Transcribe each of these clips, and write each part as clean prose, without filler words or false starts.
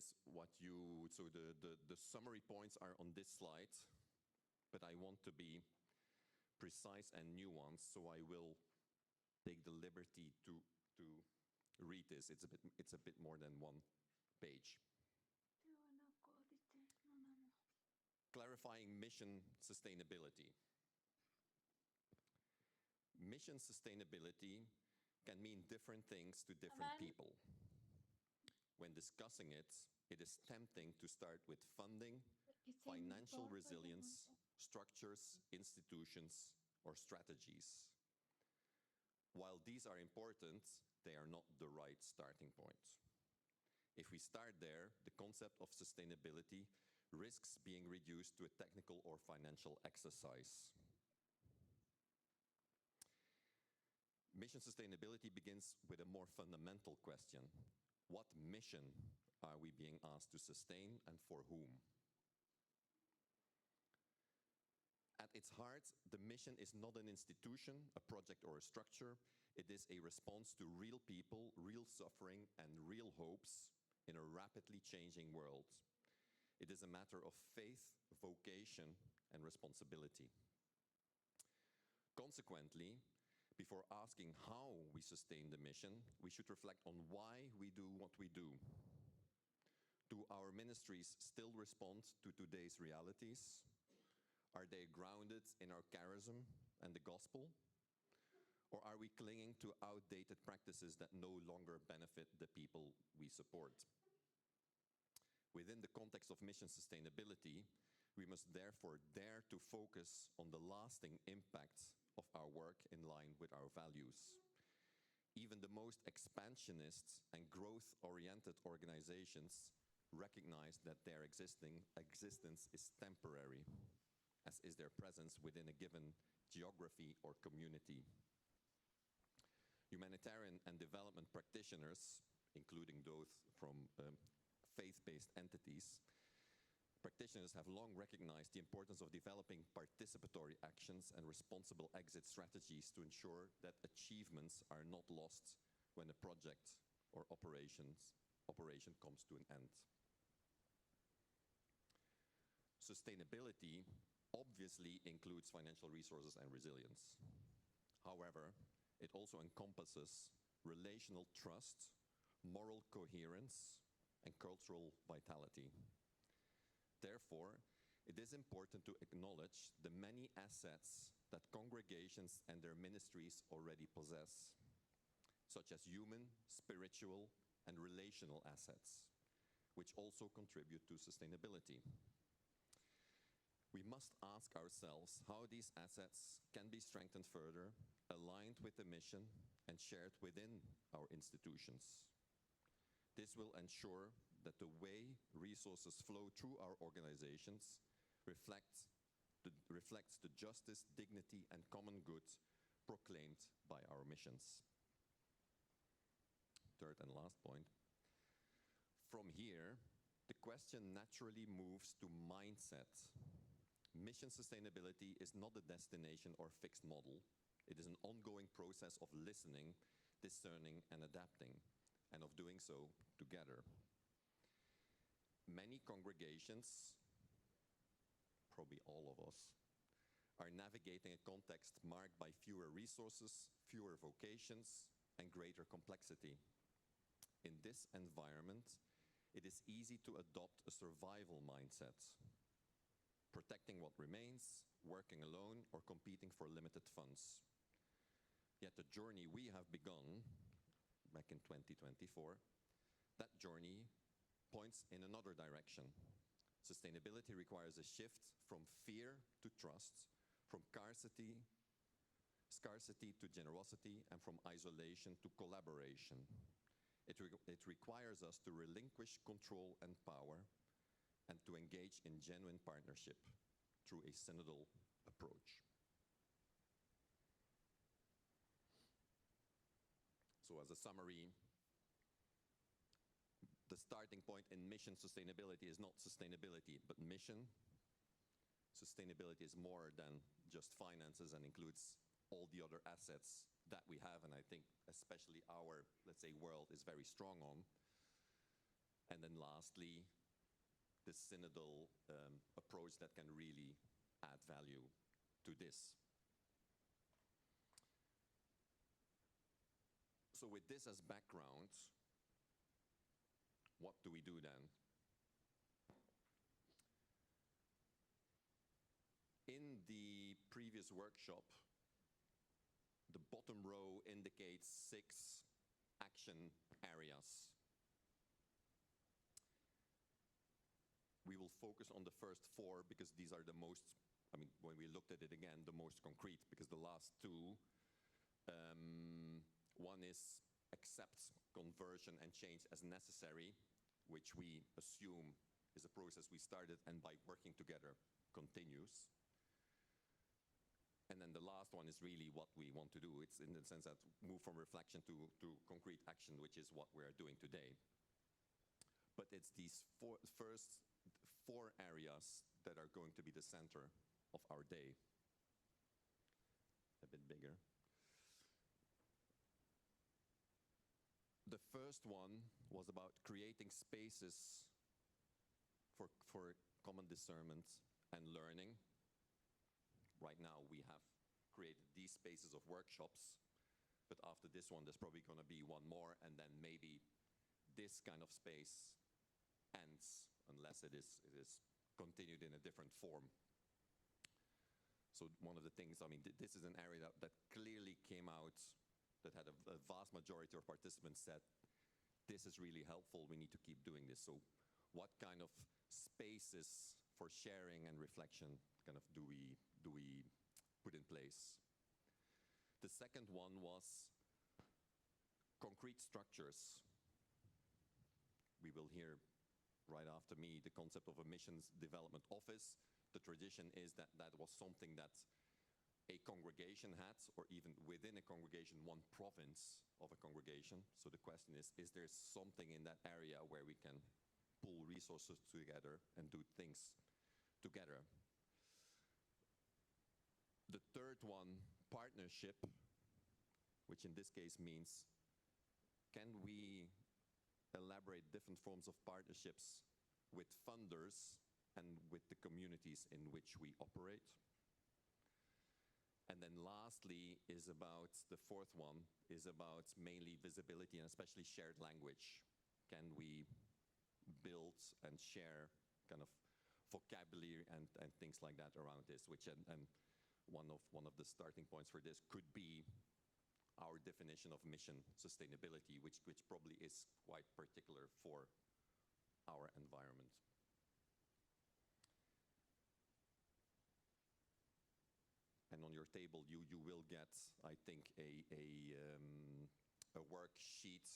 is the summary points are on this slide, but I want to be precise and nuanced, so I will take the liberty to read this. It's a bit more than one page. Clarifying mission sustainability. Mission sustainability can mean different things to different people. When discussing it, it is tempting to start with funding, financial resilience, structures, institutions, or strategies. While these are important, they are not the right starting point. If we start there, the concept of sustainability risks being reduced to a technical or financial exercise. Mission sustainability begins with a more fundamental question. What mission are we being asked to sustain, and for whom? At its heart, the mission is not an institution, a project, or a structure. It is a response to real people, real suffering, and real hopes in a rapidly changing world. It is a matter of faith, vocation, and responsibility. Consequently, before asking how we sustain the mission, we should reflect on why we do what we do. Do our ministries still respond to today's realities? Are they grounded in our charism and the gospel? Or are we clinging to outdated practices that no longer benefit the people we support? Within the context of mission sustainability, we must therefore dare to focus on the lasting impact of our work in line with our values. Even the most expansionist and growth-oriented organizations recognize that their existence is temporary, as is their presence within a given geography or community. Humanitarian and development practitioners, including those from faith-based entities, practitioners have long recognized the importance of developing participatory actions and responsible exit strategies to ensure that achievements are not lost when a project or operation comes to an end. Sustainability obviously includes financial resources and resilience. However, it also encompasses relational trust, moral coherence, and cultural vitality. Therefore, it is important to acknowledge the many assets that congregations and their ministries already possess, such as human, spiritual, and relational assets, which also contribute to sustainability. We must ask ourselves how these assets can be strengthened further, aligned with the mission, and shared within our institutions. This will ensure that the way resources flow through our organizations reflects the justice, dignity, and common good proclaimed by our missions. Third and last point. From here, the question naturally moves to mindset. Mission sustainability is not a destination or fixed model. It is an ongoing process of listening, discerning, and adapting, and of doing so together. Many congregations, probably all of us, are navigating a context marked by fewer resources, fewer vocations, and greater complexity. In this environment, it is easy to adopt a survival mindset, protecting what remains, working alone, or competing for limited funds. Yet the journey we have begun back in 2024, that journey points in another direction. Sustainability requires a shift from fear to trust, from scarcity to generosity, and from isolation to collaboration. It requires us to relinquish control and power and to engage in genuine partnership through a synodal approach. So as a summary, the starting point in mission sustainability is not sustainability, but mission. Sustainability is more than just finances and includes all the other assets that we have, and I think especially our, let's say, world is very strong on. And then lastly, the synodal approach that can really add value to this. So with this as background, what do we do then? In the previous workshop, the bottom row indicates 6 action areas. We will focus on the first 4 because these are the most, when we looked at it again, the most concrete, because the last 2, one is accept conversion and change as necessary, which we assume is a process we started and by working together continues. And then the last one is really what we want to do. It's in the sense that move from reflection to concrete action, which is what we are doing today. But it's these first 4 areas that are going to be the center of our day. A bit bigger. The first one was about creating spaces for common discernment and learning. Right now we have created these spaces of workshops, but after this one there's probably going to be one more, and then maybe this kind of space ends unless it is continued in a different form. So one of the things, this is an area that clearly came out, that had a vast majority of participants said, this is really helpful, we need to keep doing this. So what kind of spaces for sharing and reflection kind of do we put in place? The second one was concrete structures. We will hear right after me the concept of a missions development office. The tradition is that that was something that a congregation had, or even within a congregation, one province of a congregation. So the question is there something in that area where we can pull resources together and do things together? The third one, partnership, which in this case means, can we elaborate different forms of partnerships with funders and with the communities in which we operate? And then lastly is about, the fourth one, is about mainly visibility and especially shared language. Can we build and share kind of vocabulary and things like that around this, which and one of the starting points for this could be our definition of mission sustainability, which probably is quite particular for our environment. And on your table, you will get, I think, a worksheet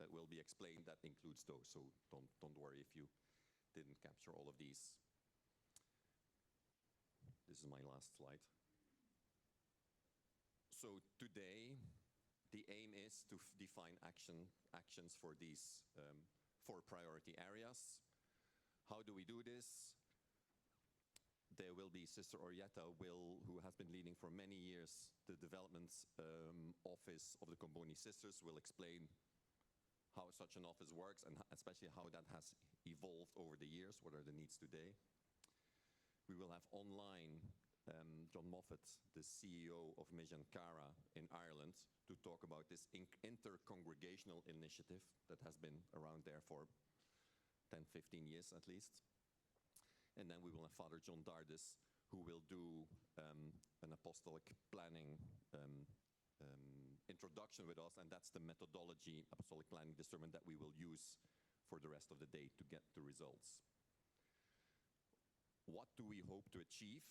that will be explained that includes those. So don't worry if you didn't capture all of these. This is my last slide. So today, the aim is to define actions for these 4 priority areas. How do we do this? There will be Sister Orietta, who has been leading for many years the development office of the Comboni Sisters, will explain how such an office works and especially how that has evolved over the years, what are the needs today. We will have online John Moffat, the CEO of Mission Cara in Ireland, to talk about this inter-congregational initiative that has been around there for 10, 15 years at least. And then we will have Father John Dardis, who will do an apostolic planning introduction with us, and that's the methodology, apostolic planning discernment, that we will use for the rest of the day to get to results. What do we hope to achieve?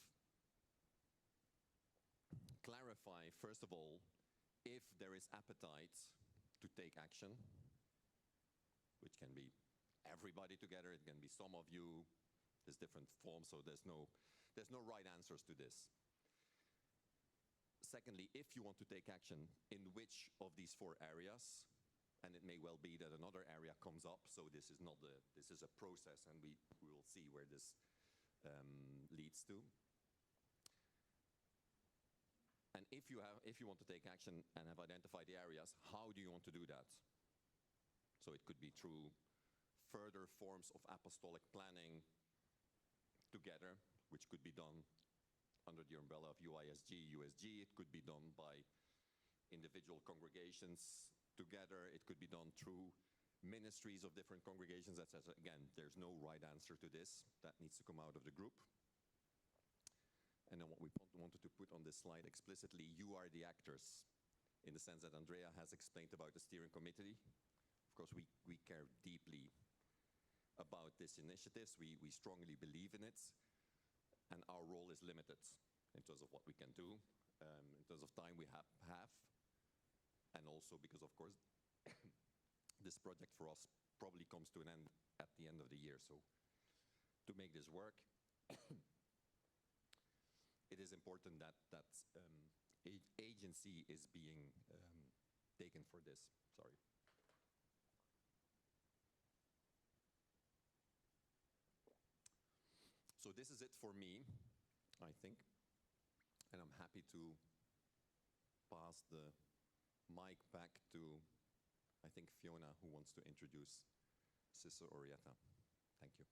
Clarify, first of all, if there is appetite to take action, which can be everybody together, it can be some of you, there's different forms, so there's no right answers to this. Secondly, if you want to take action, in which of these 4 areas, and it may well be that another area comes up, so this is a process, and we will see where this leads to. And if you want to take action and have identified the areas, how do you want to do that? So it could be through further forms of apostolic planning together, which could be done under the umbrella of UISG, USG. It could be done by individual congregations together. It could be done through ministries of different congregations, etc. Again, there's no right answer to this. That needs to come out of the group. And then what we wanted to put on this slide explicitly, you are the actors, in the sense that Andrea has explained about the steering committee. Of course, we care deeply about this initiative. We strongly believe in it, and our role is limited in terms of what we can do, in terms of time we have, and also because, of course, this project for us probably comes to an end at the end of the year. So to make this work, it is important that agency is being taken for this. Sorry. So this is it for me, I think, and I'm happy to pass the mic back to, I think, Fiona, who wants to introduce Sister Orietta. Thank you.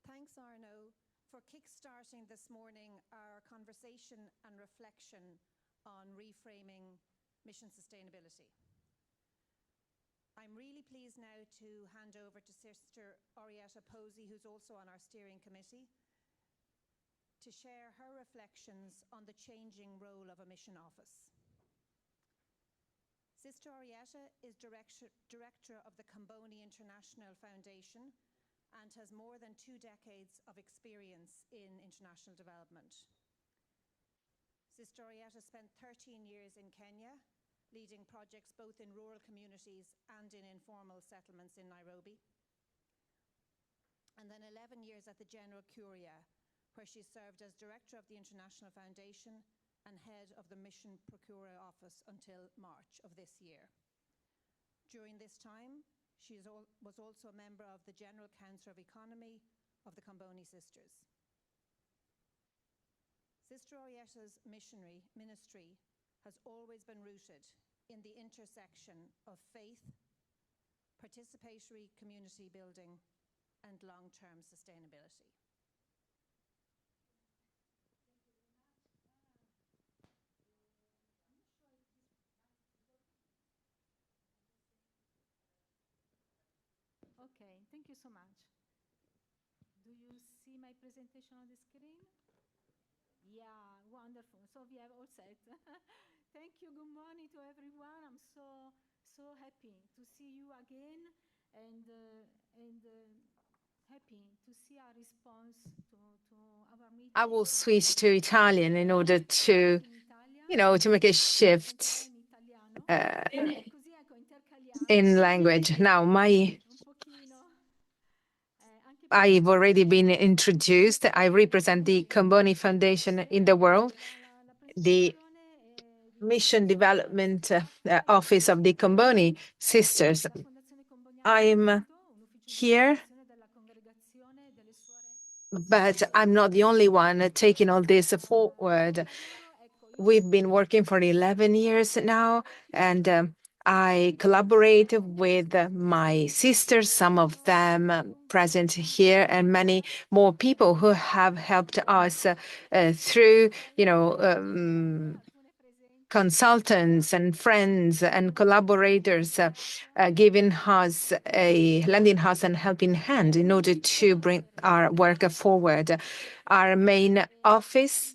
Thanks, Arno, for kickstarting this morning our conversation and reflection on reframing mission sustainability. I'm really pleased now to hand over to Sister Orietta Posey, who's also on our steering committee, to share her reflections on the changing role of a mission office. Sister Orietta is director of the Comboni International Foundation and has more than 2 decades of experience in international development. Sister Orietta spent 13 years in Kenya, leading projects both in rural communities and in informal settlements in Nairobi. And then 11 years at the General Curia, where she served as director of the International Foundation and head of the Mission Procurer Office until March of this year. During this time, she was also a member of the General Council of Economy of the Comboni Sisters. Sister Orietta's ministry has always been rooted in the intersection of faith, participatory community building, and long-term sustainability. Okay, thank you so much. Do you see my presentation on the screen? Yeah, wonderful. So we have all set. Thank you. Good morning to everyone. I'm so happy to see you again, and happy to see our response to our meeting. I will switch to Italian in order to, to make a shift in language. Now, I've already been introduced. I represent the Comboni Foundation in the world, the Mission Development Office of the Comboni Sisters. I'm here, but I'm not the only one taking all this forward. We've been working for 11 years now, and I collaborate with my sisters, some of them present here, and many more people who have helped us through, consultants and friends and collaborators, lending us a helping hand in order to bring our work forward. Our main office,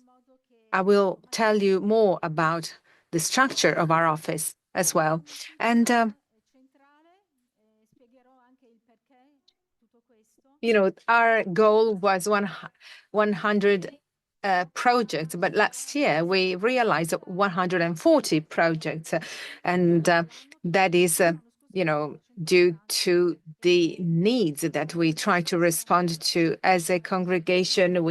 I will tell you more about the structure of our office as well. And, our goal was 100 projects, but last year we realized 140 projects, and that is, due to the needs that we try to respond to as a congregation.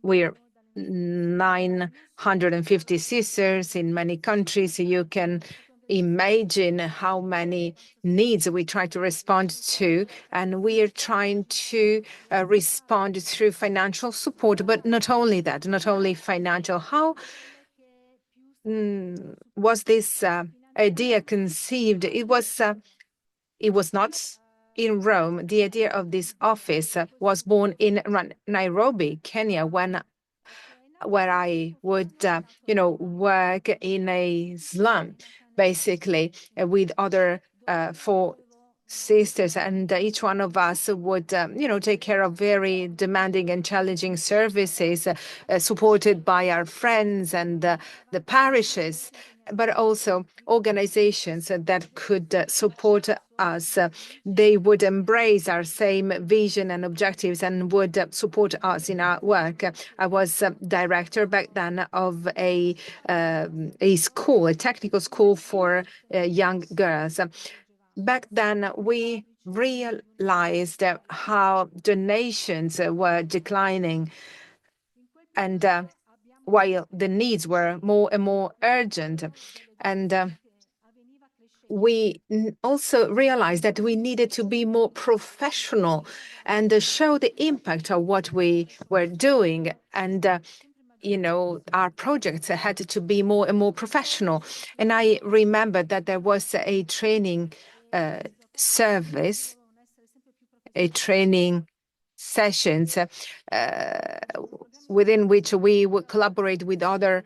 We're 950 sisters in many countries. You can imagine how many needs we try to respond to, and we are trying to respond through financial support, but not only that, not only financial. How was this idea conceived? It was not in Rome. The idea of this office was born in Nairobi, Kenya, where I would, work in a slum, basically, with other 4 sisters, and each one of us would, take care of very demanding and challenging services, supported by our friends and the parishes, but also organizations that could support us. They would embrace our same vision and objectives and would support us in our work. I was director back then of a school, a technical school for young girls. Back then, we realized how donations were declining, and while the needs were more and more urgent. And we also realized that we needed to be more professional and show the impact of what we were doing. And our projects had to be more and more professional. And I remember that there was a training service, a training sessions within which we would collaborate with other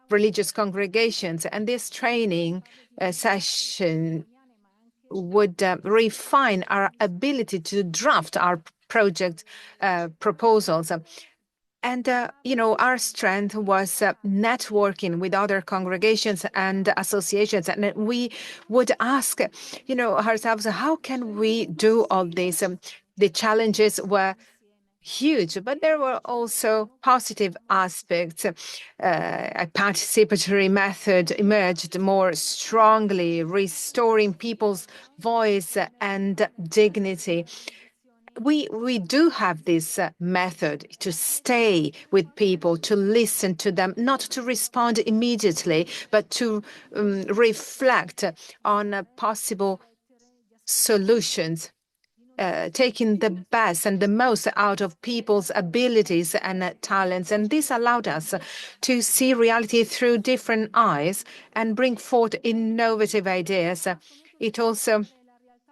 religious congregations. And this training session would refine our ability to draft our project proposals. And, our strength was networking with other congregations and associations. And we would ask, ourselves, how can we do all this? The challenges were huge, but there were also positive aspects. A participatory method emerged more strongly, restoring people's voice and dignity. We do have this method to stay with people, to listen to them, not to respond immediately, but to reflect on possible solutions, taking the best and the most out of people's abilities and talents. And this allowed us to see reality through different eyes and bring forth innovative ideas.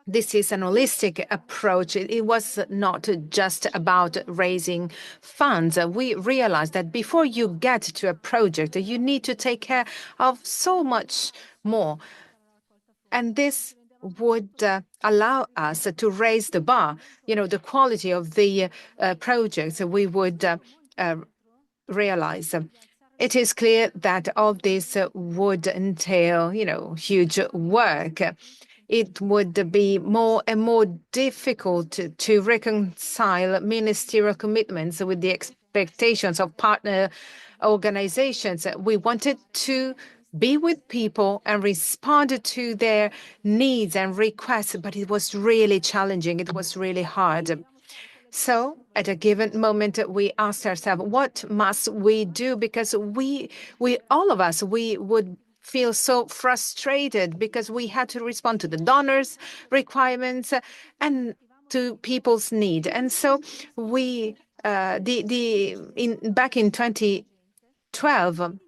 This is an holistic approach. It was not just about raising funds. We realized that before you get to a project, you need to take care of so much more. And this would allow us to raise the bar, the quality of the projects we would realize. It is clear that all this would entail, huge work. It would be more and more difficult to reconcile ministerial commitments with the expectations of partner organizations. We wanted to be with people and respond to their needs and requests, but it was really challenging. It was really hard. So at a given moment, we asked ourselves, what must we do? Because all of us, we would feel so frustrated because we had to respond to the donors' requirements and to people's need. And so back in 2012,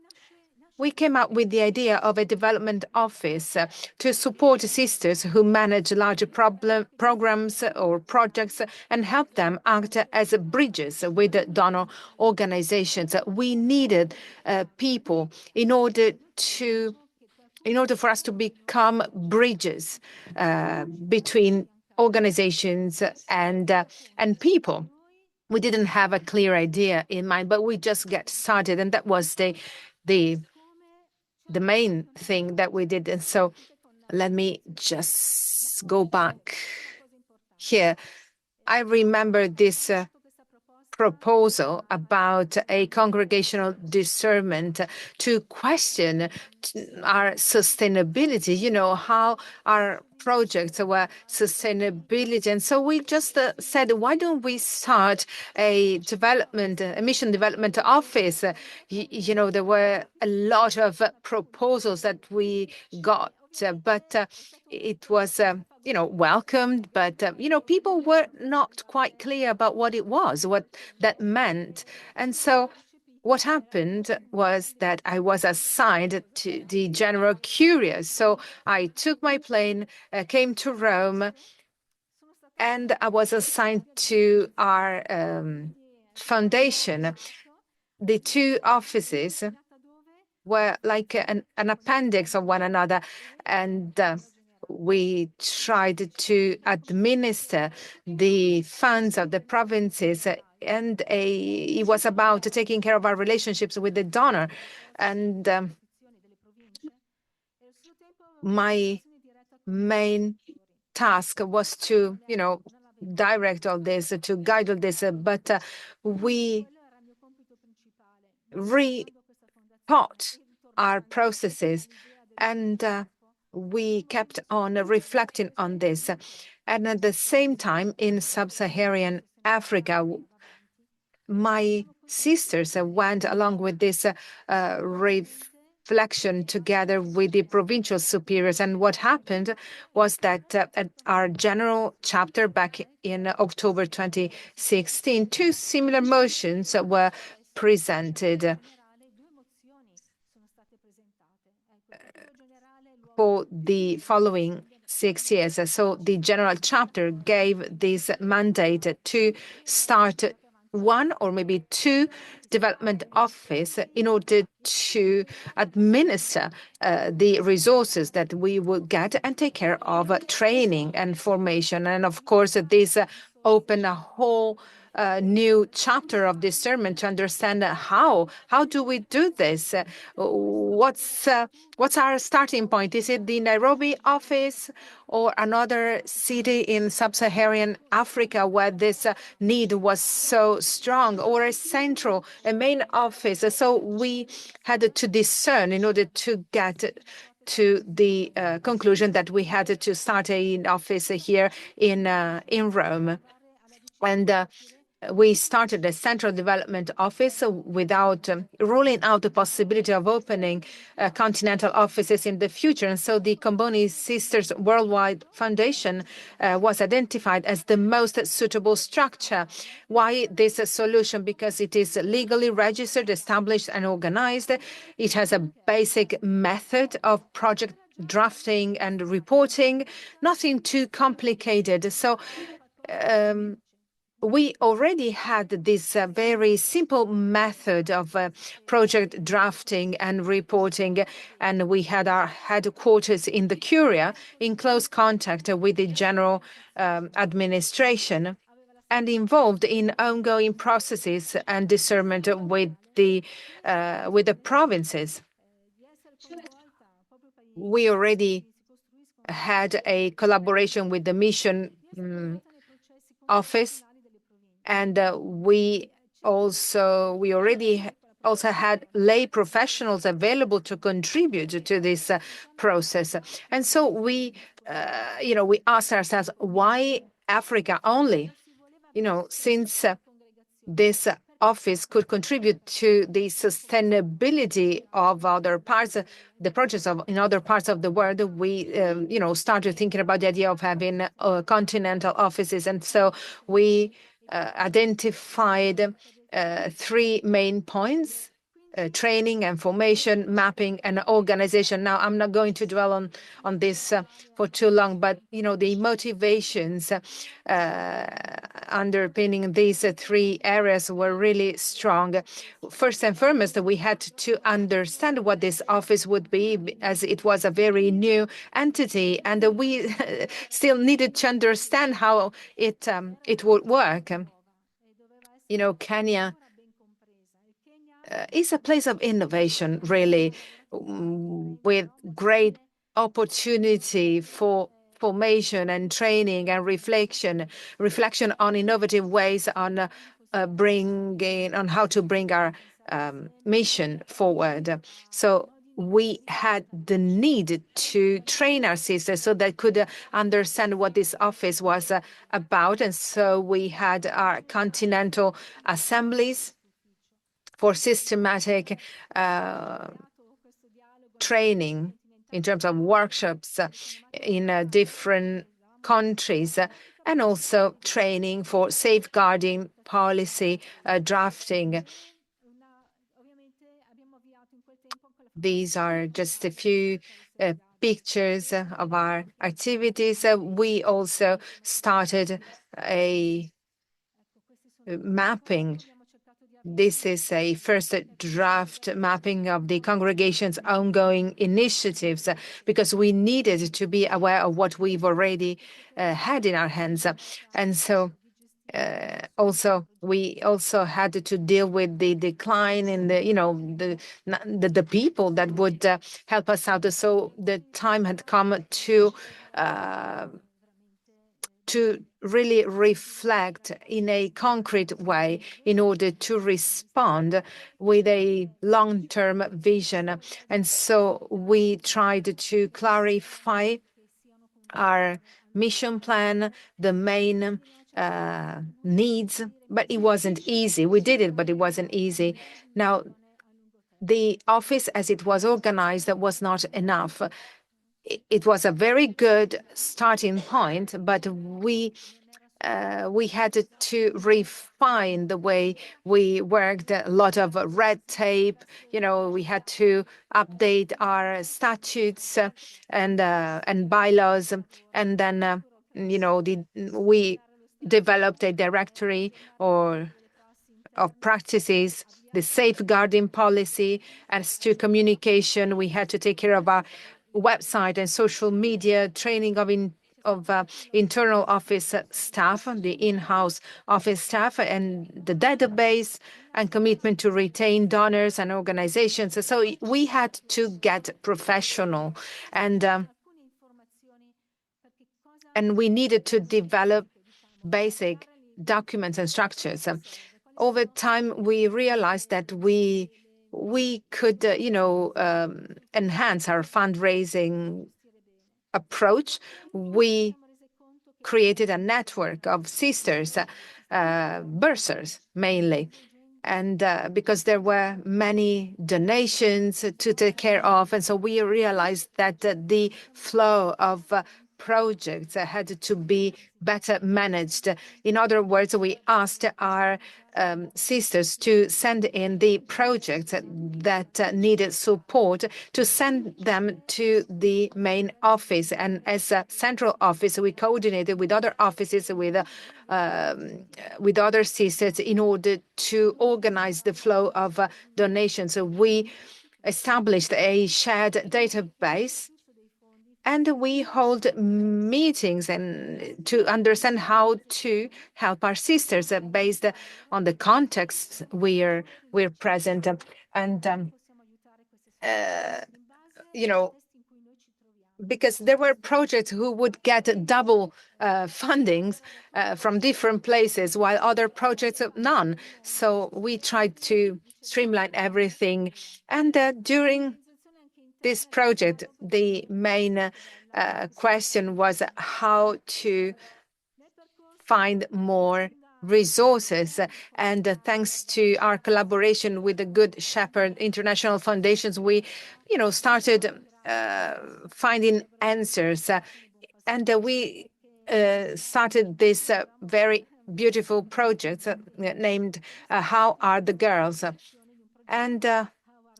we came up with the idea of a development office to support sisters who manage large programs or projects and help them act as bridges with donor organizations. We needed people in order for us to become bridges between organizations and people. We didn't have a clear idea in mind, but we just get started, and that was the main thing that we did. And so let me just go back here. I remember this proposal about a congregational discernment to question our sustainability, how our projects were sustainability. And so we just said, why don't we start a mission development office? There were a lot of proposals that we got, but it was, welcomed. But, people were not quite clear about what it was, what that meant. And so what happened was that I was assigned to the General Curia. So I took my plane, came to Rome, and I was assigned to our foundation. The two offices were like an appendix of one another, and we tried to administer the funds of the provinces, and it was about taking care of our relationships with the donor. And my main task was to, direct all this, to guide all this, but we rethought our processes, and we kept on reflecting on this. And at the same time, in sub-Saharan Africa, my sisters went along with this reflection together with the provincial superiors. And what happened was that at our general chapter back in October 2016, two similar motions were presented for the following 6 years. So the general chapter gave this mandate to start one or maybe two development office in order to administer the resources that we would get and take care of training and formation. And of course, this opened a whole new chapter of discernment to understand how do we do this? What's our starting point? Is it the Nairobi office or another city in sub-Saharan Africa where this need was so strong, or a main office? So we had to discern in order to get to the conclusion that we had to start an office here in Rome. And we started a central development office without ruling out the possibility of opening continental offices in the future. And so the Comboni Sisters Worldwide Foundation was identified as the most suitable structure. Why this solution? Because it is legally registered, established, and organized. It has a basic method of project drafting and reporting, nothing too complicated. So we already had this very simple method of project drafting and reporting, and we had our headquarters in the Curia in close contact with the general administration and involved in ongoing processes and discernment with the provinces. We already had a collaboration with the mission office, and we already also had lay professionals available to contribute to this process. And so we asked ourselves, why Africa only? Since this office could contribute to the sustainability of other parts, the projects in other parts of the world, we, started thinking about the idea of having continental offices. And so we identified three main points: training and formation, mapping, and organization. Now, I'm not going to dwell on this for too long, but the motivations underpinning these three areas were really strong. First and foremost, we had to understand what this office would be, as it was a very new entity, and we still needed to understand how it would work. Kenya is a place of innovation, really, with great opportunity for formation and training and reflection on innovative ways on how to bring our mission forward. So we had the need to train our sisters so they could understand what this office was about. And so we had our continental assemblies for systematic training in terms of workshops in different countries, and also training for safeguarding policy drafting. These are just a few pictures of our activities. We also started a mapping. This is a first draft mapping of the congregation's ongoing initiatives because we needed to be aware of what we've already had in our hands. And so we also had to deal with the decline in the people that would help us out. So the time had come to really reflect in a concrete way in order to respond with a long-term vision. And so we tried to clarify our mission plan, the main needs, but it wasn't easy. We did it, but it wasn't easy. Now, the office as it was organized was not enough. It was a very good starting point, but we had to refine the way we worked. A lot of red tape. We had to update our statutes and bylaws, and then we developed a directory of practices, the safeguarding policy. As to communication, we had to take care of our website and social media, training of internal office staff, the in-house office staff, and the database, and commitment to retain donors and organizations. So we had to get professional, and we needed to develop basic documents and structures. Over time, we realized that we could, enhance our fundraising approach. We created a network of sisters, bursars mainly, and because there were many donations to take care of, and so we realized that the flow of projects had to be better managed. In other words, we asked our sisters to send in the projects that needed support, to send them to the main office. And as a central office, we coordinated with other offices, with other sisters, in order to organize the flow of donations. So we established a shared database, and we hold meetings and to understand how to help our sisters based on the context we're present. And because there were projects who would get double fundings from different places, while other projects none. So we tried to streamline everything. And during this project, the main question was how to find more resources. And thanks to our collaboration with the Good Shepherd International Foundations, we, started finding answers. And we started this very beautiful project named How Are the Girls? And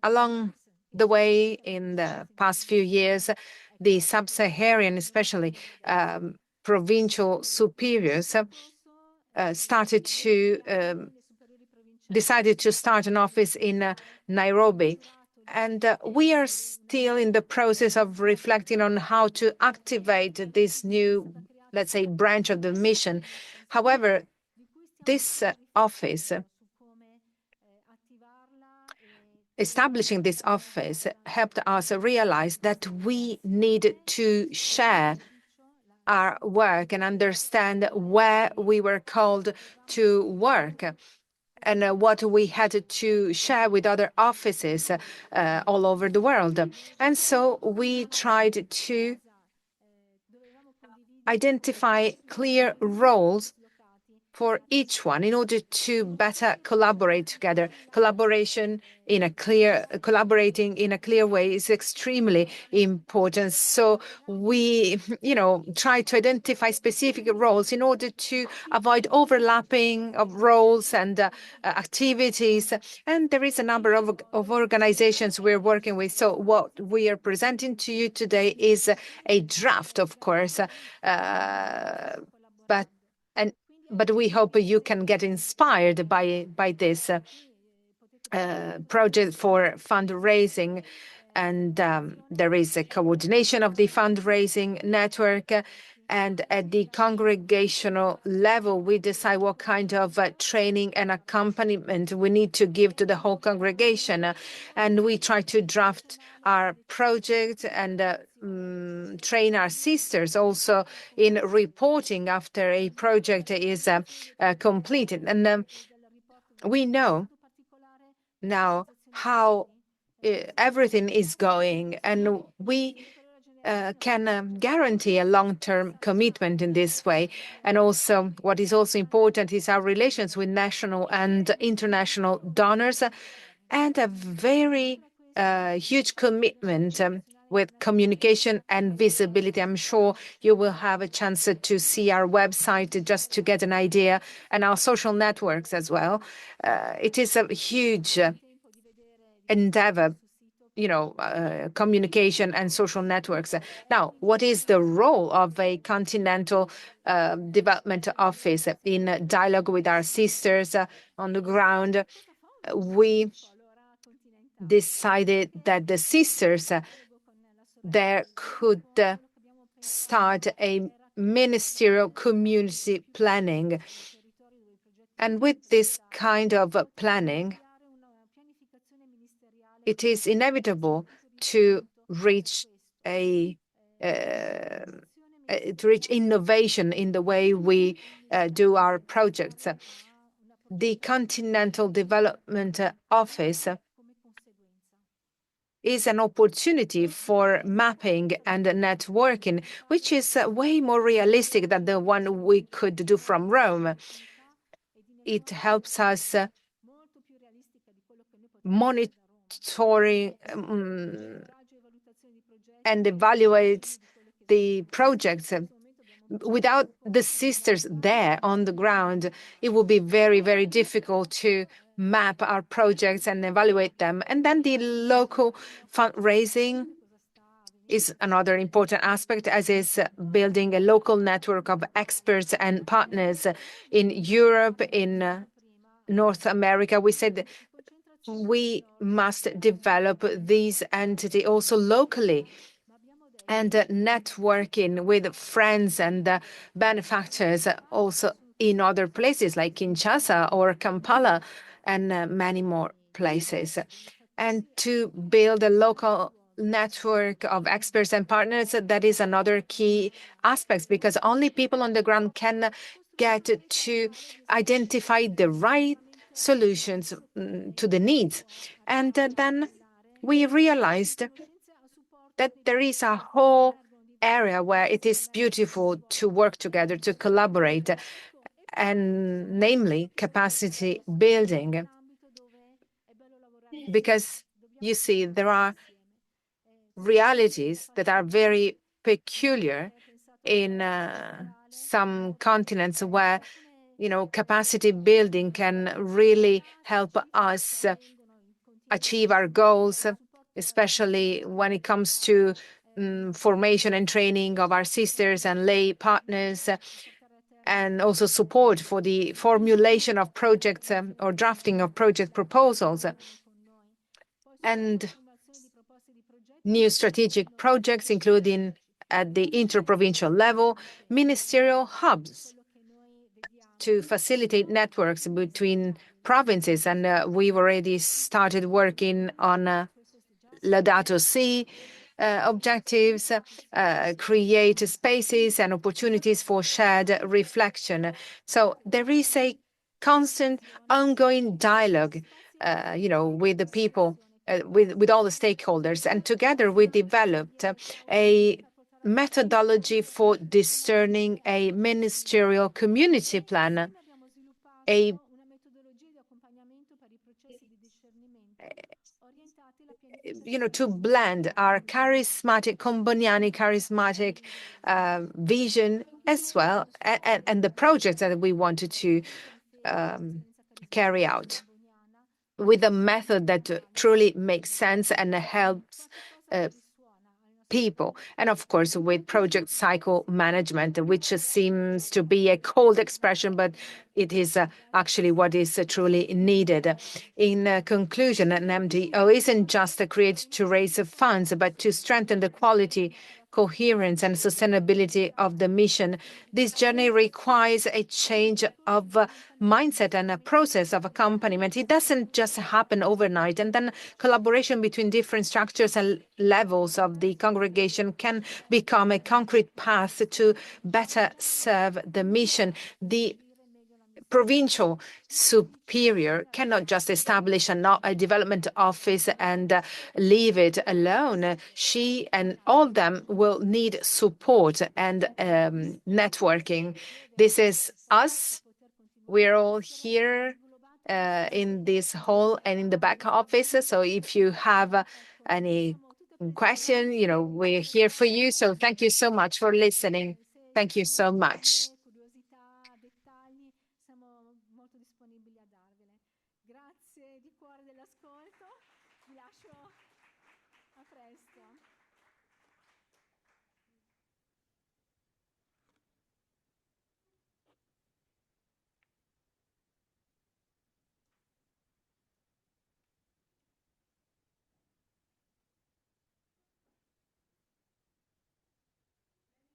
along the way, in the past few years, the sub-Saharan, especially provincial superiors, decided to start an office in Nairobi. And we are still in the process of reflecting on how to activate this new, let's say, branch of the mission. However, this office, establishing this office, helped us realize that we need to share our work and understand where we were called to work, and what we had to share with other offices all over the world. And so we tried to identify clear roles for each one in order to better collaborate together. Collaborating in a clear way is extremely important. So we, try to identify specific roles in order to avoid overlapping of roles and activities. And there is a number of organizations we're working with. So what we are presenting to you today is a draft, of course, but we hope you can get inspired by this project for fundraising. And there is a coordination of the fundraising network. And at the congregational level, we decide what kind of training and accompaniment we need to give to the whole congregation. And we try to draft our project and train our sisters also in reporting after a project is completed. And we know now how everything is going, and we can guarantee a long-term commitment in this way. And also, what is also important is our relations with national and international donors, and a very huge commitment with communication and visibility. I'm sure you will have a chance to see our website just to get an idea, and our social networks as well. It is a huge endeavor, communication and social networks. Now, what is the role of a continental development office? In dialogue with our sisters on the ground, we decided that the sisters there could start a ministerial community planning. And with this kind of planning, it is inevitable to reach innovation in the way we do our projects. The Continental Development Office is an opportunity for mapping and networking, which is way more realistic than the one we could do from Rome. It helps us monitoring and evaluate the projects. Without the sisters there on the ground, it would be very, very difficult to map our projects and evaluate them. And then the local fundraising is another important aspect, as is building a local network of experts and partners in Europe, in North America. We said we must develop these entities also locally, and networking with friends and benefactors also in other places like Kinshasa or Kampala and many more places. And to build a local network of experts and partners, that is another key aspect, because only people on the ground can get to identify the right solutions to the needs. And then we realized that there is a whole area where it is beautiful to work together, to collaborate, and namely capacity building. Because you see, there are realities that are very peculiar in some continents where capacity building can really help us achieve our goals, especially when it comes to formation and training of our sisters and lay partners, and also support for the formulation of projects or drafting of project proposals, and new strategic projects, including at the interprovincial level, ministerial hubs to facilitate networks between provinces. And we've already started working on Laudato Si objectives, create spaces and opportunities for shared reflection. So there is a constant ongoing dialogue, with the people, with all the stakeholders. And together we developed a methodology for discerning a ministerial community plan. a to blend our charismatic, Comboniani charismatic vision as well, and the projects that we wanted to carry out with a method that truly makes sense and helps people. And of course, with project cycle management, which seems to be a cold expression, but it is actually what is truly needed. In conclusion, an MDO isn't just created to raise funds, but to strengthen the quality, coherence, and sustainability of the mission. This journey requires a change of mindset and a process of accompaniment. It doesn't just happen overnight, and then collaboration between different structures and levels of the congregation can become a concrete path to better serve the mission. The provincial superior cannot just establish a development office and leave it alone. She and all them will need support and networking. This is us. We're all here in this hall and in the back office. So if you have any question, we're here for you. So thank you so much for listening. Thank you so much.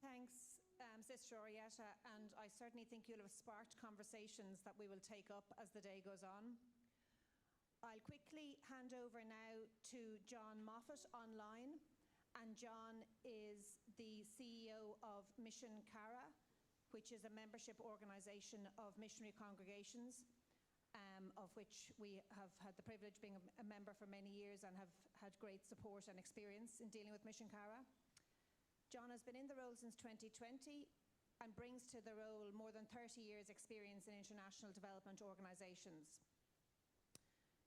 Thanks, Sister Orietta, and I certainly think you'll have sparked conversations that we will take up as the day goes on. I'll quickly hand over now to John Moffat online, and John is the CEO of Mission Cara, which is a membership organisation of missionary congregations, of which we have had the privilege of being a member for many years and have had great support and experience in dealing with Mission Cara. John has been in the role since 2020 and brings to the role more than 30 years' experience in international development organisations.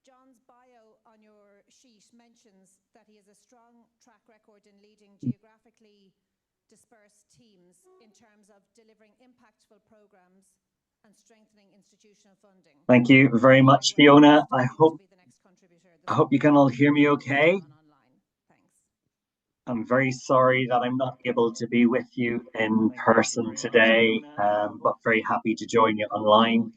John's bio on your sheet mentions that he has a strong track record in leading geographically dispersed teams in terms of delivering impactful programs and strengthening institutional funding. Thank you very much, Fiona. I hope you can all hear me okay. I'm very sorry that I'm not able to be with you in person today, but very happy to join you online,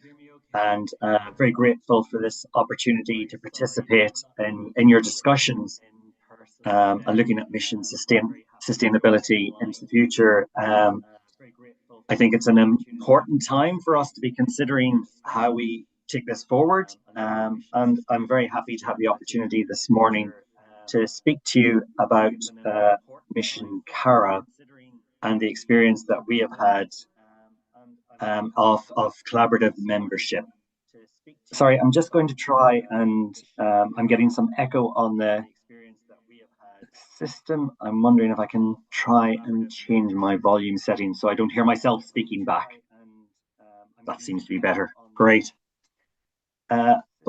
and very grateful for this opportunity to participate in your discussions and looking at mission sustainability into the future. I think it's an important time for us to be considering how we take this forward, and I'm very happy to have the opportunity this morning to speak to you about Mission Cara and the experience that we have had of collaborative membership. Sorry, I'm just going to try and I'm getting some echo on the system. I'm wondering if I can try and change my volume settings so I don't hear myself speaking back. That seems to be better. Great.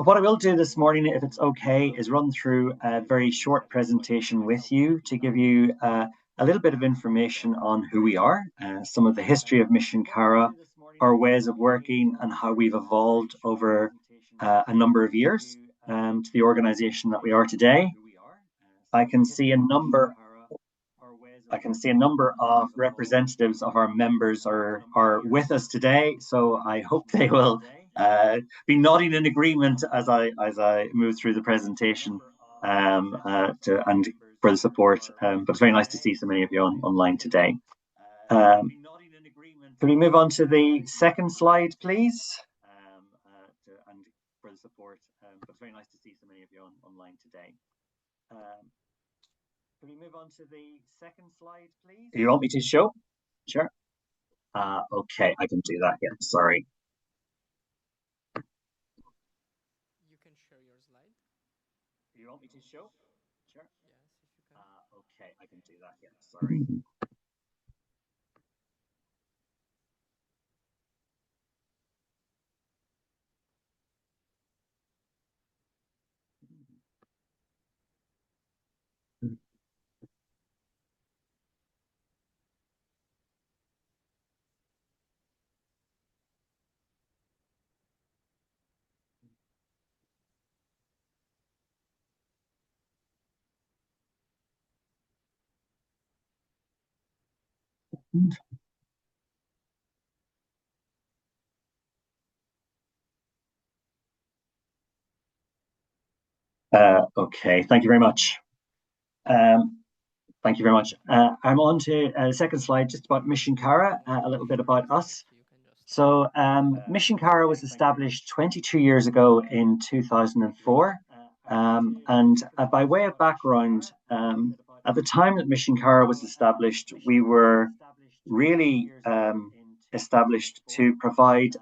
What I will do this morning, if it's okay, is run through a very short presentation with you to give you a little bit of information on who we are, some of the history of Mission Cara, our ways of working, and how we've evolved over a number of years to the organization that we are today. I can see a number of representatives of our members are with us today, so I hope they will be nodding in agreement as I move through the presentation and for the support. But it's very nice to see so many of you online today. Can we move on to the second slide, please? For the support. But it's very nice to see so many of you online today. Can we move on to the second slide, please? You want me to show? Sure. Okay, I can do that. Yeah, sorry. You can share your slide. You want me to show? Sure. Yes, if you can. Okay, I can do that. Yeah, sorry. happened. Okay, thank you very much. Thank you very much. I'm on to the second slide, just about Mission Cara, a little bit about us. So Mission Cara was established 22 years ago in 2004. And by way of background, at the time that Mission Cara was established, we were really established to provide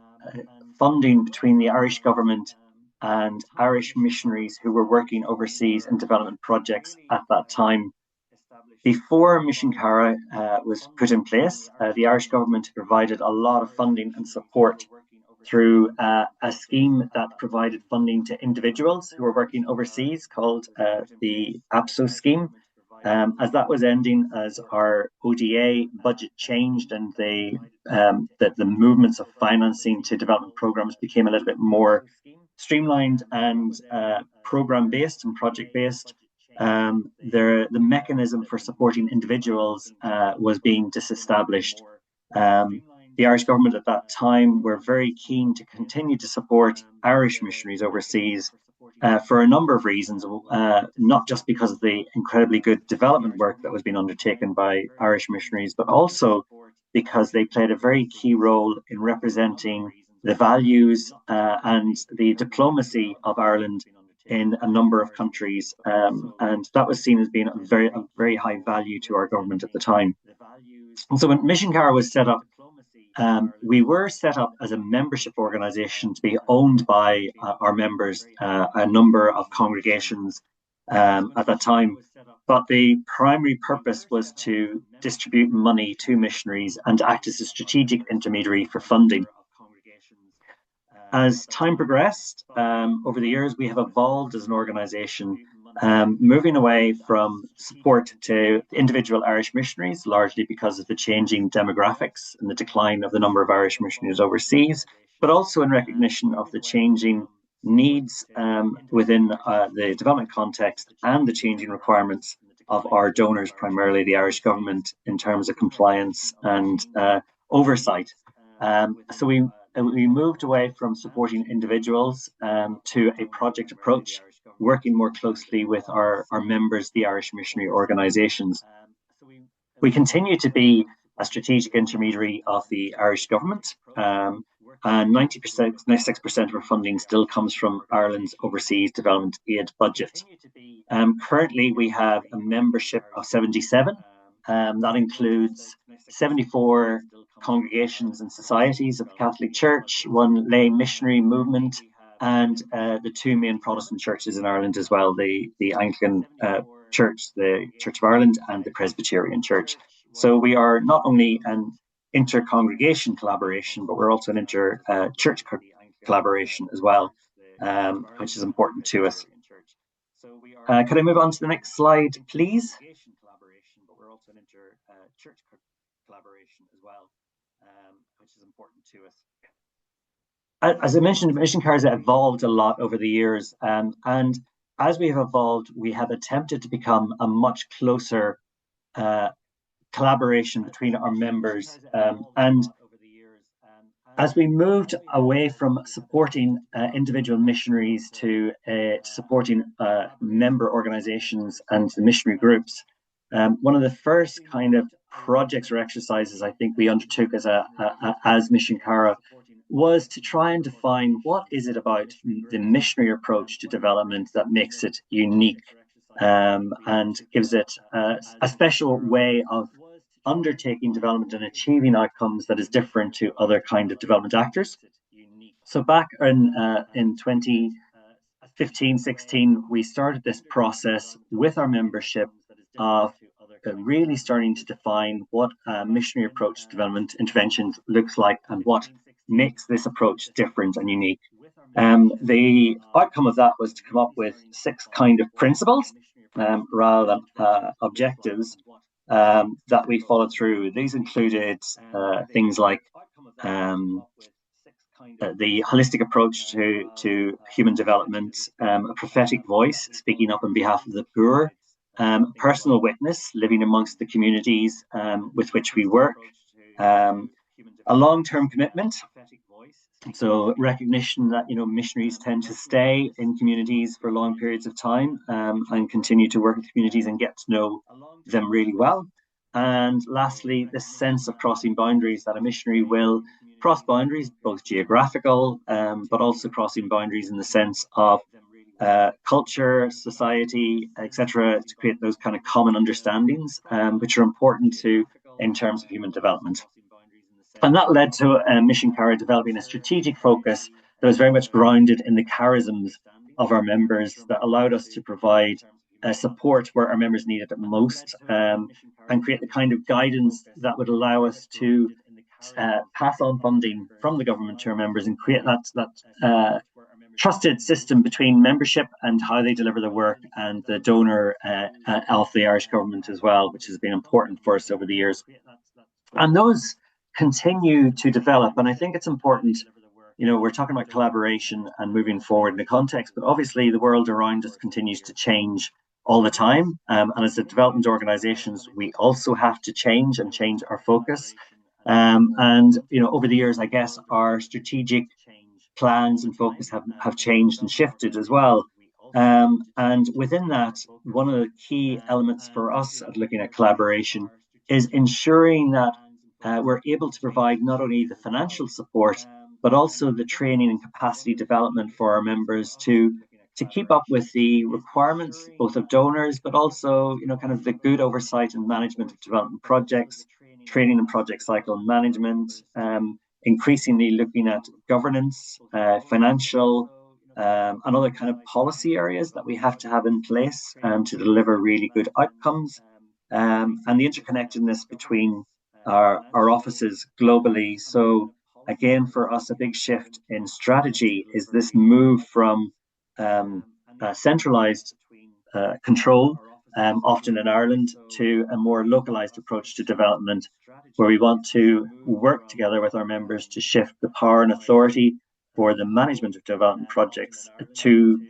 funding between the Irish government and Irish missionaries who were working overseas in development projects at that time. Before Mission Cara was put in place, the Irish government provided a lot of funding and support through a scheme that provided funding to individuals who were working overseas called the APSO scheme. As that was ending, as our ODA budget changed and the movements of financing to development programs became a little bit more streamlined and program-based and project-based, the mechanism for supporting individuals was being disestablished. The Irish government at that time were very keen to continue to support Irish missionaries overseas for a number of reasons, not just because of the incredibly good development work that was being undertaken by Irish missionaries, but also because they played a very key role in representing the values and the diplomacy of Ireland in a number of countries, and that was seen as being a very high value to our government at the time. And so when Mission Cara was set up, we were set up as a membership organisation to be owned by our members, a number of congregations at that time. But the primary purpose was to distribute money to missionaries and act as a strategic intermediary for funding. As time progressed, over the years, we have evolved as an organisation, moving away from support to individual Irish missionaries, largely because of the changing demographics and the decline of the number of Irish missionaries overseas, but also in recognition of the changing needs within the development context and the changing requirements of our donors, primarily the Irish government, in terms of compliance and oversight. So we moved away from supporting individuals to a project approach, working more closely with our members, the Irish missionary organisations. We continue to be a strategic intermediary of the Irish government, and 96% of our funding still comes from Ireland's overseas development aid budget. Currently, we have a membership of 77. That includes 74 congregations and societies of the Catholic Church, one lay missionary movement, and the two main Protestant churches in Ireland as well, the Anglican Church, the Church of Ireland, and the Presbyterian Church. So we are not only an inter-congregation collaboration, but we're also an inter-church collaboration as well, which is important to us. Could I move on to the next slide, please? As I mentioned, Mission Cara has evolved a lot over the years, and as we have evolved, we have attempted to become a much closer collaboration between our members. And as we moved away from supporting individual missionaries to supporting member organizations and the missionary groups, one of the first kind of projects or exercises I think we undertook as Mission Cara was to try and define what is it about the missionary approach to development that makes it unique and gives it a special way of undertaking development and achieving outcomes that is different to other kind of development actors. So back in 2015-16, we started this process with our membership of really starting to define what a missionary approach to development interventions looks like and what makes this approach different and unique. The outcome of that was to come up with 6 kind of principles rather than objectives that we followed through. These included things like the holistic approach to human development, a prophetic voice, speaking up on behalf of the poor, personal witness, living amongst the communities with which we work, A long-term commitment. So recognition that, missionaries tend to stay in communities for long periods of time and continue to work with communities and get to know them really well. And lastly, this sense of crossing boundaries, that a missionary will cross boundaries, both geographical, but also crossing boundaries in the sense of culture, society, etc., to create those kind of common understandings, which are important in terms of human development. And that led to Mission Cara developing a strategic focus that was very much grounded in the charisms of our members, that allowed us to provide support where our members needed it most, and create the kind of guidance that would allow us to pass on funding from the government to our members and create that trusted system between membership and how they deliver the work and the donor of the Irish government as well, which has been important for us over the years. And those continue to develop. And I think it's important, we're talking about collaboration and moving forward in the context, but obviously the world around us continues to change all the time. And as a development organizations, we also have to change our focus. And over the years, I guess our strategic plans and focus have changed and shifted as well. And within that, one of the key elements for us at looking at collaboration is ensuring that we're able to provide not only the financial support, but also the training and capacity development for our members to keep up with the requirements, both of donors, but also, kind of the good oversight and management of development projects, training and project cycle management, increasingly looking at governance, financial, and other kind of policy areas that we have to have in place to deliver really good outcomes, and the interconnectedness between our offices globally. So again, for us, a big shift in strategy is this move from centralized control, often in Ireland, to a more localized approach to development, where we want to work together with our members to shift the power and authority for the management of development projects to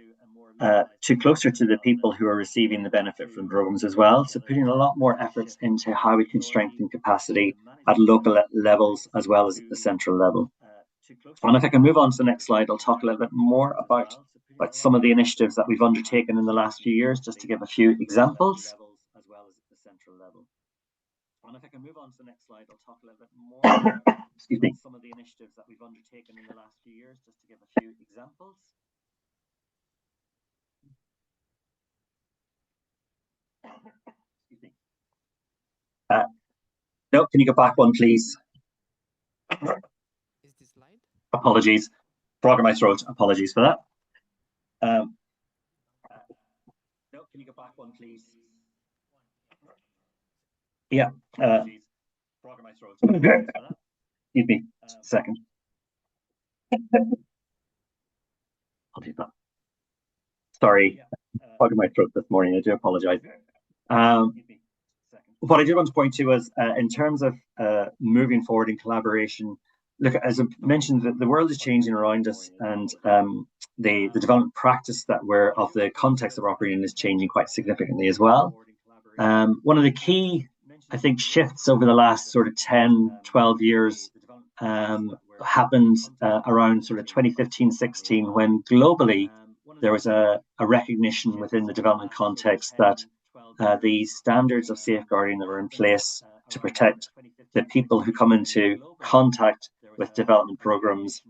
closer to the people who are receiving the benefit from programs as well. So putting a lot more efforts into how we can strengthen capacity at local levels as well as at the central level. And if I can move on to the next slide, I'll talk a little bit more about some of the initiatives that we've undertaken in the last few years, just to give a few examples. And if I can move on to the next slide, I'll talk a little bit more excuse me, some of the initiatives that we've undertaken in the last few years, just to give a few examples. Excuse me. No, can you go back one, please? Is this slide? Apologies. Frog in my throat. Apologies for that. No, can you go back one, please? Yeah. Frog in my throat. Excuse me. Just a second. I'll do that. Sorry. Frog in my throat this morning. I do apologize. What I did want to point to was in terms of moving forward in collaboration, look, as I mentioned, the world is changing around us, and the development practice that we're of the context that we're operating in is changing quite significantly as well. One of the key, I think, shifts over the last sort of 10, 12 years happened around sort of 2015-16, when globally there was a recognition within the development context that the standards of safeguarding that were in place to protect the people who come into contact with development programs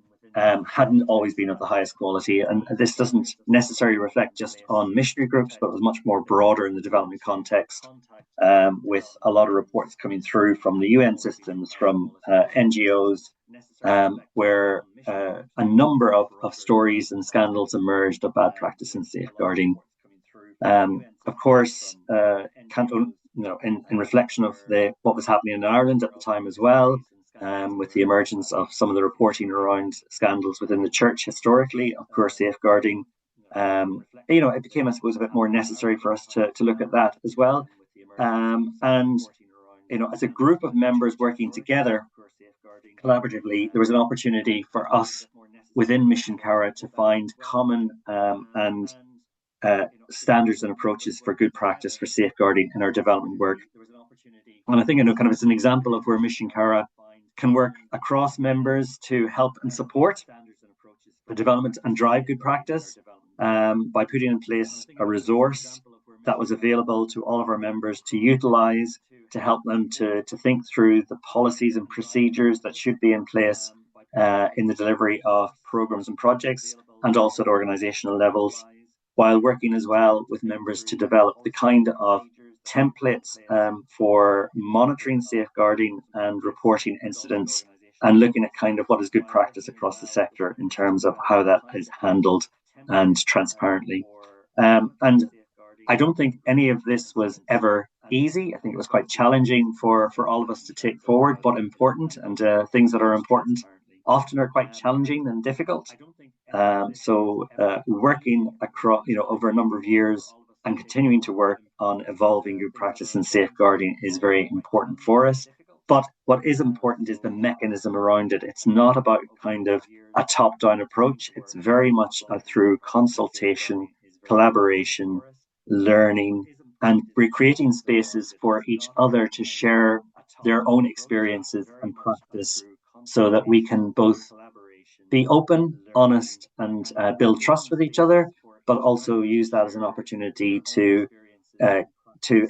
hadn't always been of the highest quality. And this doesn't necessarily reflect just on missionary groups, but was much more broader in the development context, with a lot of reports coming through from the UN systems, from NGOs, where a number of stories and scandals emerged of bad practice in safeguarding. Of course, in reflection of what was happening in Ireland at the time as well, with the emergence of some of the reporting around scandals within the church historically, of course, safeguarding, it became, I suppose, a bit more necessary for us to look at that as well. And as a group of members working together collaboratively, there was an opportunity for us within Mission Cara to find common and standards and approaches for good practice for safeguarding in our development work. And I think, kind of as an example of where Mission Cara can work across members to help and support the development and drive good practice by putting in place a resource that was available to all of our members to utilize to help them to think through the policies and procedures that should be in place in the delivery of programs and projects, and also at organizational levels, while working as well with members to develop the kind of templates for monitoring, safeguarding and reporting incidents, and looking at kind of what is good practice across the sector in terms of how that is handled and transparently. And I don't think any of this was ever easy. I think it was quite challenging for all of us to take forward, but important. And things that are important often are quite challenging and difficult. So working across, over a number of years and continuing to work on evolving good practice and safeguarding is very important for us. But what is important is the mechanism around it. It's not about kind of a top-down approach. It's very much through consultation, collaboration, learning, and recreating spaces for each other to share their own experiences and practice so that we can both be open, honest, and build trust with each other, but also use that as an opportunity to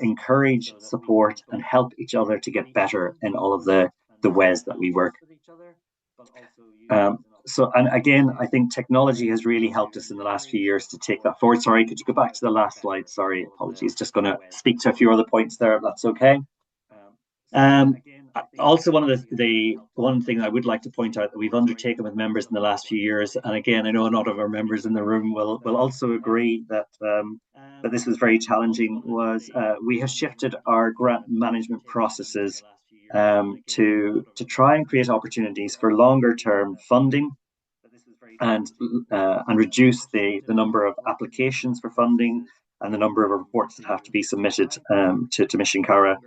encourage, support, and help each other to get better in all of the ways that we work. And again, I think technology has really helped us in the last few years to take that forward. Sorry, could you go back to the last slide? Sorry, apologies. Just going to speak to a few other points there, if that's okay. Also, one thing I would like to point out that we've undertaken with members in the last few years, and again, I know a lot of our members in the room will also agree that that this was very challenging, was we have shifted our grant management processes to try and create opportunities for longer term funding and reduce the number of applications for funding and the number of reports that have to be submitted to Mission Cara,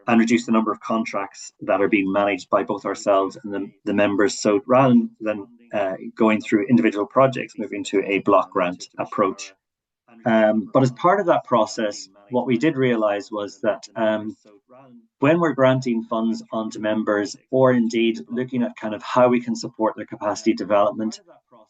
and reduce the number of contracts that are being managed by both ourselves and the members. So rather than going through individual projects, moving to a block grant approach. But as part of that process, what we did realize was that when we're granting funds onto members, or indeed looking at kind of how we can support their capacity development,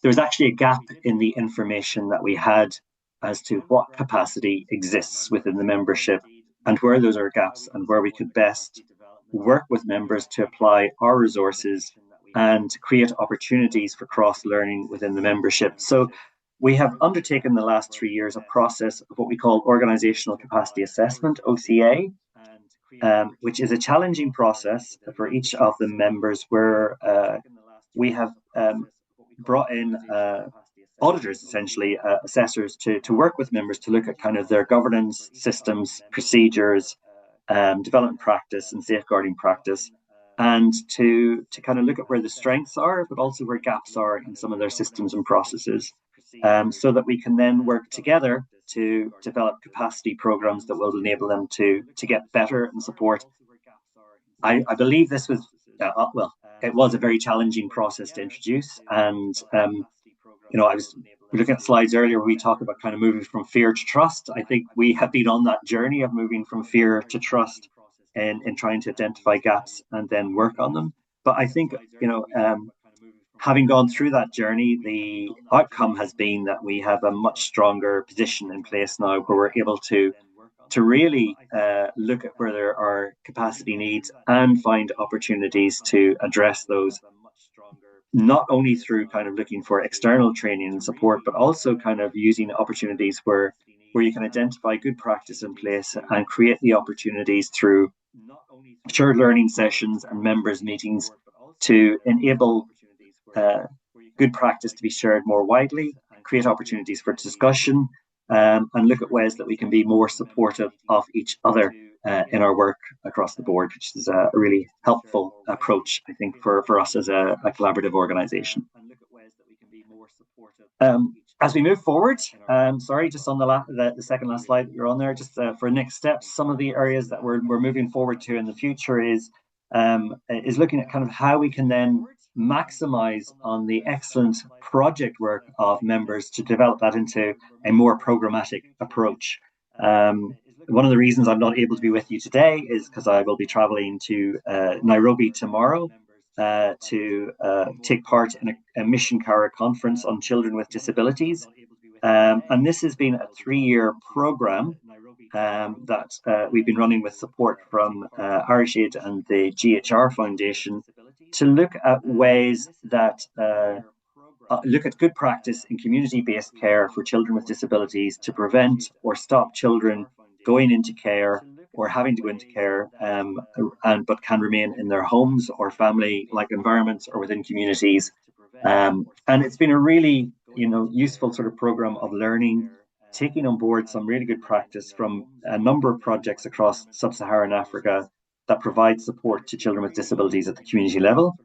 there was actually a gap in the information that we had as to what capacity exists within the membership and where those are gaps and where we could best work with members to apply our resources and create opportunities for cross-learning within the membership. So we have undertaken the last 3 years a process of what we call Organizational Capacity Assessment, OCA, which is a challenging process for each of the members, where we have brought in auditors, essentially assessors, to work with members to look at kind of their governance systems, procedures, development practice and safeguarding practice, and to kind of look at where the strengths are, but also where gaps are in some of their systems and processes, so that we can then work together to develop capacity programs that will enable them to get better and support. I believe this was, it was a very challenging process to introduce. And, I was looking at slides earlier where we talk about kind of moving from fear to trust. I think we have been on that journey of moving from fear to trust in trying to identify gaps and then work on them. But I think, having gone through that journey, the outcome has been that we have a much stronger position in place now, where we're able to really look at where there are capacity needs and find opportunities to address those, not only through kind of looking for external training and support, but also kind of using opportunities where you can identify good practice in place and create the opportunities through shared learning sessions and members meetings to enable good practice to be shared more widely, create opportunities for discussion, and look at ways that we can be more supportive of each other in our work across the board, which is a really helpful approach, I think, for us as a collaborative organization. As we move forward, sorry, just on the second last slide that you're on there, just for next steps, some of the areas that we're moving forward to in the future is looking at kind of how we can then maximize on the excellent project work of members to develop that into a more programmatic approach. One of the reasons I'm not able to be with you today is because I will be traveling to Nairobi tomorrow to take part in a Mission Cara conference on children with disabilities. And this has been a 3-year program that we've been running with support from Irish Aid and the GHR Foundation to look at ways that look at good practice in community-based care for children with disabilities to prevent or stop children going into care or having to go into care but can remain in their homes or family-like environments or within communities. And it's been a really useful sort of program of learning, taking on board some really good practice from a number of projects across sub-Saharan Africa that provide support to children with disabilities at the community level.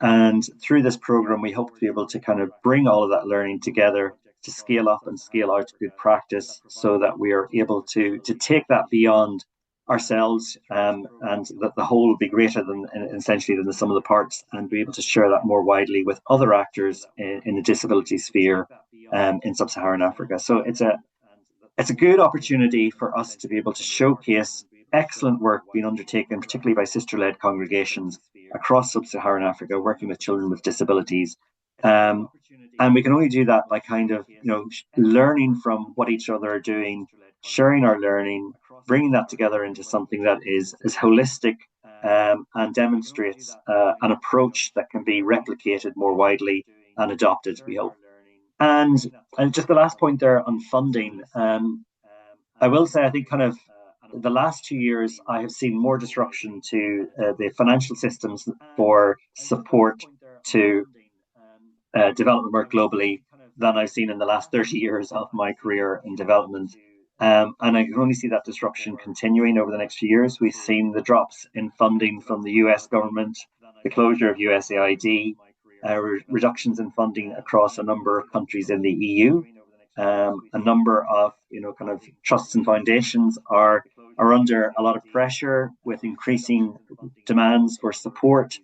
And through this program, we hope to be able to kind of bring all of that learning together to scale up and scale out good practice so that we are able to take that beyond ourselves and that the whole will be greater than essentially than the sum of the parts, and be able to share that more widely with other actors in the disability sphere in sub-Saharan Africa. So it's a good opportunity for us to be able to showcase excellent work being undertaken, particularly by sister-led congregations across sub-Saharan Africa, working with children with disabilities. And we can only do that by kind of, learning from what each other are doing, sharing our learning, bringing that together into something that is holistic and demonstrates an approach that can be replicated more widely and adopted, we hope. And just the last point there on funding, I will say, I think kind of the last 2 years, I have seen more disruption to the financial systems for support to development work globally than I've seen in the last 30 years of my career in development. And I can only see that disruption continuing over the next few years. We've seen the drops in funding from the US government, the closure of USAID, reductions in funding across a number of countries in the EU. A number of kind of trusts and foundations are under a lot of pressure with increasing demands for support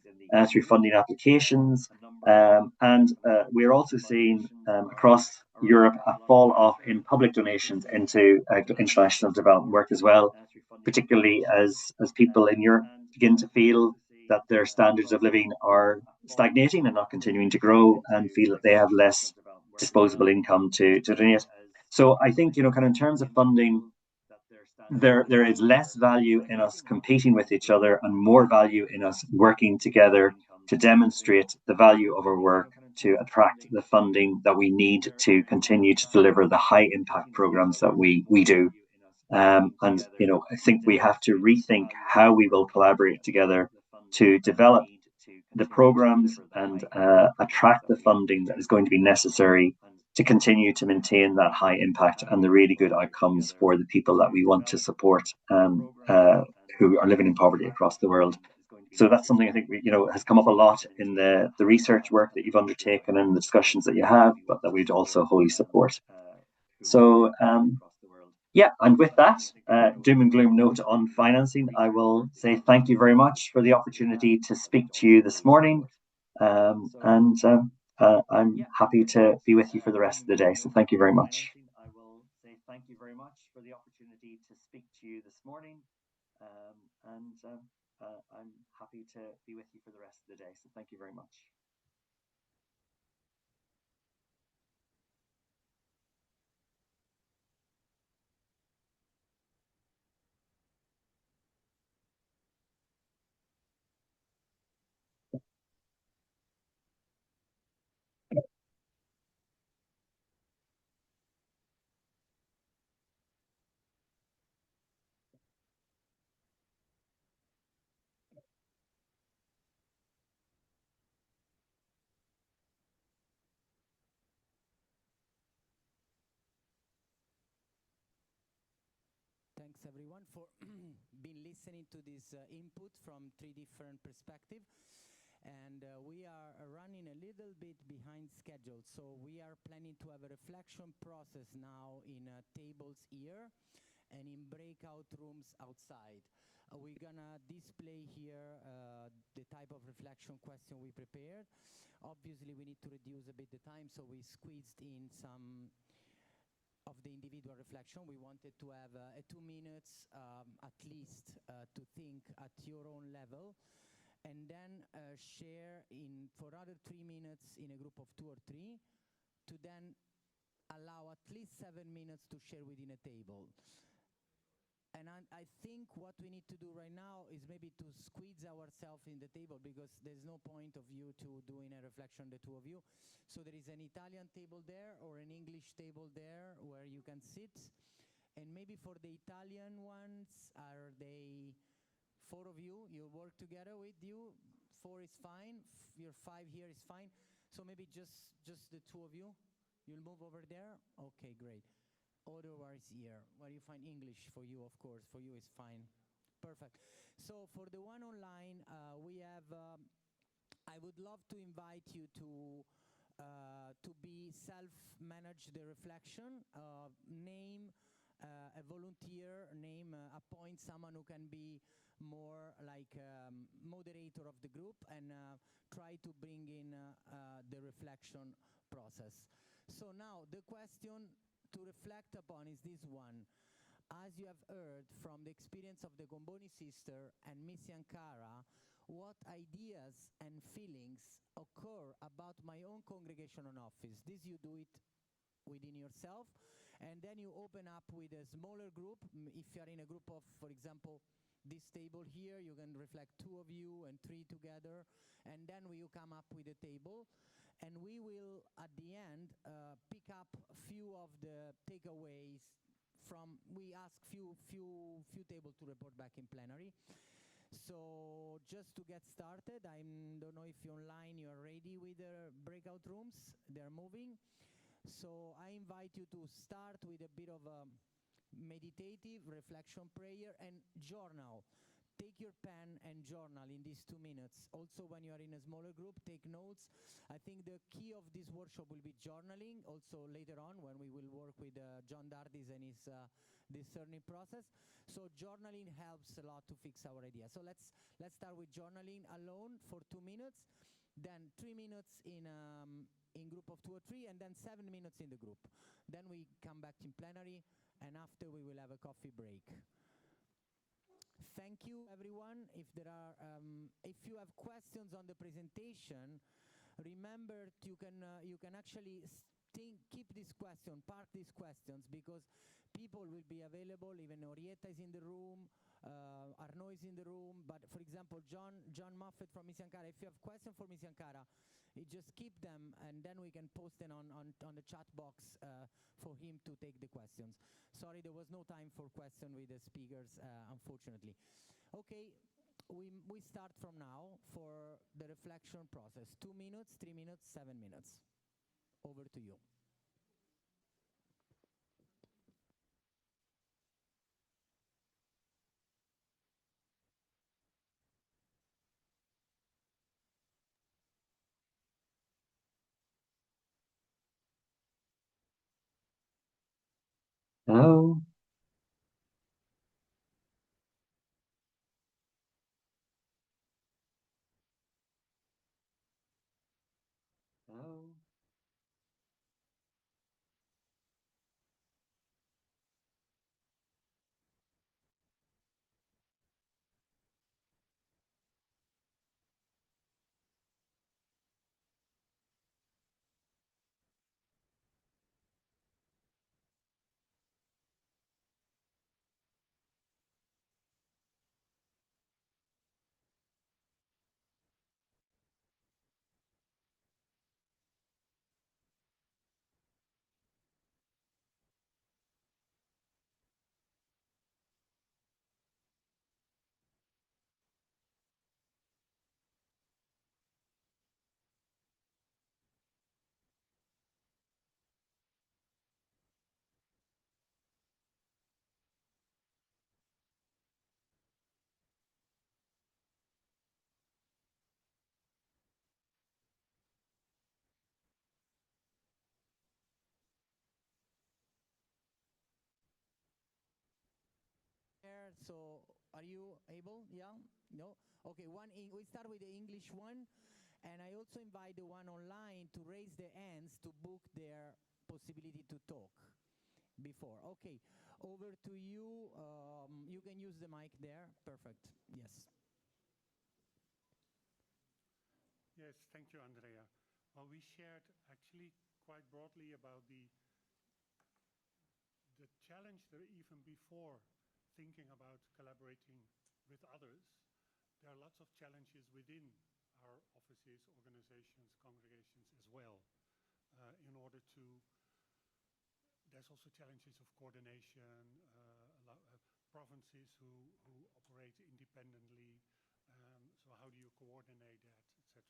through funding applications. And we're also seeing across Europe a fall off in public donations into international development work as well, particularly as people in Europe begin to feel that their standards of living are stagnating and not continuing to grow, and feel that they have less disposable income to donate. So I think, kind of in terms of funding, there is less value in us competing with each other and more value in us working together to demonstrate the value of our work, to attract the funding that we need to continue to deliver the high impact programs that we do. And, I think we have to rethink how we will collaborate together to develop the programs and attract the funding that is going to be necessary to continue to maintain that high impact and the really good outcomes for the people that we want to support who are living in poverty across the world. So that's something I think has come up a lot in the research work that you've undertaken and the discussions that you have, but that we'd also wholly support. So and with that doom and gloom note on financing, I will say thank you very much for the opportunity to speak to you this morning. I'm happy to be with you for the rest of the day. So thank you very much. I will say thank you very much for the opportunity to speak to you this morning. I'm happy to be with you for the rest of the day. So thank you very much. Thanks everyone for being listening to this input from 3 different perspectives. And we are running a little bit behind schedule, so we are planning to have a reflection process now in tables here and in breakout rooms outside. We're gonna display here the type of reflection question we prepared. Obviously we need to reduce a bit the time, so we squeezed in some of the individual reflection. We wanted to have 2 minutes at least to think at your own level and then share for other 3 minutes in a group of 2 or 3, to then allow at least 7 minutes to share within a table. And I think what we need to do right now is maybe to squeeze ourselves in the table, because there's no point of you to doing a reflection, the two of you. So there is an Italian table there or an English table there where you can sit. And maybe for the Italian ones, are they 4 of you? You work together with you? 4 is fine. Your 5 here is fine. So maybe just the 2 of you? You'll move over there? Okay, great. Otherwise here, where you find English for you, of course, for you is fine. Perfect. So for the one online, we have, I would love to invite you to be self-manage the reflection, name a volunteer, appoint someone who can be more like moderator of the group, and try to bring in the reflection process. So now the question to reflect upon is this one. As you have heard from the experience of the Comboni sister and Miss Yankara, what ideas and feelings occur about my own congregation and office? This you do it within yourself, and then you open up with a smaller group. If you're in a group of, for example, this table here, you can reflect 2 of you and 3 together, and then you come up with a table. And we will, at the end, pick up a few of the takeaways from, we ask few tables to report back in plenary. So just to get started, I don't know if you're online, you're ready with the breakout rooms. They're moving. So I invite you to start with a bit of a meditative reflection prayer and journal. Take your pen and journal in these 2 minutes. Also, when you are in a smaller group, take notes. I think the key of this workshop will be journaling, also later on when we will work with John Dardis and his discerning process. So journaling helps a lot to fix our idea. So let's start with journaling alone for 2 minutes, then 3 minutes in group of 2 or 3, and then 7 minutes in the group. Then we come back in plenary, and after we will have a coffee break. Thank you, everyone. If you have questions on the presentation, remember you can actually keep this question, park these questions, because people will be available. Even Orietta is in the room, Arnaud is in the room. But for example, John Moffat from Miss Yankara, if you have questions for Miss Yankara, you just keep them, and then we can post them on the chat box for him to take the questions. Sorry, there was no time for questions with the speakers, unfortunately. Okay, we start from now for the reflection process. 2 minutes, 3 minutes, 7 minutes. Over to you. Hello. Hello. So are you able? Yeah? No? Okay, we start with the English one, and I also invite the one online to raise their hands to book their possibility to talk before. Okay, over to you. You can use the mic there. Perfect. Yes. Yes, thank you, Andrea. Well, we shared actually quite broadly about the challenge there even before thinking about collaborating with others. There are lots of challenges within our offices, organizations, congregations as well. In order to, there's also challenges of coordination, provinces who operate independently. So how do you coordinate that, etc.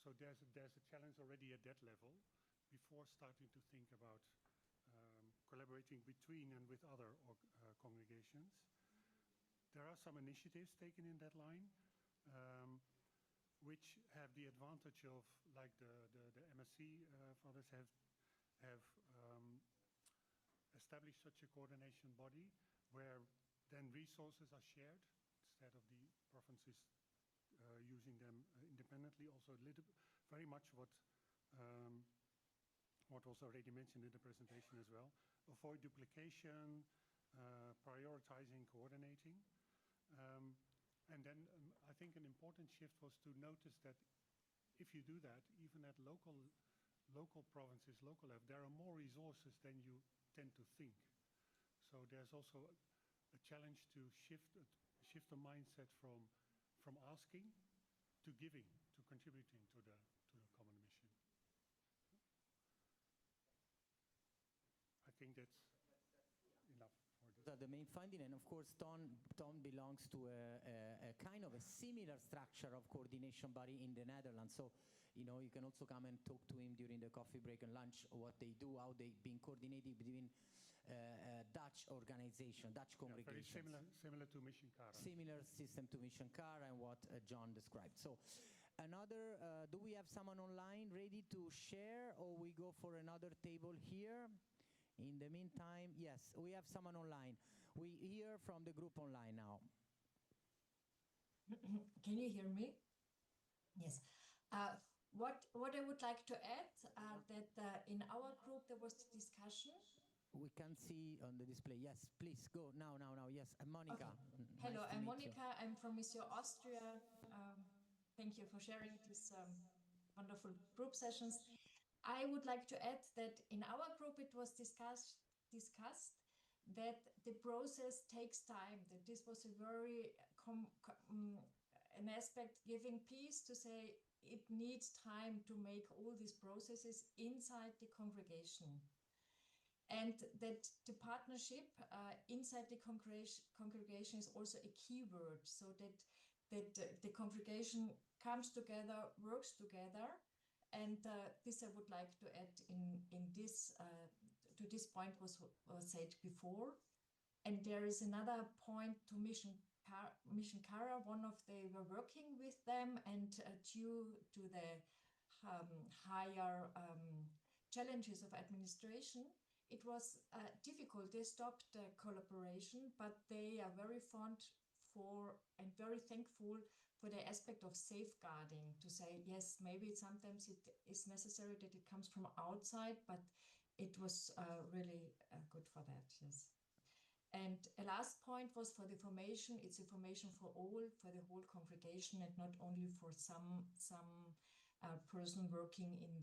So there's a challenge already at that level before starting to think about collaborating between and with other congregations. There are some initiatives taken in that line, which have the advantage of, like the MSC fathers have established such a coordination body where then resources are shared instead of the provinces using them independently. Also, very much what was already mentioned in the presentation as well. Avoid duplication, prioritizing, coordinating. And then I think an important shift was to notice that if you do that, even at local provinces, local level, there are more resources than you tend to think. So there's also a challenge to shift the mindset from asking to giving, to contributing to the common mission. I think that's enough for this. The main finding, and of course Tom belongs to a kind of a similar structure of coordination body in the Netherlands. So, you know, you can also come and talk to him during the coffee break and lunch, what they do, how they've been coordinated between Dutch organization, Dutch congregations. Very similar to Mission Cara. Similar system to Mission Cara and what John described. So another, do we have someone online ready to share, or we go for another table here? In the meantime, yes, we have someone online. We hear from the group online now. Can you hear me? Yes. What I would like to add that in our group there was discussion. We can see on the display. Yes, please go now. Yes, Monica. Okay. Hello, nice I'm Monica. I'm from Mission Austria. Thank you for sharing these wonderful group sessions. I would like to add that in our group it was discussed that the process takes time, that this was a very an aspect giving peace to say it needs time to make all these processes inside the congregation. And that the partnership inside the congregation is also a key word, so that the congregation comes together, works together. And this I would like to add in this to this point was said before. And there is another point to Mission Cara. They were working with them, and due to the higher challenges of administration, it was difficult. They stopped the collaboration, but they are very fond for and very thankful for the aspect of safeguarding, to say, yes, maybe sometimes it is necessary that it comes from outside, but it was really good for that, yes. And a last point was for the formation. It's a formation for all, for the whole congregation, and not only for some person working in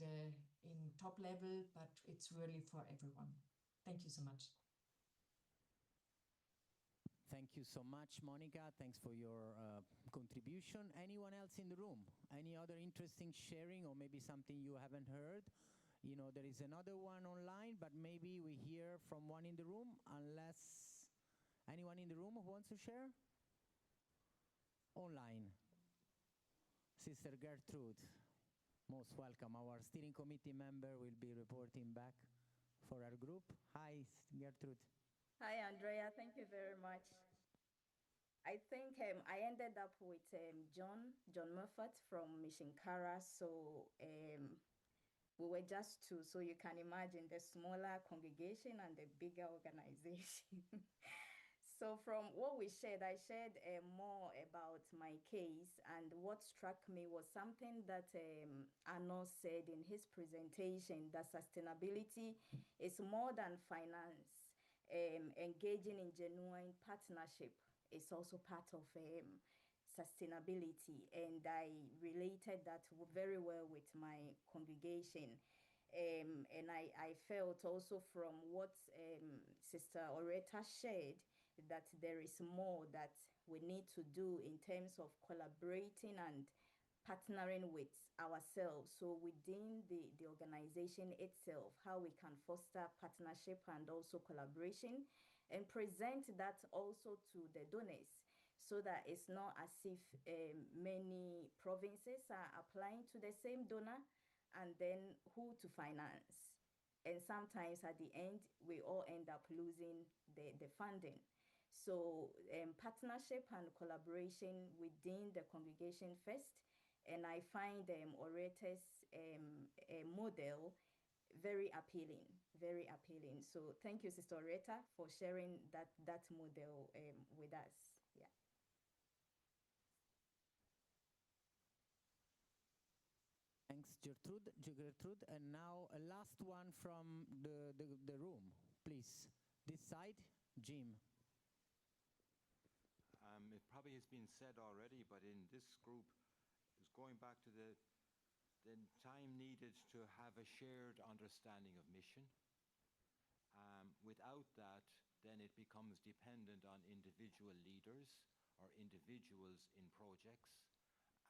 top level, but it's really for everyone. Thank you so much. Thank you so much, Monica. Thanks for your contribution. Anyone else in the room? Any other interesting sharing, or maybe something you haven't heard? You know, there is another one online, but maybe we hear from one in the room, unless anyone in the room who wants to share? Online. Sister Gertrude, most welcome. Our steering committee member will be reporting back for our group. Hi, Gertrude. Hi, Andrea. Thank you very much. I think I ended up with John Murphy from Mission Cara. So we were just two. So you can imagine the smaller congregation and the bigger organization. So from what we shared, I shared more about my case. And what struck me was something that Arnaud said in his presentation, that sustainability is more than finance. Engaging in genuine partnership is also part of sustainability, and I related that very well with my congregation. And I felt also from what Sister Oreta shared that there is more that we need to do in terms of collaborating and partnering with ourselves. So within the organization itself, how we can foster partnership and also collaboration, and present that also to the donors, so that it's not as if many provinces are applying to the same donor, and then who to finance. And sometimes at the end, we all end up losing the funding. So partnership and collaboration within the congregation first. And I find Oreta's model very appealing, very appealing. So thank you, Sister Oreta, for sharing that model with us. Yeah. Thanks, Gertrude. And now a last one from the room, please. This side, Jim. It probably has been said already, but in this group, it's going back to the time needed to have a shared understanding of mission. Without that, then it becomes dependent on individual leaders or individuals in projects.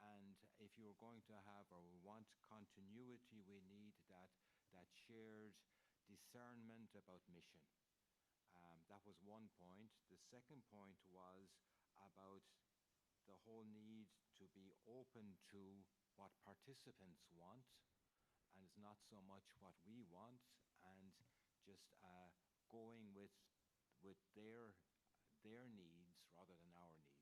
And if you're going to have or want continuity, we need that shared discernment about mission. That was one point. The second point was about the whole need to be open to what participants want, and it's not so much what we want, and just going with their needs rather than our needs.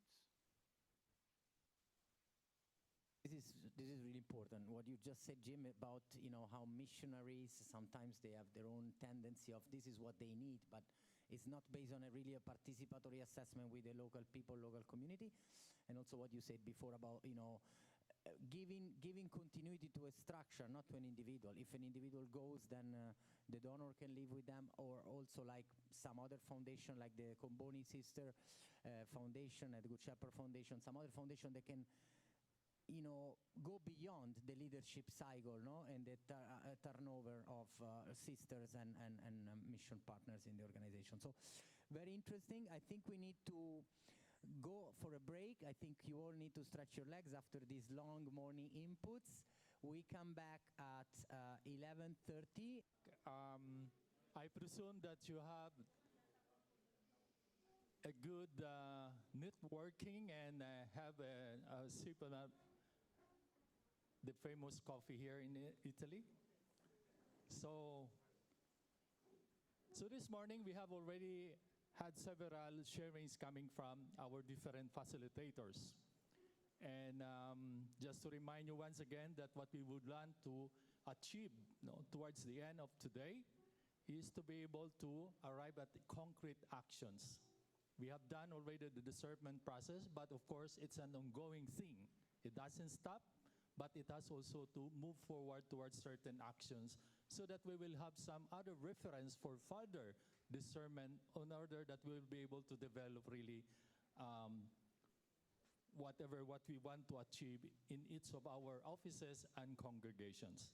This is really important. What you just said, Jim, about how missionaries sometimes they have their own tendency of this is what they need, but it's not based on a participatory assessment with the local people, local community, and also what you said before about giving continuity to a structure, not to an individual. If an individual goes, then the donor can live with them, or also like some other foundation, like the Comboni Sister Foundation, the Good Shepherd Foundation, some other foundation that can go beyond the leadership cycle, no, and the turnover of sisters and mission partners in the organization. So very interesting. I think we need to go for a break. I think you all need to stretch your legs after these long morning inputs. We come back at 11:30. I presume that you have a good networking and have a sip of the famous coffee here in Italy. So this morning we have already had several sharings coming from our different facilitators. And just to remind you once again that what we would want to achieve towards the end of today is to be able to arrive at concrete actions. We have done already the discernment process, but of course it's an ongoing thing. It doesn't stop, but it has also to move forward towards certain actions so that we will have some other reference for further discernment in order that we will be able to develop really what we want to achieve in each of our offices and congregations.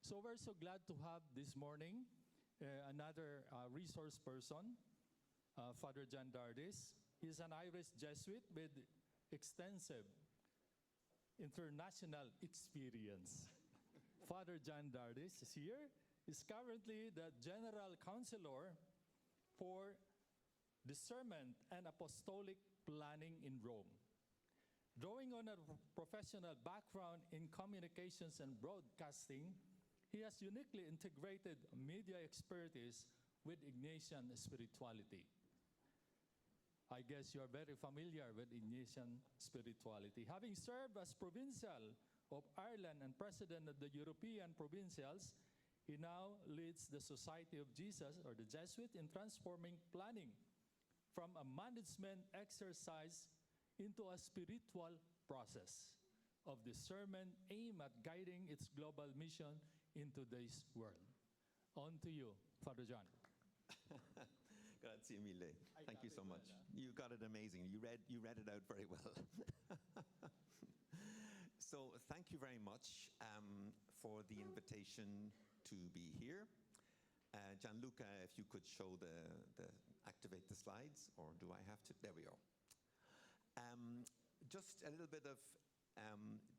So we're so glad to have this morning another resource person, Father John Dardis. He's an Irish Jesuit with extensive international experience. Father John Dardis is here. He's currently the General Counselor for Discernment and Apostolic Planning in Rome. Drawing on a professional background in communications and broadcasting, he has uniquely integrated media expertise with Ignatian spirituality. I guess you are very familiar with Ignatian spirituality. Having served as Provincial of Ireland and President of the European Provincials, he now leads the Society of Jesus, or the Jesuit, in transforming planning from a management exercise into a spiritual process of discernment aimed at guiding its global mission in today's world. On to you, Father John. Grazie mille. Thank you so much. You got it amazing. You read it out very well. So thank you very much for the invitation to be here. Gianluca, if you could show activate the slides, or do I have to? There we go. Just a little bit of,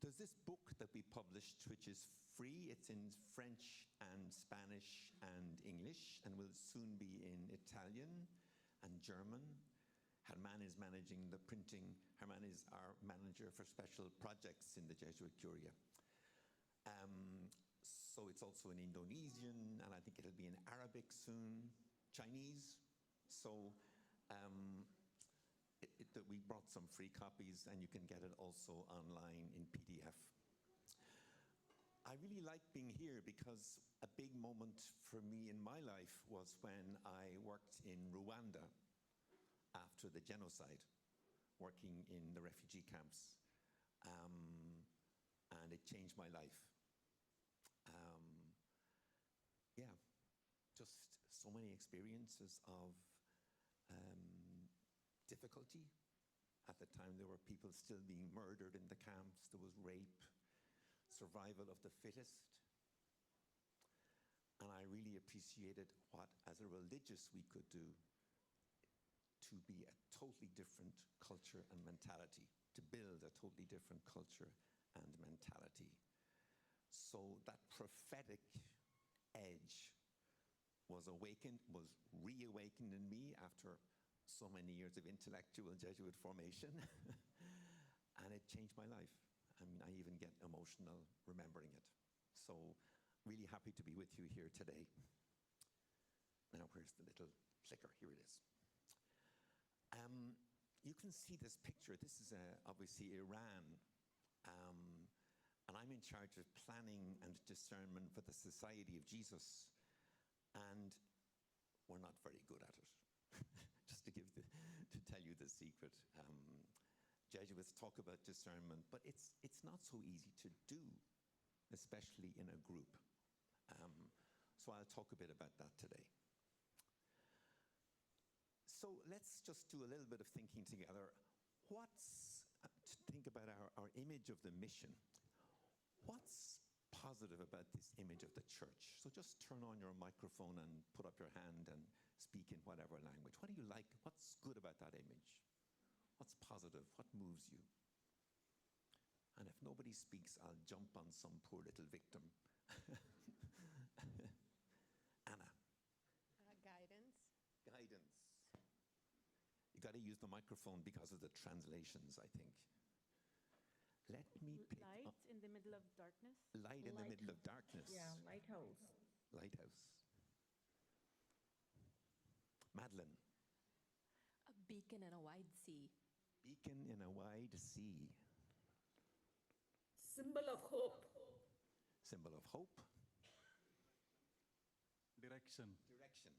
there's this book that we published, which is free. It's in French and Spanish and English, and will soon be in Italian and German. Herman is managing the printing. Herman is our manager for special projects in the Jesuit Curia. So it's also in Indonesian, and I think it'll be in Arabic soon, Chinese. So we brought some free copies, and you can get it also online in PDF. I really like being here because a big moment for me in my life was when I worked in Rwanda after the genocide, working in the refugee camps, and it changed my life. Yeah, just so many experiences of difficulty. At the time, there were people still being murdered in the camps. There was rape, survival of the fittest. And I really appreciated what, as a religious, we could do to be a totally different culture and mentality, to build a totally different culture and mentality. So that prophetic edge was reawakened in me after so many years of intellectual Jesuit formation, and it changed my life. I mean, I even get emotional remembering it. So really happy to be with you here today. Now, where's the little clicker? Here it is. You can see this picture. This is obviously Iran. And I'm in charge of planning and discernment for the Society of Jesus. And we're not very good at it. Just to tell you the secret. Jesuits talk about discernment, but it's not so easy to do, especially in a group. So I'll talk a bit about that today. So let's just do a little bit of thinking together. To think about our image of the mission. What's positive about this image of the church? So just turn on your microphone and put up your hand and speak in whatever language. What do you like? What's good about that image? What's positive? What moves you? And if nobody speaks, I'll jump on some poor little victim. Anna. Guidance. Guidance. You got to use the microphone because of the translations, I think. Let me pick Light in the middle of darkness. Light in the middle of darkness. Yeah, lighthouse. Lighthouse. Madeline. A beacon in a wide sea. Beacon in a wide sea. Symbol of hope. Symbol of hope. Direction. Direction.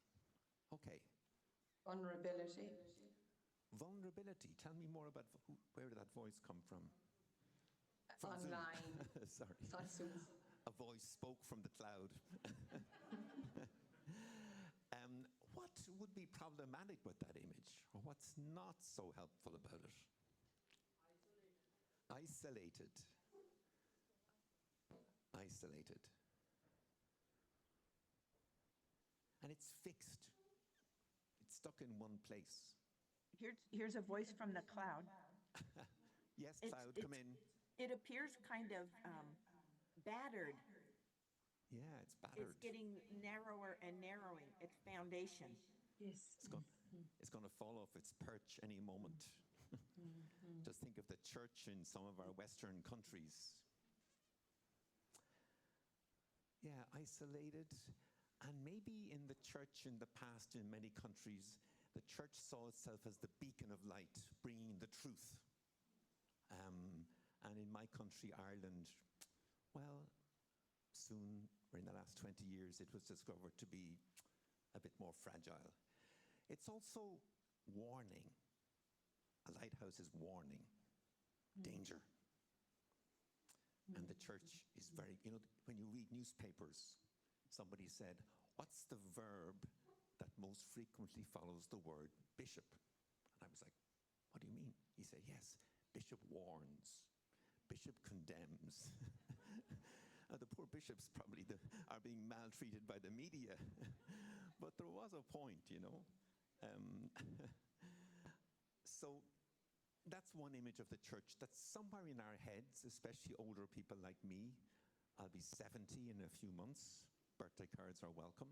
Okay. Vulnerability. Vulnerability. Tell me more about where did that voice come from? Online. Sorry. A voice spoke from the cloud. What would be problematic with that image? Or what's not so helpful about it? Isolated. Isolated. And it's fixed. It's stuck in one place. Here's a voice from the cloud. Yes, cloud, come in. It appears kind of battered. Yeah, it's battered. It's getting narrower and narrowing, its foundation. Yes. It's going to fall off its perch any moment. Just think of the church in some of our Western countries. Yeah, isolated. And maybe in the church in the past, in many countries, the church saw itself as the beacon of light, bringing the truth. And in my country, Ireland, well, soon, or in the last 20 years, it was discovered to be a bit more fragile. It's also warning. A lighthouse is warning. Danger. And the church is very, when you read newspapers, somebody said, what's the verb that most frequently follows the word bishop. And I was like, what do you mean? He said, yes, bishop warns, bishop condemns. The poor bishops probably are being maltreated by the media. But there was a point, you know. So that's one image of the church that's somewhere in our heads, especially older people like me. I'll be 70 in a few months. Birthday cards are welcome.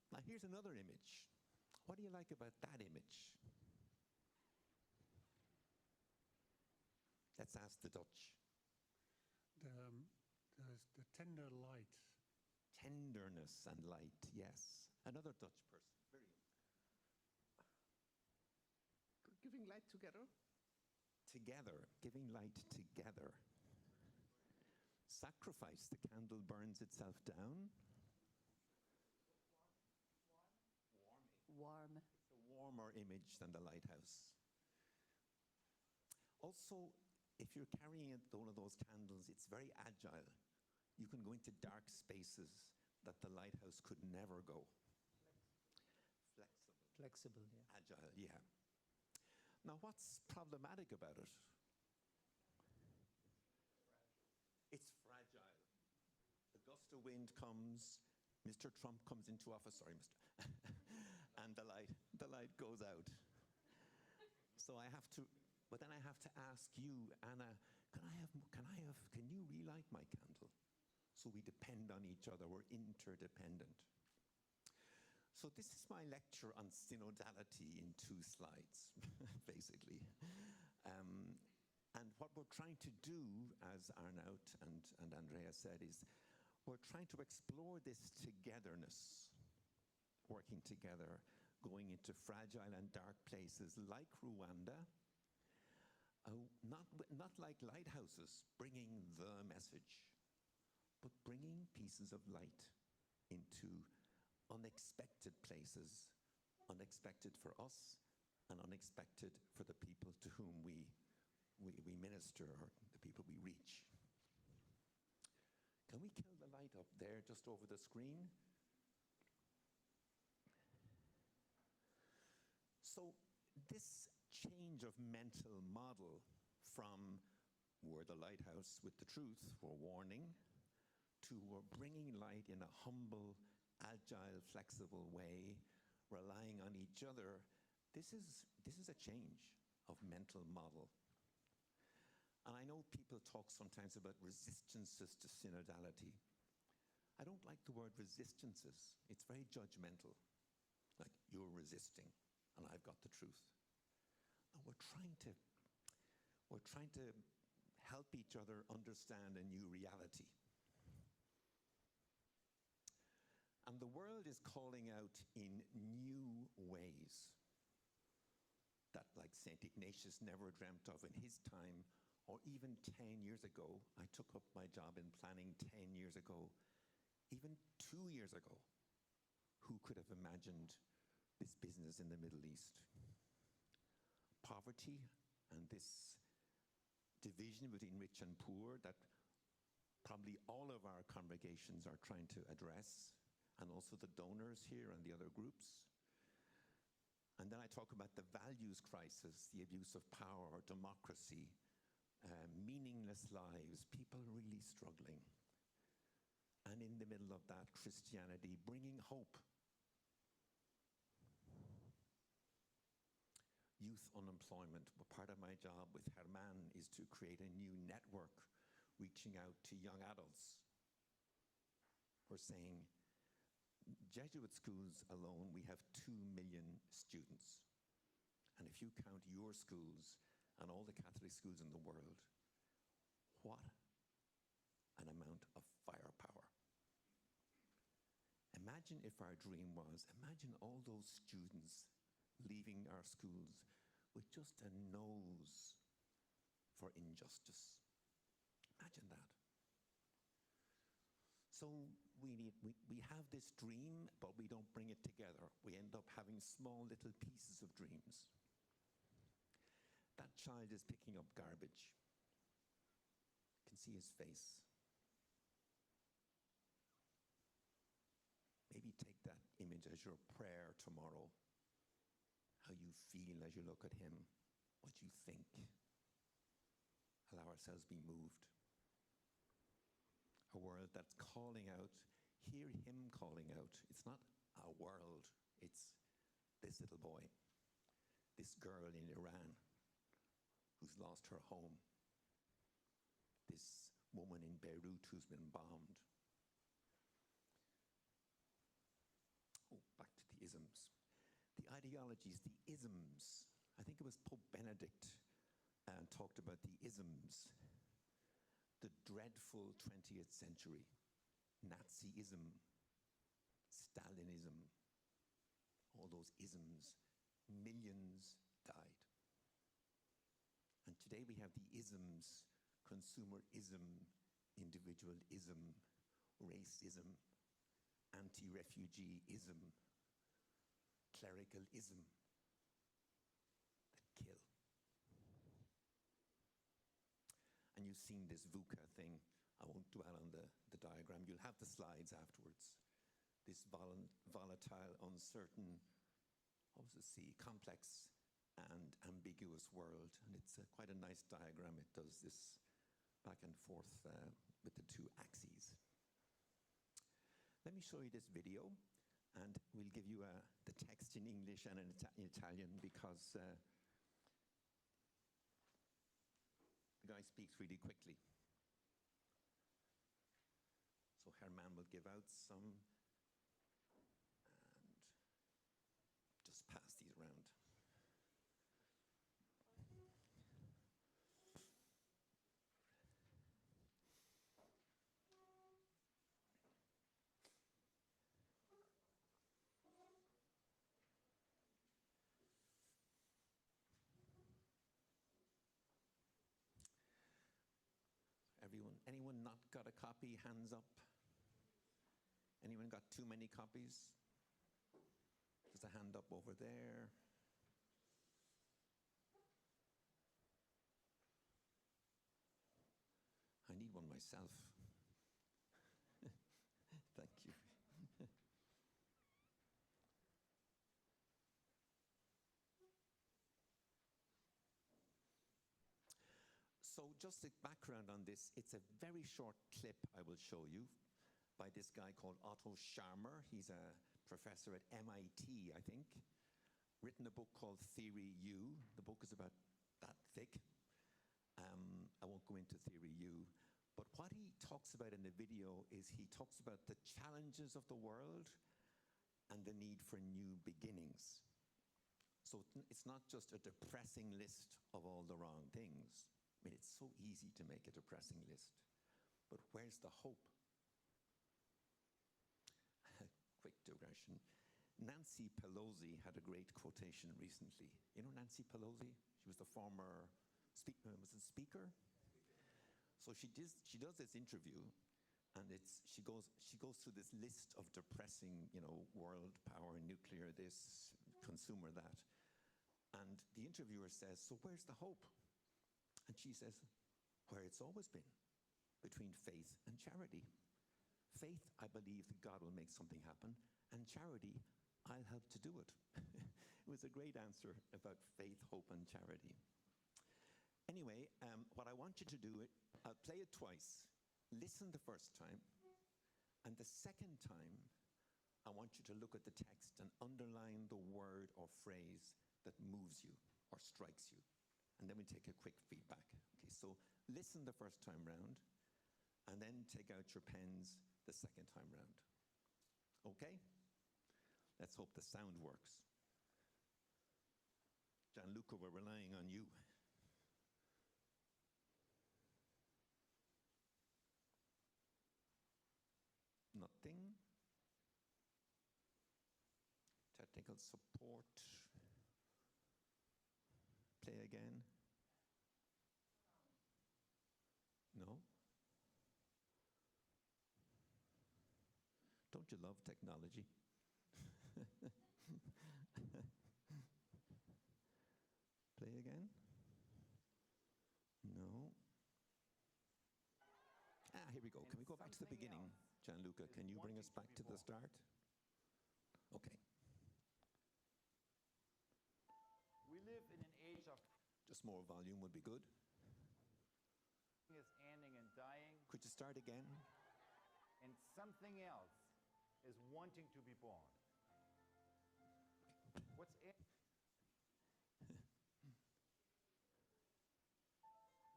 Now here's another image. What do you like about that image? Let's ask the Dutch. The tender light. Tenderness and light, yes. Another Dutch person. Very Giving light together. Together, giving light together. Sacrifice, the candle burns itself down. Warm. It's a warmer image than the lighthouse. Also, if you're carrying one of those candles, it's very agile. You can go into dark spaces that the lighthouse could never go. Flexible, yeah. Agile, yeah. Now, what's problematic about it? It's fragile. A gust of wind comes, Mr. Trump comes into office, sorry, and the light goes out. So but then I have to ask you, Anna, can you relight my candle? So we depend on each other, we're interdependent. So this is my lecture on synodality in 2 slides, basically. And what we're trying to do, as Arnout and Andrea said, is we're trying to explore this togetherness, working together, going into fragile and dark places like Rwanda, not like lighthouses, bringing the message, but bringing pieces of light into unexpected places, unexpected for us and unexpected for the people to whom we minister or the people we reach. Can we kill the light up there just over the screen? So this change of mental model from we're the lighthouse with the truth, we're warning, to we're bringing light in a humble, agile, flexible way, relying on each other, this is a change of mental model. And I know people talk sometimes about resistances to synodality. I don't like the word resistances. It's very judgmental. Like, you're resisting, and I've got the truth. No, we're trying to help each other understand a new reality. And the world is calling out in new ways that, like St. Ignatius never dreamt of in his time, or even 10 years ago. I took up my job in planning 10 years ago, even 2 years ago. Who could have imagined this business in the Middle East? Poverty and this division between rich and poor that probably all of our congregations are trying to address, and also the donors here and the other groups. And then I talk about the values crisis, the abuse of power, democracy, meaningless lives, people really struggling. And in the middle of that, Christianity bringing hope. Youth unemployment. Part of my job with Herman is to create a new network reaching out to young adults. We're saying, Jesuit schools alone, we have 2 million students. And if you count your schools and all the Catholic schools in the world, what an amount of firepower. Imagine if our dream was, imagine all those students leaving our schools with just a nose for injustice. Imagine that. So we have this dream, but we don't bring it together. We end up having small little pieces of dreams. That child is picking up garbage. You can see his face. Maybe mind as your prayer tomorrow, how you feel as you look at him, what you think. Allow ourselves be moved. A world that's calling out, hear him calling out. It's not a world, it's this little boy, this girl in Iran who's lost her home, this woman in Beirut who's been bombed. Oh, back to the isms. The ideologies, the isms. I think it was Pope Benedict talked about the isms. The dreadful 20th century, Nazism, Stalinism, all those isms, millions died. And today we have the isms, consumerism, individualism, racism, anti-refugeeism, clericalism that kill. And you've seen this VUCA thing. I won't dwell on the diagram. You'll have the slides afterwards. This volatile, uncertain, complex and ambiguous world. And it's quite a nice diagram. It does this back and forth with the two axes. Let me show you this video, and we'll give you the text in English and in Italian because the guy speaks really quickly. So Herman will give out some and just pass these around. Anyone not got a copy? Hands up. Anyone got too many copies? There's a hand up over there. I need one myself. Thank you. So just a background on this, it's a very short clip I will show you by this guy called Otto Scharmer. He's a professor at MIT, I think. Written a book called Theory U. The book is about that thick. I won't go into Theory U. But what he talks about in the video is he talks about the challenges of the world and the need for new beginnings. So it's not just a depressing list of all the wrong things. I mean, it's so easy to make a depressing list. But where's the hope? Quick digression. Nancy Pelosi had a great quotation recently. You know Nancy Pelosi? She was the former speaker. So she does this interview, and she goes through this list of depressing, world power, nuclear this, consumer that. And the interviewer says, so where's the hope? And she says, where it's always been, between faith and charity. Faith, I believe that God will make something happen, and charity, I'll help to do it. It was a great answer about faith, hope, and charity. Anyway, what I want you to do, I'll play it twice. Listen the first time, and the second time, I want you to look at the text and underline the word or phrase that moves you or strikes you. And then we take a quick feedback. Okay, so listen the first time round, and then take out your pens the second time round. Okay? Let's hope the sound works. Gianluca, we're relying on you. Nothing. Technical support. Play again. No? Don't you love technology? Play again. No. Here we go. Can we go back to the beginning? Gianluca, can you bring us back to the start? Okay. We live in an age of Just more volume would be good. is ending and dying, Could you start again? and something else is wanting to be born. What's in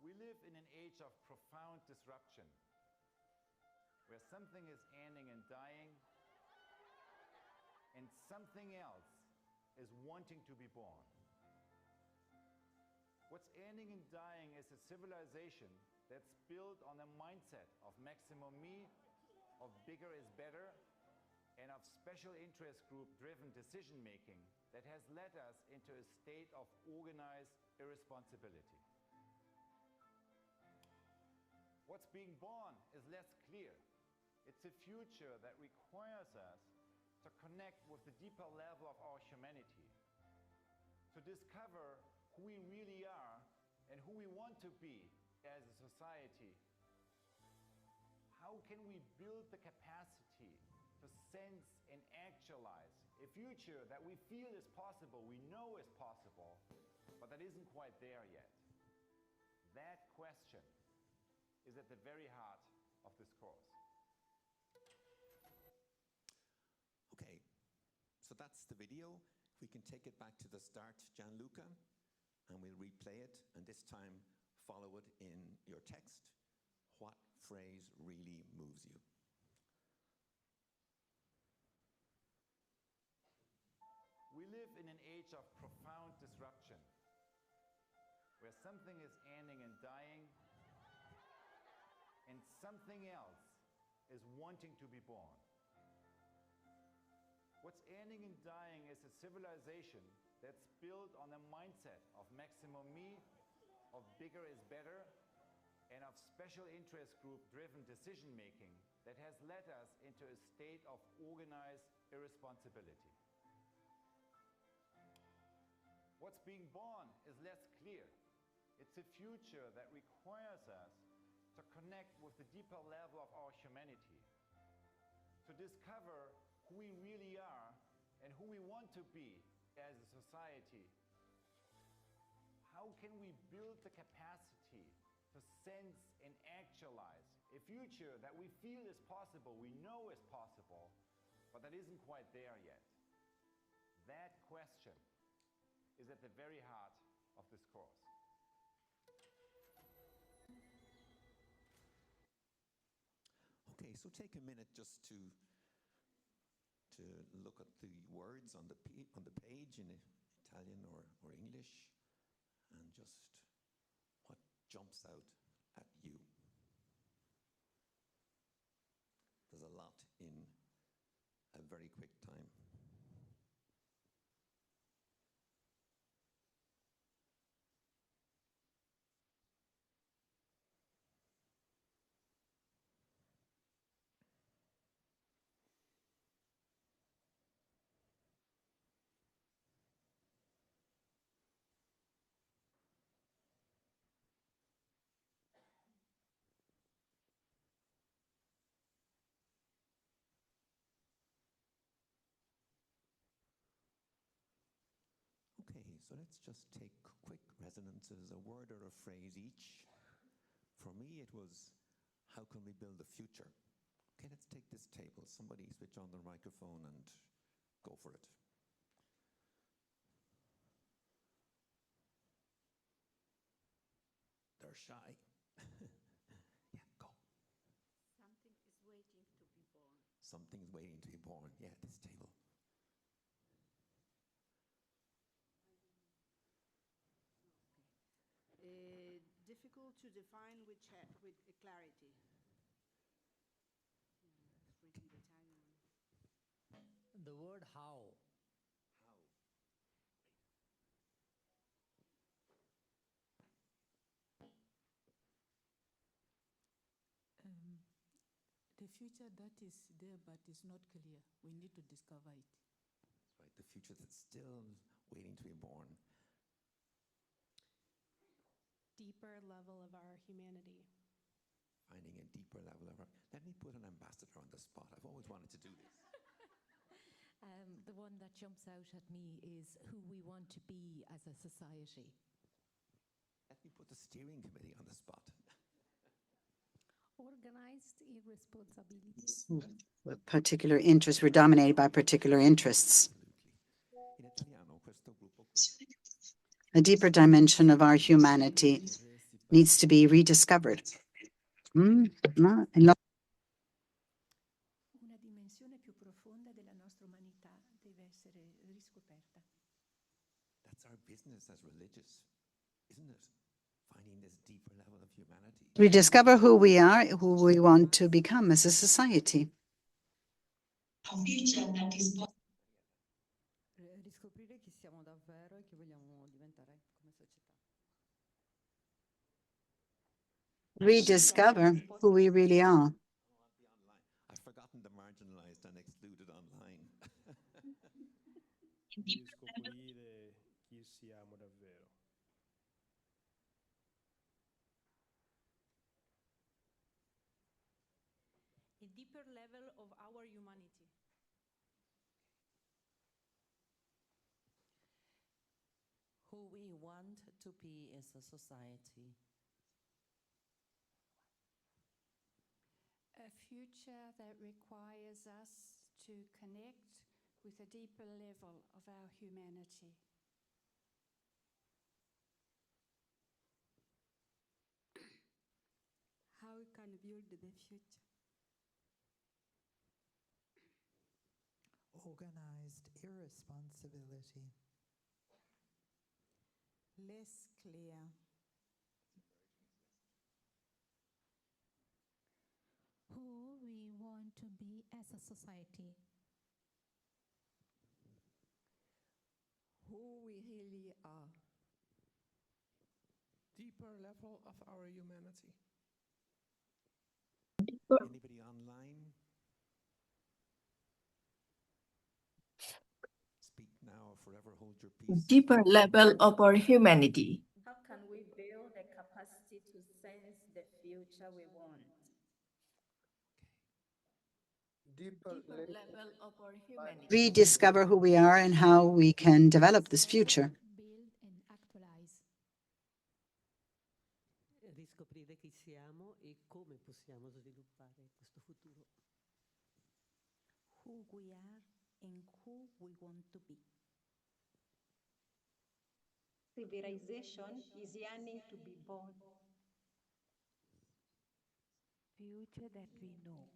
We live in an age of profound disruption, where something is ending and dying, and something else is wanting to be born. What's ending and dying is a civilization that's built on a mindset of maximum me, of bigger is better, and of special interest group driven decision making that has led us into a state of organized irresponsibility. What's being born is less clear. It's a future that requires us to connect with the deeper level of our humanity, to discover who we really are and who we want to be as a society. How can we build the capacity to sense and actualize a future that we feel is possible, we know is possible, but that isn't quite there yet? That question is at the very heart of this course. Okay, so that's the video. If we can take it back to the start, Gianluca, and we'll replay it, and this time follow it in your text. What phrase really moves you? We live in an age of profound disruption, where something is ending and dying, and something else is wanting to be born. What's ending and dying is a civilization that's built on a mindset of maximum me, of bigger is better, and of special interest group driven decision making that has led us into a state of organized irresponsibility. What's being born is less clear. It's a future that requires us to connect with the deeper level of our humanity, to discover who we really are and who we want to be as a society. How can we build the capacity to sense and actualize a future that we feel is possible, we know is possible, but that isn't quite there yet? That question is at the very heart of this course. Okay, so take a minute just to look at the words on the page in Italian or English, and just what jumps out at you. There's a lot in a very quick time. Okay, so let's just take quick resonances, a word or a phrase each. For me, it was, how can we build the future? Okay, let's take this table. Somebody switch on the microphone and go for it. They're shy. Yeah, go. Something is waiting to be born. Something's waiting to be born. Yeah, this table. Difficult to define with clarity. Reading the Italian one. The word how. The future that is there but is not clear. We need to discover it. That's right, the future that's still waiting to be born. Deeper level of our humanity. Finding a deeper level of our... Let me put an ambassador on the spot. I've always wanted to do this. The one that jumps out at me is who we want to be as a society. Let me put the steering committee on the spot. Organized irresponsibilities. With particular interests, we're dominated by particular interests. In Italiano, questo gruppo A deeper dimension of our humanity needs to be rediscovered. Una dimensione più profonda della nostra umanità deve essere riscoperta. That's our business as religious, isn't it? Finding this deeper level of humanity. Rediscover who we are, who we want to become as a society. Riscoprire chi siamo davvero e chi vogliamo diventare come società. Rediscover who we really are. I've forgotten the marginalized and excluded online. Riscoprire chi siamo davvero. A deeper level of our humanity. Who we want to be as a society. A future that requires us to connect with a deeper level of our humanity. How we can build the future. Organized irresponsibility. Less clear. Who we want to be as a society. Who we really are. Deeper level of our humanity. Anybody online? Speak now or forever hold your peace. Deeper level of our humanity. How can we build the capacity to sense the future we want? Deeper level of our humanity. Rediscover who we are and how we can develop this future. Build and actualize. Riscoprire chi siamo e come possiamo sviluppare questo futuro. Who we are and who we want to be. Civilization is yearning to be born. Future that we know.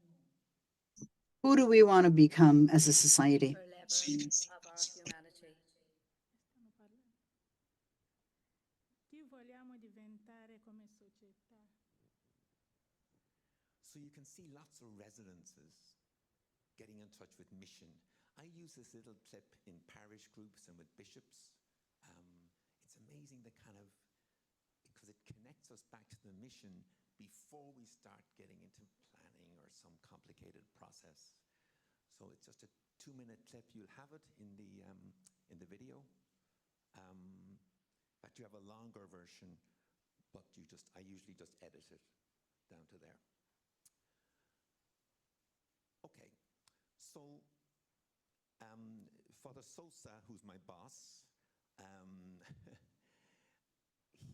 Who do we want to become as a society? Deeper level of our humanity. Chi vogliamo diventare come società? So you can see lots of resonances getting in touch with mission. I use this little clip in parish groups and with bishops. It's amazing the kind of, because it connects us back to the mission before we start getting into planning or some complicated process. So it's just a 2-minute clip. You'll have it in the video. But you have a longer version, but I usually just edit it down to there. Okay, so Father Sosa, who's my boss,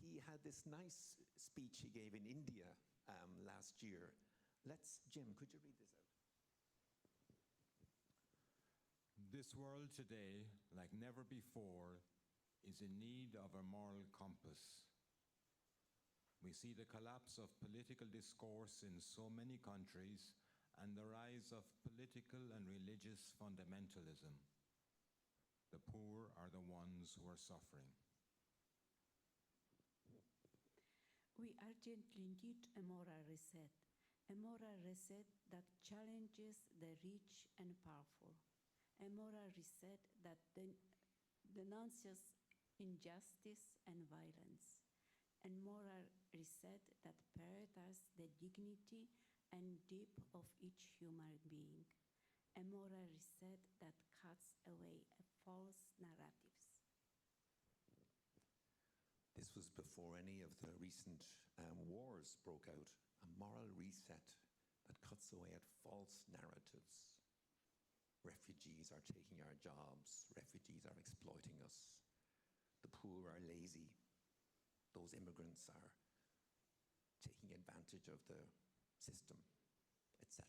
he had this nice speech he gave in India last year. Jim, could you read this out? This world today, like never before, is in need of a moral compass. We see the collapse of political discourse in so many countries and the rise of political and religious fundamentalism. The poor are the ones who are suffering. We urgently need a moral reset that challenges the rich and powerful, a moral reset that denounces injustice and violence, a moral reset that prioritizes the dignity and depth of each human being, a moral reset that cuts away false narratives. This was before any of the recent wars broke out. A moral reset that cuts away at false narratives. Refugees are taking our jobs. Refugees are exploiting us. The poor are lazy. Those immigrants are taking advantage of the system, etc.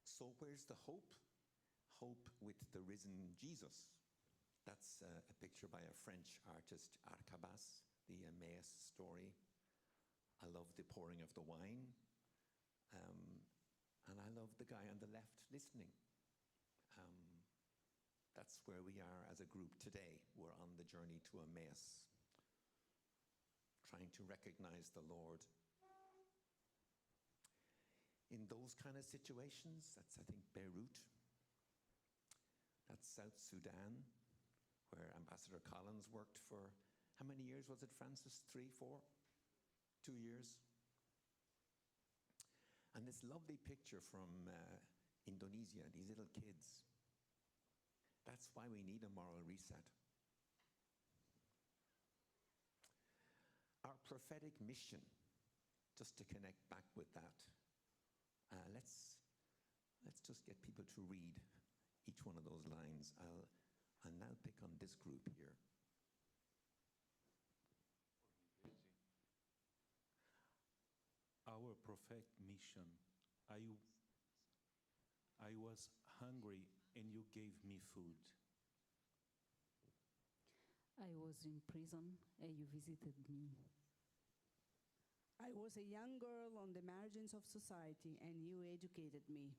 So where's the hope? Hope with the risen Jesus. That's a picture by a French artist, Arcabas, the Emmaus story. I love the pouring of the wine. And I love the guy on the left listening. That's where we are as a group today. We're on the journey to Emmaus, trying to recognize the Lord. In those kind of situations, that's, I think, Beirut. That's South Sudan, where Ambassador Collins worked for, how many years was it, Francis? 3, 4? 2 years? And this lovely picture from Indonesia, these little kids. That's why we need a moral reset. Our prophetic mission, just to connect back with that, let's just get people to read each one of those lines. I'll now pick on this group here. Our prophetic mission. I was hungry and you gave me food. I was in prison and you visited me. I was a young girl on the margins of society and you educated me.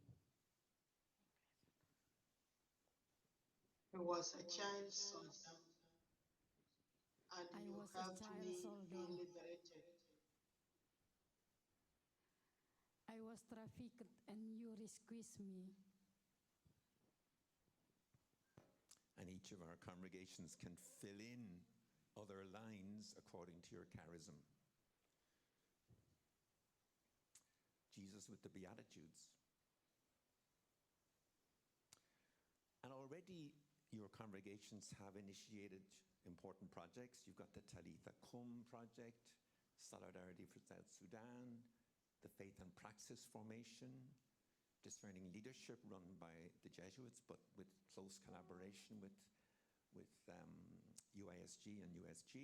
I was a child soldier and I you was a helped child me soldier. be liberated. I was trafficked and you rescued me. And each of our congregations can fill in other lines according to your charism. Jesus with the Beatitudes. And already your congregations have initiated important projects. You've got the Talitha Kum project, Solidarity for South Sudan, the Faith and Praxis Formation, Discerning Leadership run by the Jesuits, but with close collaboration with UISG and USG.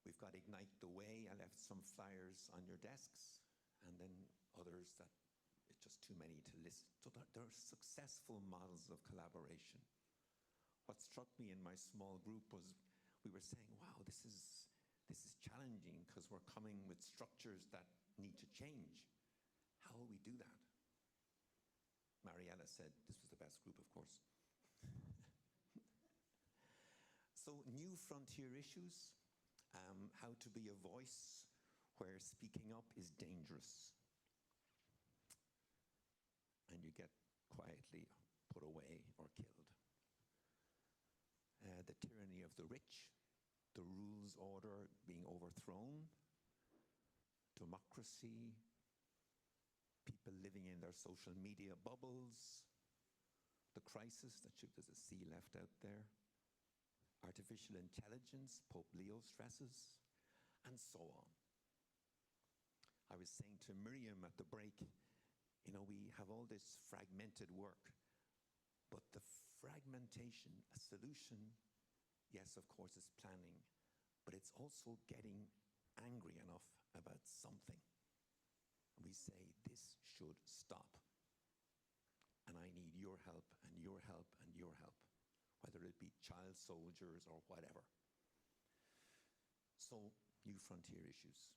We've got Ignite the Way. I left some flyers on your desks, and then others that it's just too many to list. So there are successful models of collaboration. What struck me in my small group was we were saying, wow, this is challenging because we're coming with structures that need to change. How will we do that? Mariella said this was the best group, of course. So new frontier issues, how to be a voice where speaking up is dangerous. And you get quietly put away or killed. The tyranny of the rich, the rules order being overthrown, democracy, people living in their social media bubbles, the crisis, there's a C left out there, artificial intelligence, Pope Leo stresses, and so on. I was saying to Miriam at the break, you know, we have all this fragmented work, but the fragmentation, a solution, yes, of course, is planning, but it's also getting angry enough about something. We say, this should stop. And I need your help and your help and your help, whether it be child soldiers or whatever. So, new frontier issues.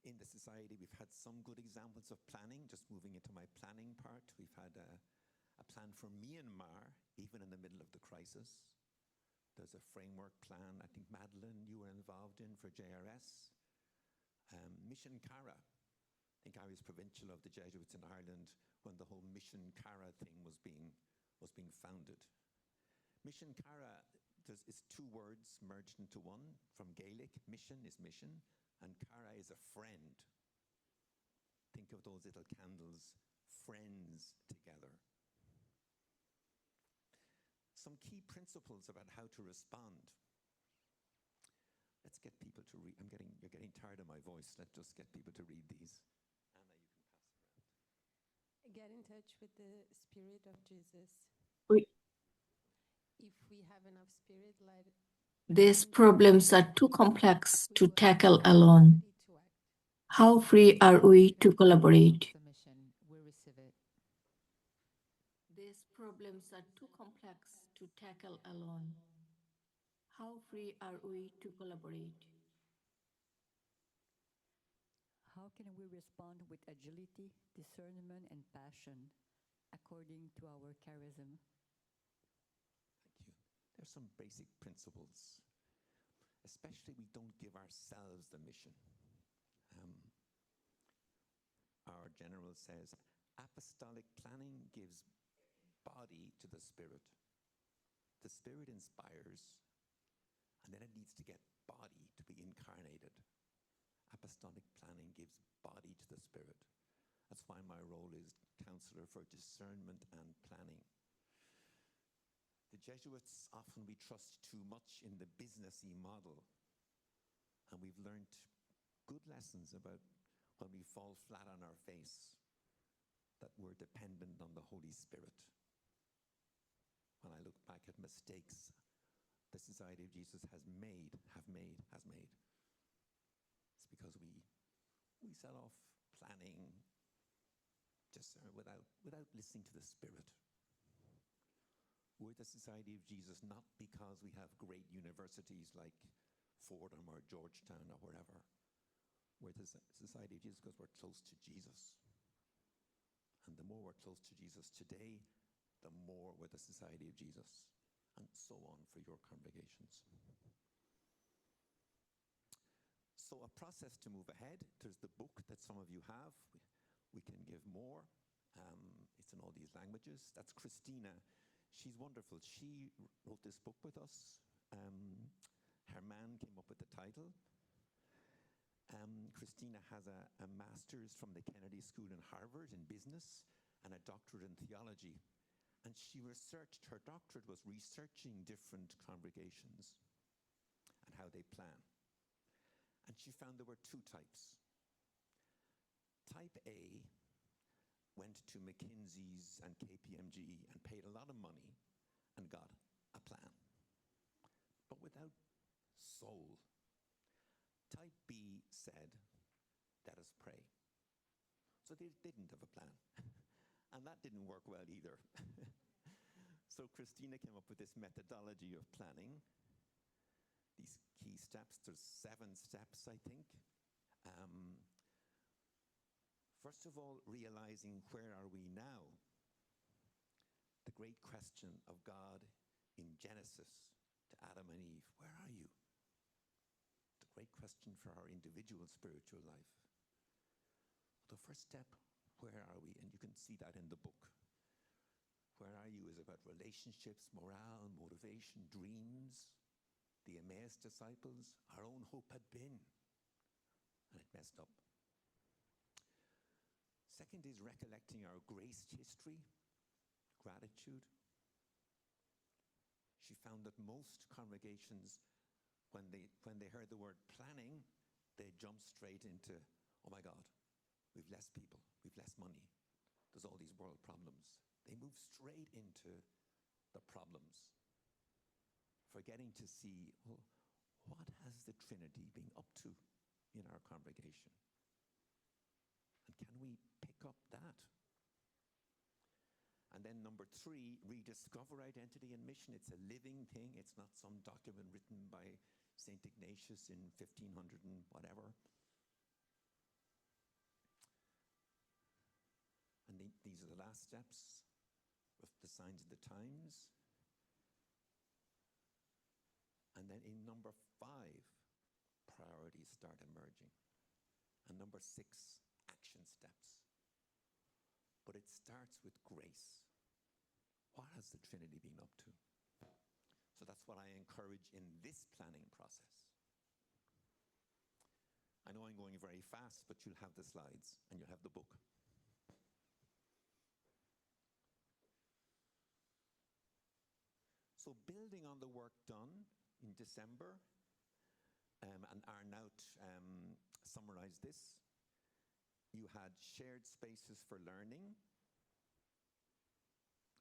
In the society, we've had some good examples of planning. Just moving into my planning part, we've had a plan for Myanmar, even in the middle of the crisis. There's a framework plan, I think, Madeline, you were involved in for JRS. Mission Cara. I think I was provincial of the Jesuits in Ireland when the whole Mission Cara thing was being founded. Mission Cara is two words merged into one from Gaelic. Mission is mission, and Cara is a friend. Think of those little candles, friends together. Some key principles about how to respond. Let's get people to read. You're getting tired of my voice. Let's just get people to read these. Anna, you can pass it around. Get in touch with the Spirit of Jesus. If we have enough spirit, these problems are too complex to tackle alone. How free are we to collaborate? These problems are too complex to tackle alone. How free are we to collaborate? How can we respond with agility, discernment, and passion according to our charism? Thank you. There's some basic principles. Especially, we don't give ourselves the mission. Our general says, apostolic planning gives body to the Spirit. The Spirit inspires, and then it needs to get body to be incarnated. Apostolic planning gives body to the Spirit. That's why my role is counselor for discernment and planning. The Jesuits often we trust too much in the businessy model, and we've learned good lessons about when we fall flat on our face, that we're dependent on the Holy Spirit. When I look back at mistakes the Society of Jesus has made, it's because we set off planning just without listening to the Spirit. We're the Society of Jesus not because we have great universities like Fordham or Georgetown or wherever. We're the Society of Jesus because we're close to Jesus. And the more we're close to Jesus today, the more we're the Society of Jesus. And so on for your congregations. So a process to move ahead. There's the book that some of you have. We can give more. It's in all these languages. That's Christina. She's wonderful. She wrote this book with us. Her man came up with the title. Christina has a master's from the Kennedy School in Harvard in business and a doctorate in theology. And her doctorate was researching different congregations and how they plan. And she found there were two types. Type A went to McKinsey's and KPMG and paid a lot of money and got a plan, but without soul. Type B said, let us pray. So they didn't have a plan. And that didn't work well either. So Christina came up with this methodology of planning. These key steps, there's 7 steps, I think. First of all, realizing where are we now? The great question of God in Genesis to Adam and Eve, where are you? The great question for our individual spiritual life. The first step, where are we? And you can see that in the book. Where are you is about relationships, morale, motivation, dreams. The Emmaus disciples, our own hope had been, and it messed up. Second is recollecting our graced history, gratitude. She found that most congregations, when they heard the word planning, they jumped straight into, oh my God, we've less people, we've less money, there's all these world problems. They move straight into the problems, forgetting to see, well, what has the Trinity been up to in our congregation? And can we pick up that? And then number 3, rediscover identity and mission. It's a living thing. It's not some document written by St. Ignatius in 1500 and whatever. And these are the last steps of the signs of the times. And then in number 5, priorities start emerging. And number 6, action steps. But it starts with grace. What has the Trinity been up to? So that's what I encourage in this planning process. I know I'm going very fast, but you'll have the slides and you'll have the book. So building on the work done in December, and Arnaut summarized this. You had shared spaces for learning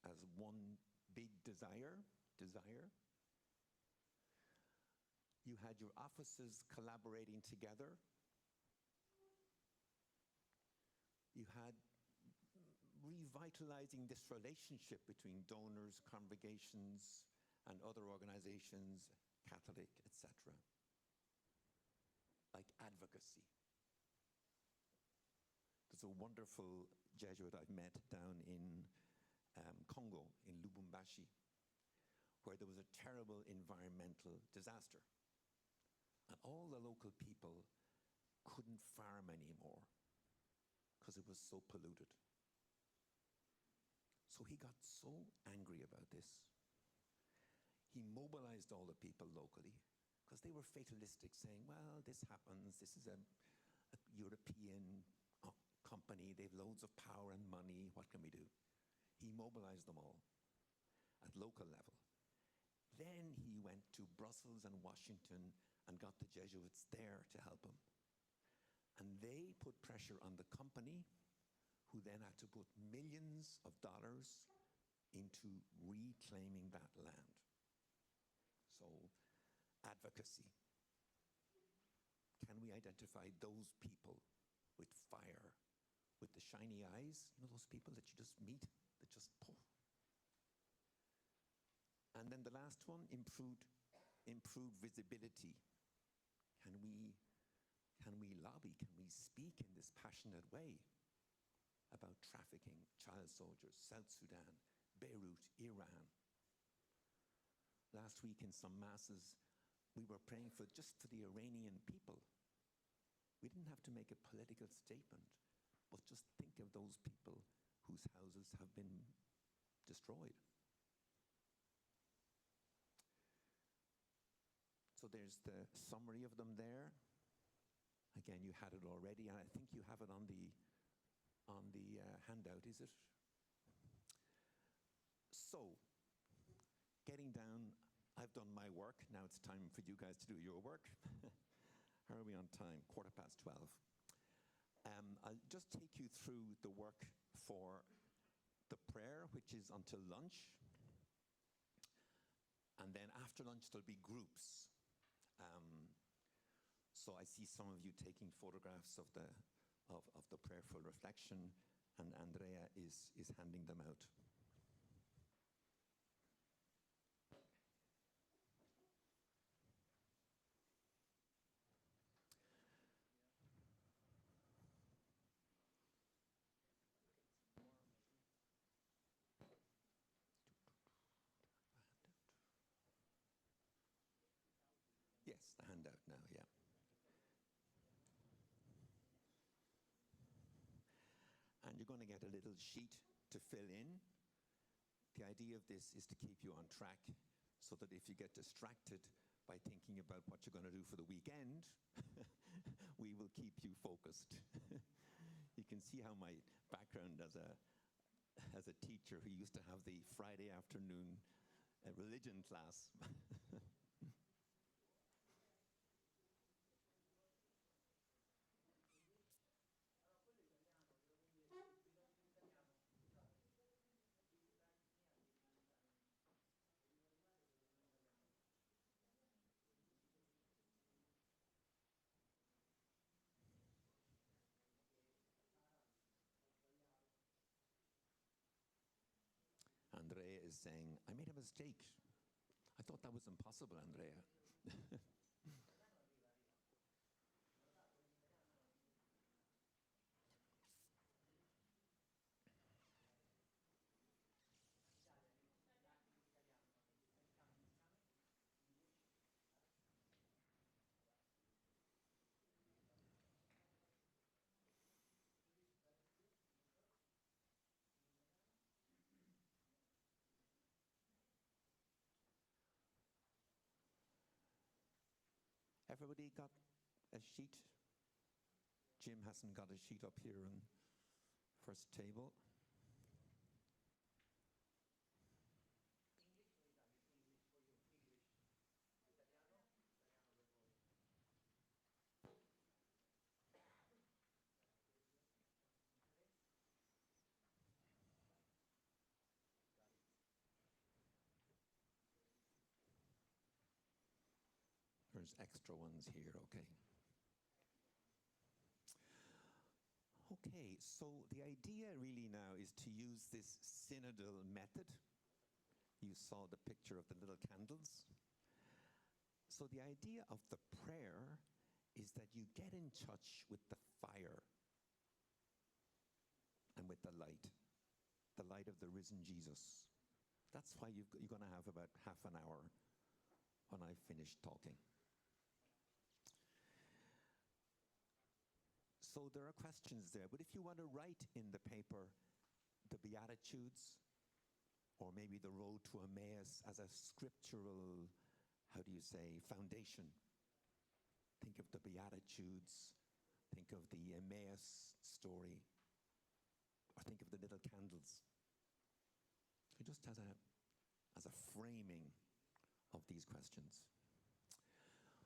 as one big desire. You had your offices collaborating together. You had revitalizing this relationship between donors, congregations, and other organizations, Catholic, etc. Like advocacy. There's a wonderful Jesuit I've met down in Congo, in Lubumbashi, where there was a terrible environmental disaster. And all the local people couldn't farm anymore because it was so polluted. So he got so angry about this. He mobilized all the people locally because they were fatalistic, saying, well, this happens, this is a European company, they have loads of power and money, what can we do? He mobilized them all at local level. Then he went to Brussels and Washington and got the Jesuits there to help him. And they put pressure on the company, who then had to put millions of dollars into reclaiming that land. So, advocacy. Can we identify those people with fire, with the shiny eyes? You know those people that you just meet, that just poof. And then the last one, improved visibility. Can we lobby? Can we speak in this passionate way about trafficking, child soldiers, South Sudan, Beirut, Iran? Last week in some masses, we were praying just for the Iranian people. We didn't have to make a political statement, but just think of those people whose houses have been destroyed. So there's the summary of them there. Again, you had it already, and I think you have it on the handout, is it? So, getting down, I've done my work. Now it's time for you guys to do your work. How are we on time? 12:15. I'll just take you through the work for the prayer, which is until lunch. And then after lunch, there'll be groups. So I see some of you taking photographs of the prayerful reflection, and Andrea is handing them out. Yes, the handout now, yeah. And you're going to get a little sheet to fill in. The idea of this is to keep you on track so that if you get distracted by thinking about what you're going to do for the weekend, we will keep you focused. You can see how my background as a teacher who used to have the Friday afternoon religion class. Andrea is saying, I made a mistake. I thought that was impossible, Andrea. Everybody got a sheet? Jim hasn't got a sheet up here on first table. there's extra ones here, okay. Okay, so the idea really now is to use this synodal method. You saw the picture of the little candles. So the idea of the prayer is that you get in touch with the fire and with the light of the risen Jesus. That's why you're going to have about half an hour when I finish talking. So there are questions there, but if you want to write in the paper the Beatitudes, or maybe the road to Emmaus as a scriptural, foundation. Think of the Beatitudes, think of the Emmaus story, or think of the little candles. So just as a framing of these questions.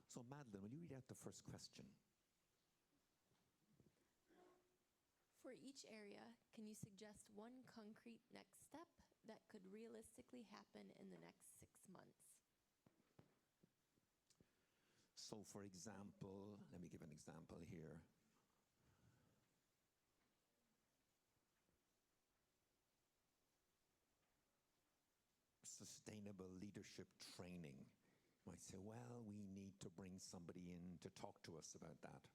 So Madeline, will you read out the first question? For each area, can you suggest one concrete next step that could realistically happen in the next 6 months? So for example, let me give an example here. Sustainable leadership training. You might say, well, we need to bring somebody in to talk to us about that.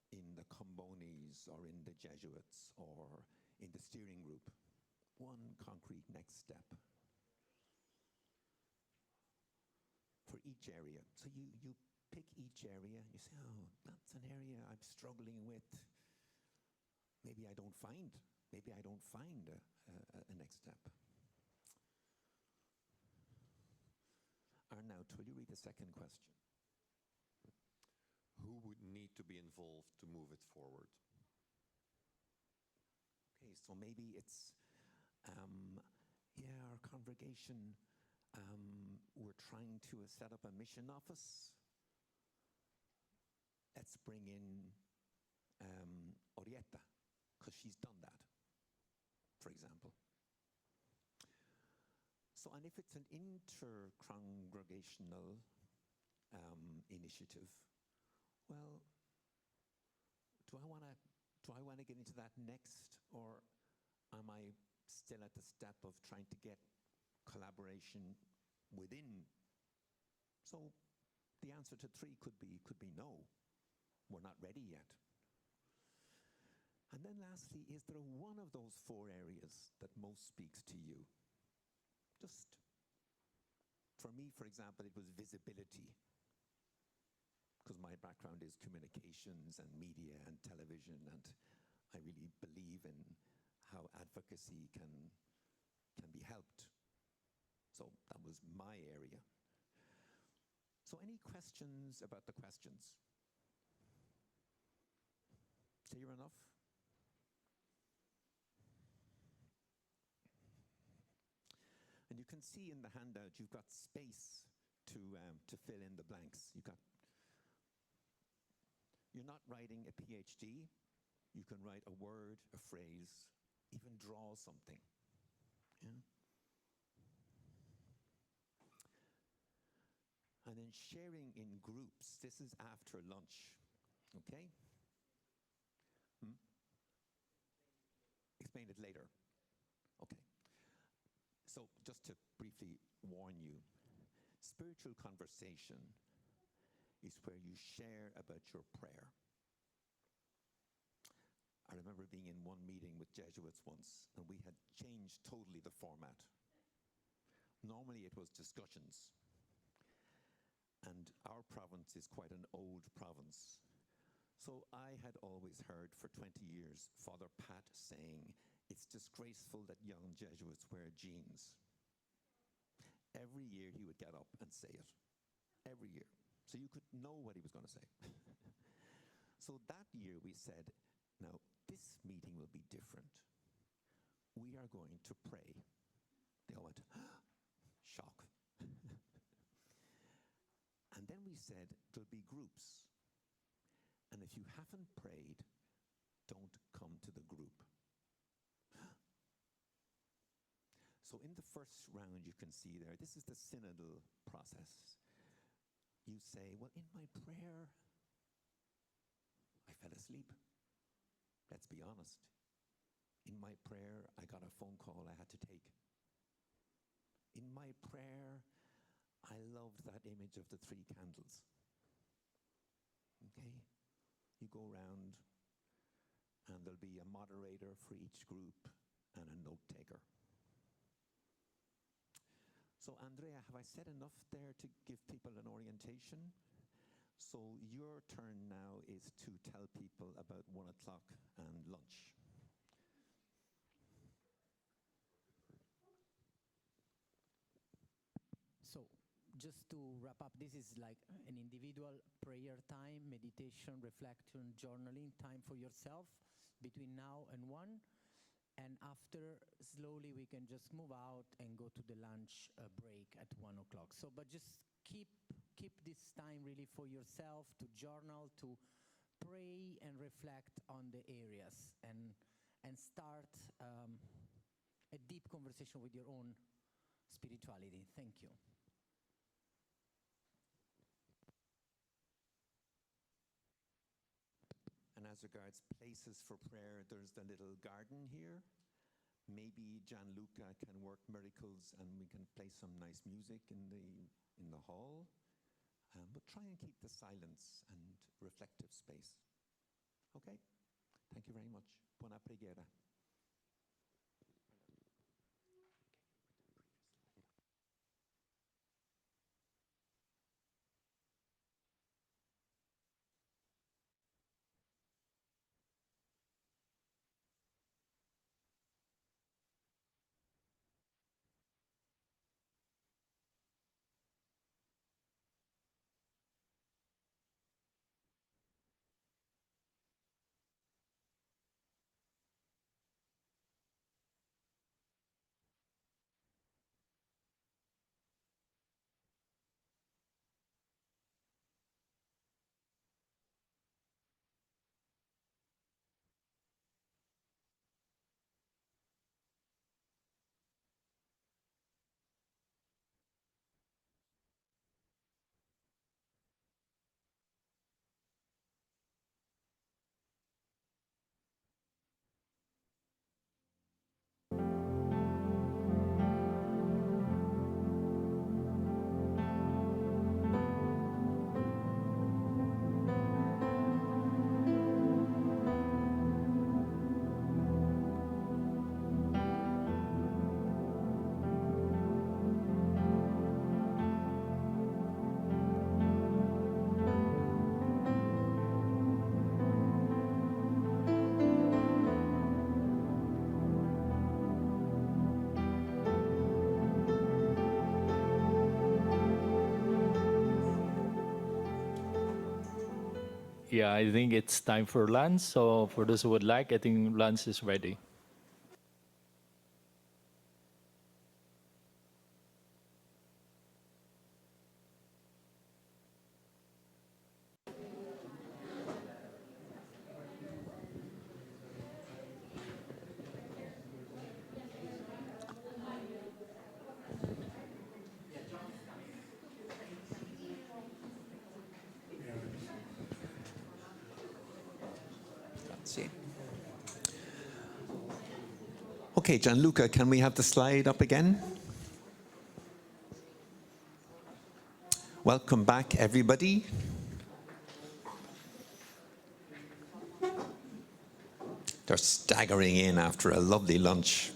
In the Combonis or in the Jesuits or in the steering group. One concrete next step. For each area. So you pick each area, you say, oh, that's an area I'm struggling with. Maybe I don't find a next step. Arnaud, will you read the second question? Who would need to be involved to move it forward? Okay, so maybe it's, our congregation, we're trying to set up a mission office. Let's bring in Orietta, because she's done that, for example. So, and if it's an inter-congregational initiative, well, do I want to get into that next, or am I still at the step of trying to get collaboration within? So the answer to 3 could be no. We're not ready yet. And then lastly, is there one of those 4 areas that most speaks to you? Just, for me, for example, it was visibility. Because my background is communications and media and television, and I really believe in how advocacy can be helped. So that was my area. So any questions about the questions? Clear enough? And you can see in the handout, you've got space to fill in the blanks. You're not writing a PhD. You can write a word, a phrase, even draw something. Yeah? And then sharing in groups. This is after lunch. Okay? Explain it later. Okay. So just to briefly warn you, spiritual conversation is where you share about your prayer. I remember being in one meeting with Jesuits once, and we had changed totally the format. Normally it was discussions. And our province is quite an old province. So I had always heard for 20 years Father Pat saying, it's disgraceful that young Jesuits wear jeans. Every year he would get up and say it. Every year. So you could know what he was going to say. So that year we said, now this meeting will be different. We are going to pray. They all went, shock. And then we said, there'll be groups. And if you haven't prayed, don't come to the group. So in the first round, you can see there, this is the synodal process. You you say, well, in my prayer, I fell asleep. Let's be honest. In my prayer, I got a phone call I had to take. In my prayer, I loved that image of the 3 candles. Okay? You go around, and there'll be a moderator for each group and a note taker. So, Andrea, have I said enough there to give people an orientation? So your turn now is to tell people about 1 o'clock and lunch. So just to wrap up, this is like an individual prayer time, meditation, reflection, journaling time for yourself between now and 1. And after, slowly, we can just move out and go to the lunch break at 1 o'clock. So, but just keep this time really for yourself to journal, to pray and reflect on the areas, and start a deep conversation with your own spirituality. Thank you. And as regards places for prayer, there's the little garden here. Maybe Gianluca can work miracles and we can play some nice music in the hall. But try and keep the silence and reflective space. Okay? Thank you very much. Buona preghiera. Yeah, I think it's time for lunch. So for those who would like, I think lunch is ready. Grazie. Okay, Gianluca, can we have the slide up again? Welcome back, everybody. They're staggering in after a lovely lunch.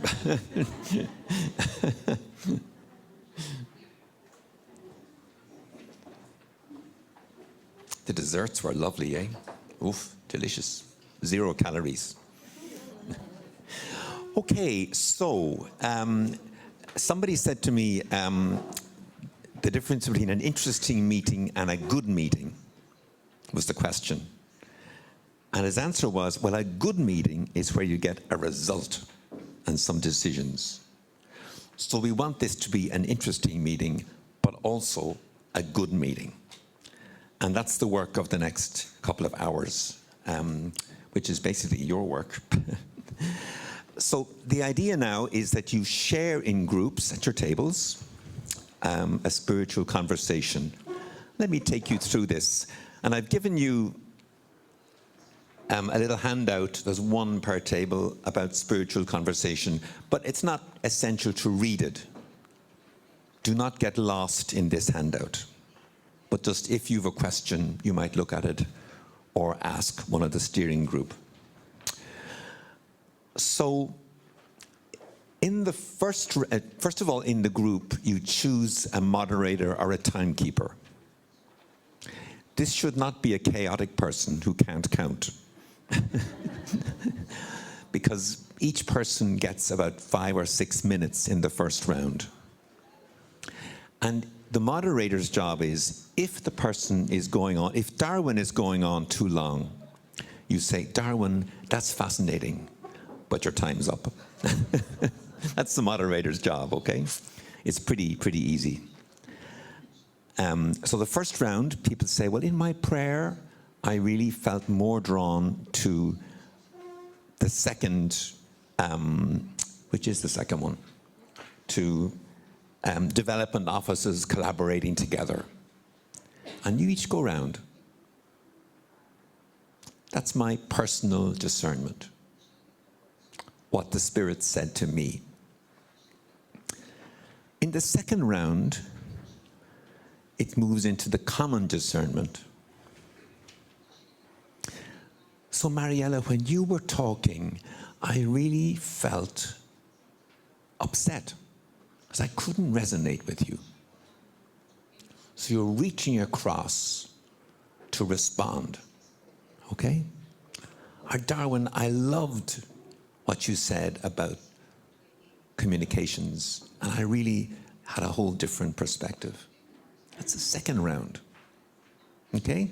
The desserts were lovely, eh? Oof, delicious. 0 calories. Okay, so somebody said to me the difference between an interesting meeting and a good meeting was the question. And his answer was, well, a good meeting is where you get a result and some decisions. So we want this to be an interesting meeting, but also a good meeting. And that's the work of the next couple of hours, which is basically your work. So the idea now is that you share in groups at your tables a spiritual conversation let me take you through this. And I've given you a little handout. There's one per table about spiritual conversation, but it's not essential to read it. Do not get lost in this handout. But just if you have a question, you might look at it or ask one of the steering group. So in the first of all, in the group, you choose a moderator or a timekeeper. This should not be a chaotic person who can't count. Because each person gets about 5 or 6 minutes in the first round. And the moderator's job is, if the person is going on, if Darwin is going on too long, you say, Darwin, that's fascinating, but your time's up. That's the moderator's job, okay? It's pretty easy. So the first round, people say, well, in my prayer, I really felt more drawn to the second, which is the second one, to development offices collaborating together. And you each go around. That's my personal discernment. What the Spirit said to me. In the second round, it moves into the common discernment. So Mariella, when you were talking, I really felt upset because I couldn't resonate with you. So you're reaching across to respond, okay? Or Darwin, I loved what you said about communications, and I really had a whole different perspective. That's the second round, okay?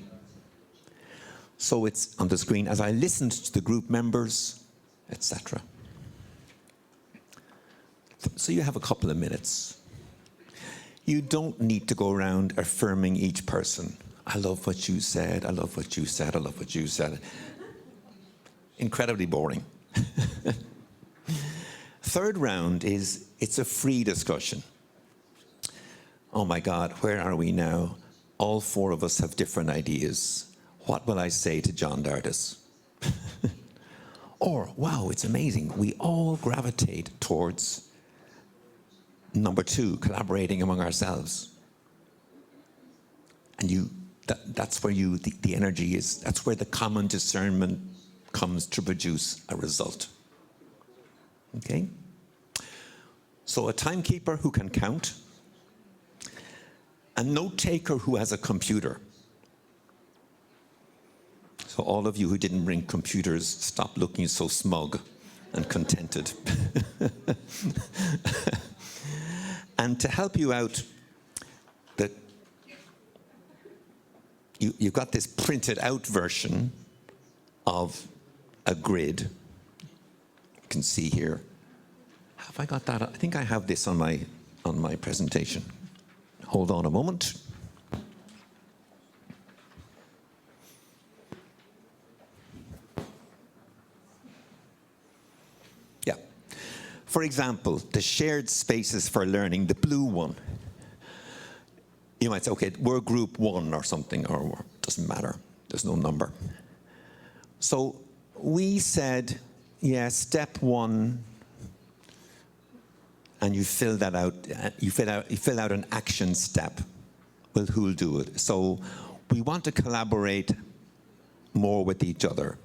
So it's on the screen as I listened to the group members, etc. So you have a couple of minutes. You don't need to go around affirming each person. I love what you said, I love what you said, I love what you said. Incredibly boring. Third round is, it's a free discussion. Oh my God, where are we now? All 4 of us have different ideas. What will I say to John Dardis? Or, wow, it's amazing. We all gravitate towards number 2, collaborating among ourselves. And that's where the energy is. That's where the common discernment comes to produce a result. Okay? So a timekeeper who can count. A note-taker who has a computer. So all of you who didn't bring computers, stop looking so smug and contented. And to help you out, you've got this printed out version of a grid. You can see here. Have I got that? I think I have this on my presentation. Hold on a moment. Yeah. For example, the shared spaces for learning, the blue one. You might say, okay, we're group 1 or something, or it doesn't matter. There's no number. So we said, yeah, step 1, and you fill that out. You fill out an action step. Well, who'll do it? So we want to collaborate more with each other.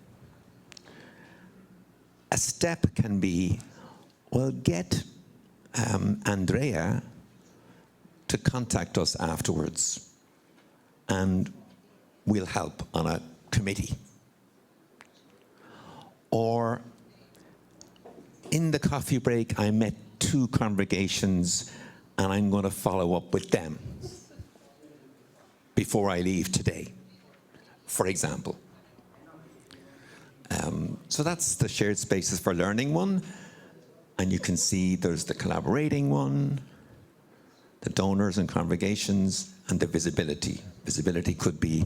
A step can be, well, get Andrea to contact us afterwards, and we'll help on a committee. Or in the coffee break, I met 2 congregations, and I'm going to follow up with them before I leave today, for example. So that's the shared spaces for learning one, and you can see there's the collaborating one, the donors and congregations, and the visibility. Visibility could be,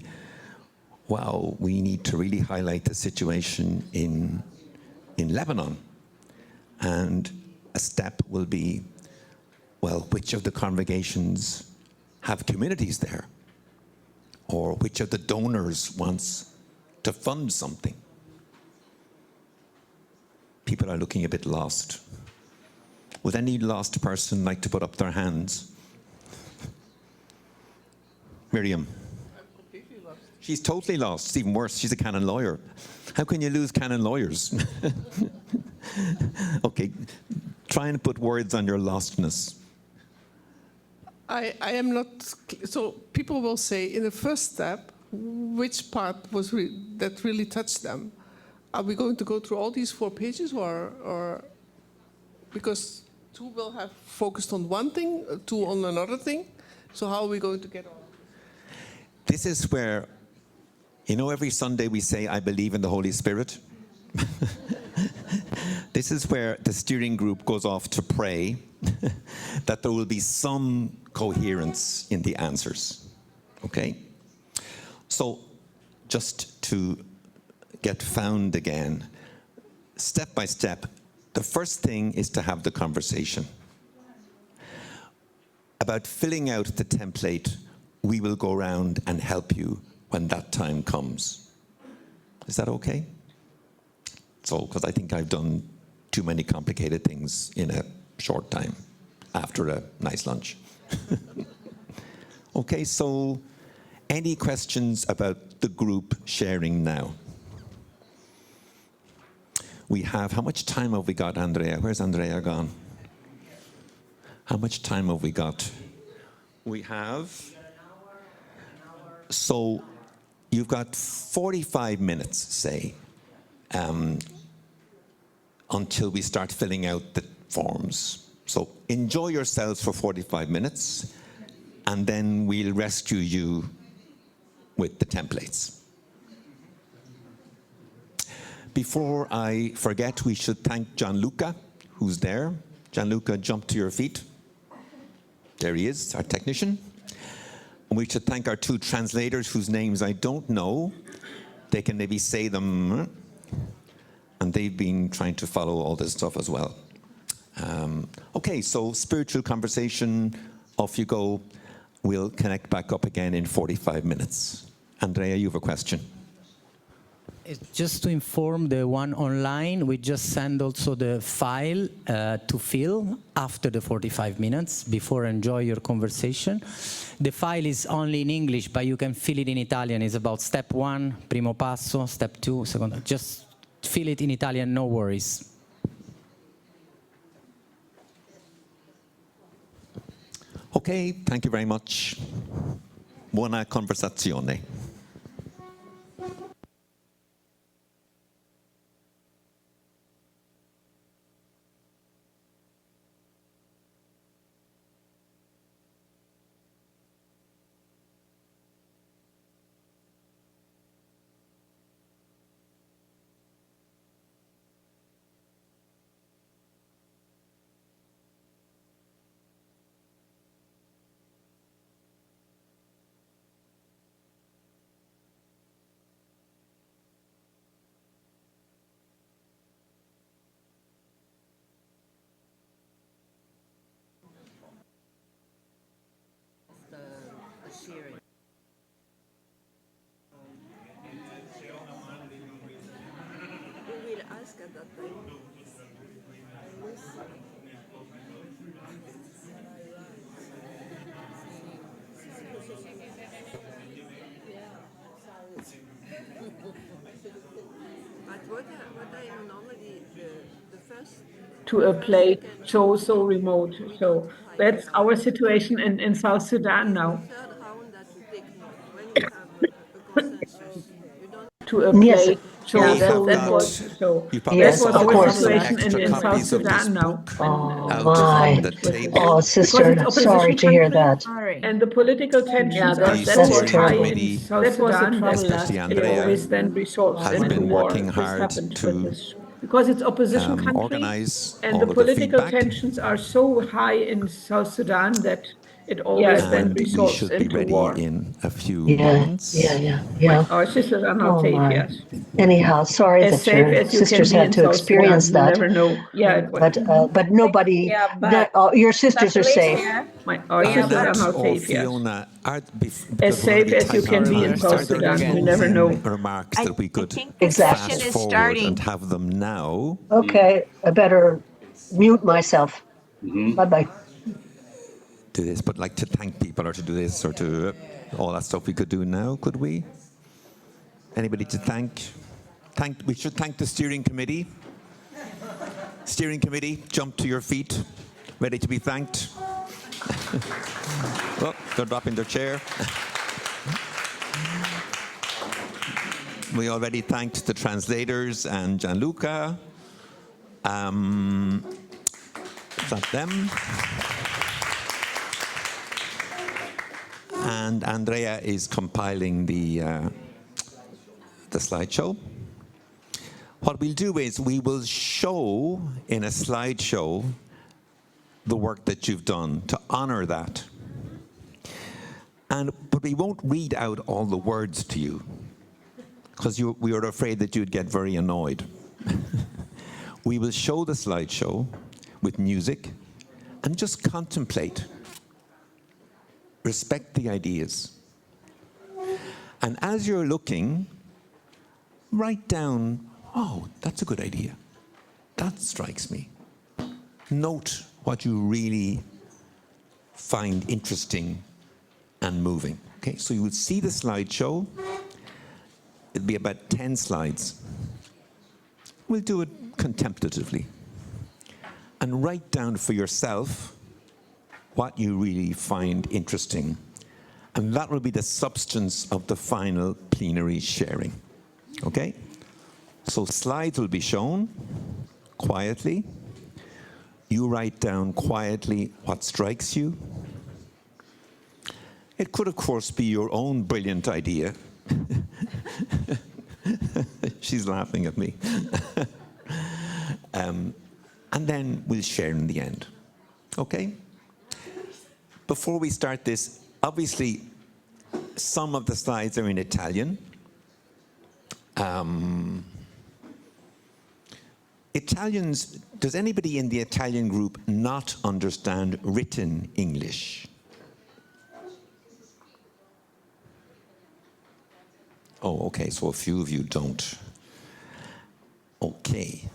wow, we need to really highlight the situation in Lebanon. And a step will be, well, which of the congregations have communities there? or which of the donors wants to fund something. People are looking a bit lost. Would any lost person like to put up their hands? Miriam. She's totally lost. It's even worse. She's a canon lawyer. How can you lose canon lawyers? Okay, try and put words on your lostness. I am not, so people will say in the first step, which part was that really touched them? Are we going to go through all these 4 pages or because 2 will have focused on one thing, 2 on another thing? So how are we going to get on? This is where, you know, every Sunday we say, I believe in the Holy Spirit. This is where the steering group goes off to pray that there will be some coherence in the answers. Okay? So, just to get found again, step by step, the first thing is to have the conversation. About filling out the template, we will go around and help you when that time comes. Is that okay? So, because I think I've done too many complicated things in a short time after a nice lunch. Okay, so any questions about the group sharing now? We have, how much time have we got, Andrea? Where's Andrea gone? How much time have we got? We have, so you've got 45 minutes, say, until we start filling out the forms. So enjoy yourselves for 45 minutes, and then we'll rescue you with the templates. Before I forget, we should thank Gianluca, who's there. Gianluca, jump to your feet. There he is, our technician. And we should thank our 2 translators whose names I don't know. They can maybe say them. And they've been trying to follow all this stuff as well. Okay, so spiritual conversation, off you go. We'll connect back up again in 45 minutes. Andrea, you have a question. Just to inform the one online, we just send also the file to fill after the 45 minutes, before enjoy your conversation. The file is only in English, but you can fill it in Italian. It's about step 1, primo passo, step 2, secondo. Just fill it in Italian, no worries. Okay, thank you very much. Buona conversazione. To a place so remote. So that's our situation in South Sudan now. To a place so remote. So that was our situation in South Sudan now. Oh, sister, sorry to hear that. And the political tensions are so high in South Sudan that it always then resolves into war. This happened with this. Because it's opposition country, and the political tensions are so high in South Sudan that it always then resolves into war. In a few moments. Yeah. Our sisters are not safe, yes. Anyhow, sorry As that your safe as you sisters can be had in to South experience Sudan. that. You never know. Yeah, but nobody, your sisters are safe. I said I'm not safe yet. Fiona, As safe as you can be in South Sudan. You never know. Remarks that we could Exactly. fast forward and have them now. Okay, I better mute myself. Bye-bye. Do this, but like to thank people or to do this or to all that stuff we could do now, could we? Anybody to thank? We should thank the steering committee. Steering committee, jump to your feet, ready to be thanked. Oh, they're dropping their chair. We already thanked the translators and Gianluca. Is that them? And Andrea is compiling the slideshow. What we'll do is we will show in a slideshow the work that you've done to honor that. But we won't read out all the words to you because we were afraid that you'd get very annoyed. We will show the slideshow with music and just contemplate. Respect the ideas. And as you're looking, write down, oh, that's a good idea. That strikes me. Note what you really find interesting and moving. Okay, so you will see the slideshow. It'll be about 10 slides. We'll do it contemplatively. And write down for yourself what you really find interesting. And that will be the substance of the final plenary sharing. Okay? So slides will be shown quietly. You write down quietly what strikes you. It could, of course, be your own brilliant idea. She's laughing at me. And then we'll share in the end. Okay? Before we start this, obviously, some of the slides are in Italian. Italians, does anybody in the Italian group not understand written English? Oh, okay, so a few of you don't. Okay,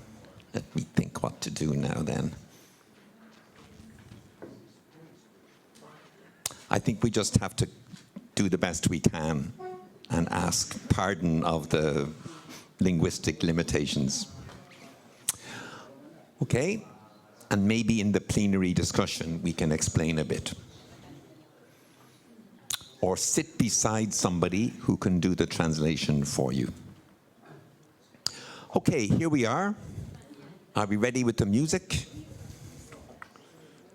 let me think what to do now then. I think we just have to do the best we can and ask pardon of the linguistic limitations. Okay, and maybe in the plenary discussion we can explain a bit. Or sit beside somebody who can do the translation for you. Okay, here we are. Are we ready with the music?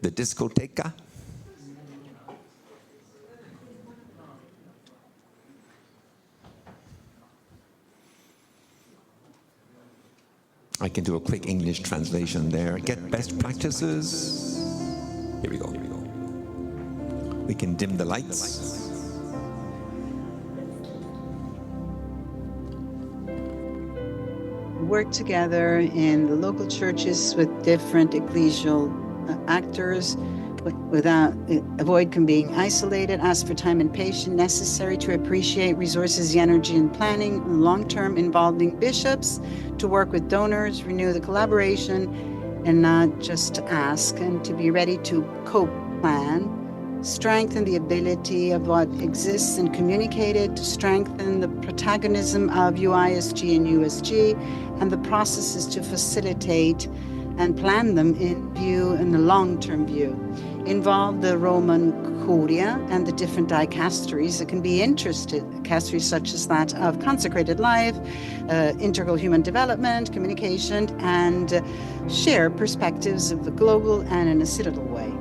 The discoteca? I can do a quick English translation there. Get best practices. Here we go. We can dim the lights. Work together in the local churches with different ecclesial actors. Avoid being isolated, ask for time and patience necessary to appreciate resources, the energy and planning, long-term involving bishops to work with donors, renew the collaboration, and not just to ask, and to be ready to co-plan, strengthen the ability of what exists and communicate it, to strengthen the protagonism of UISG and USG, and the processes to facilitate and plan them in the long-term view. Involve the Roman Curia and the different dicasteries that can be interested, dicasteries such as that of consecrated life, integral human development, communication, and share perspectives of the global and in a citadel way.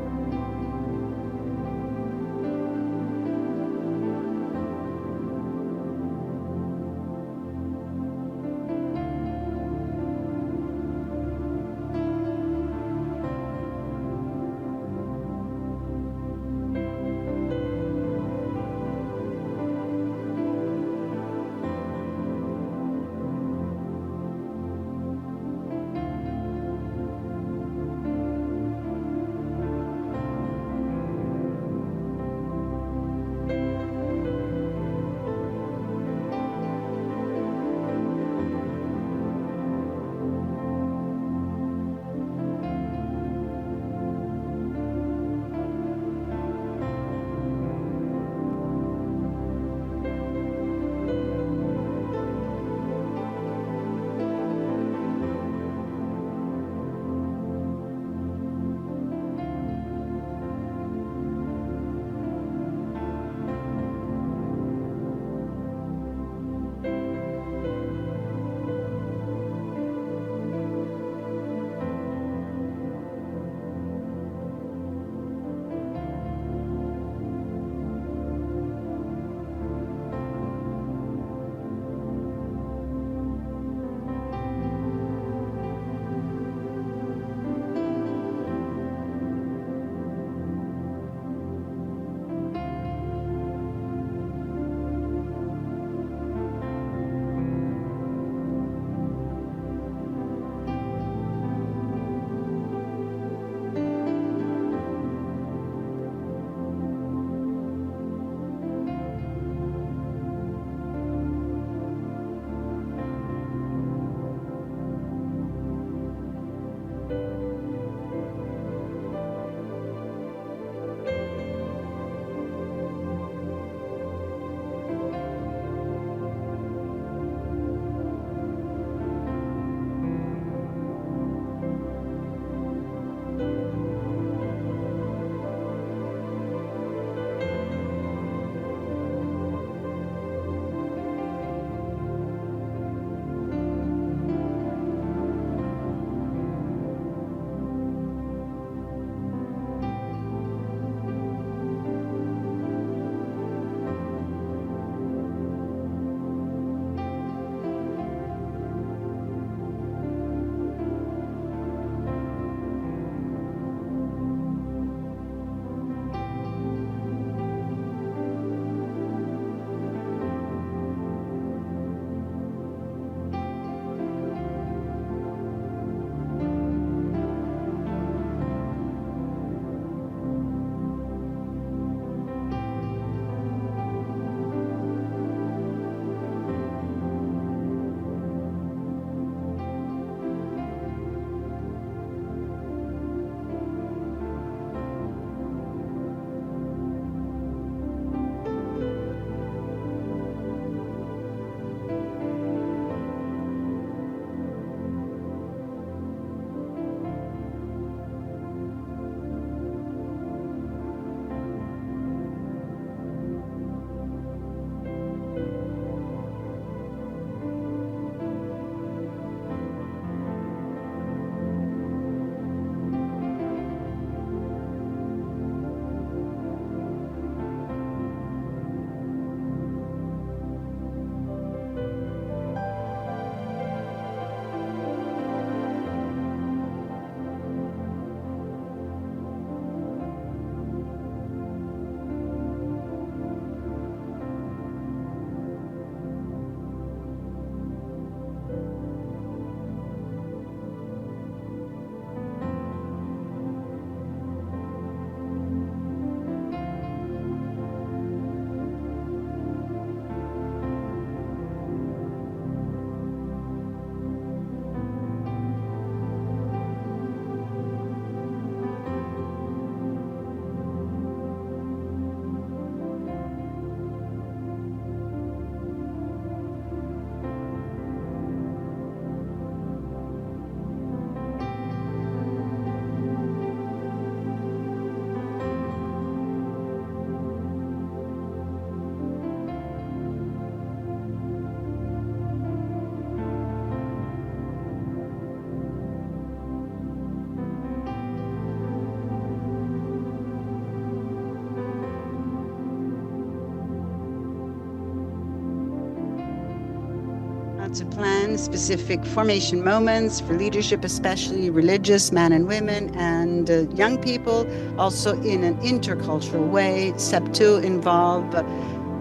to plan specific formation moments for leadership, especially religious men and women and young people, also in an intercultural way. Step 2 involve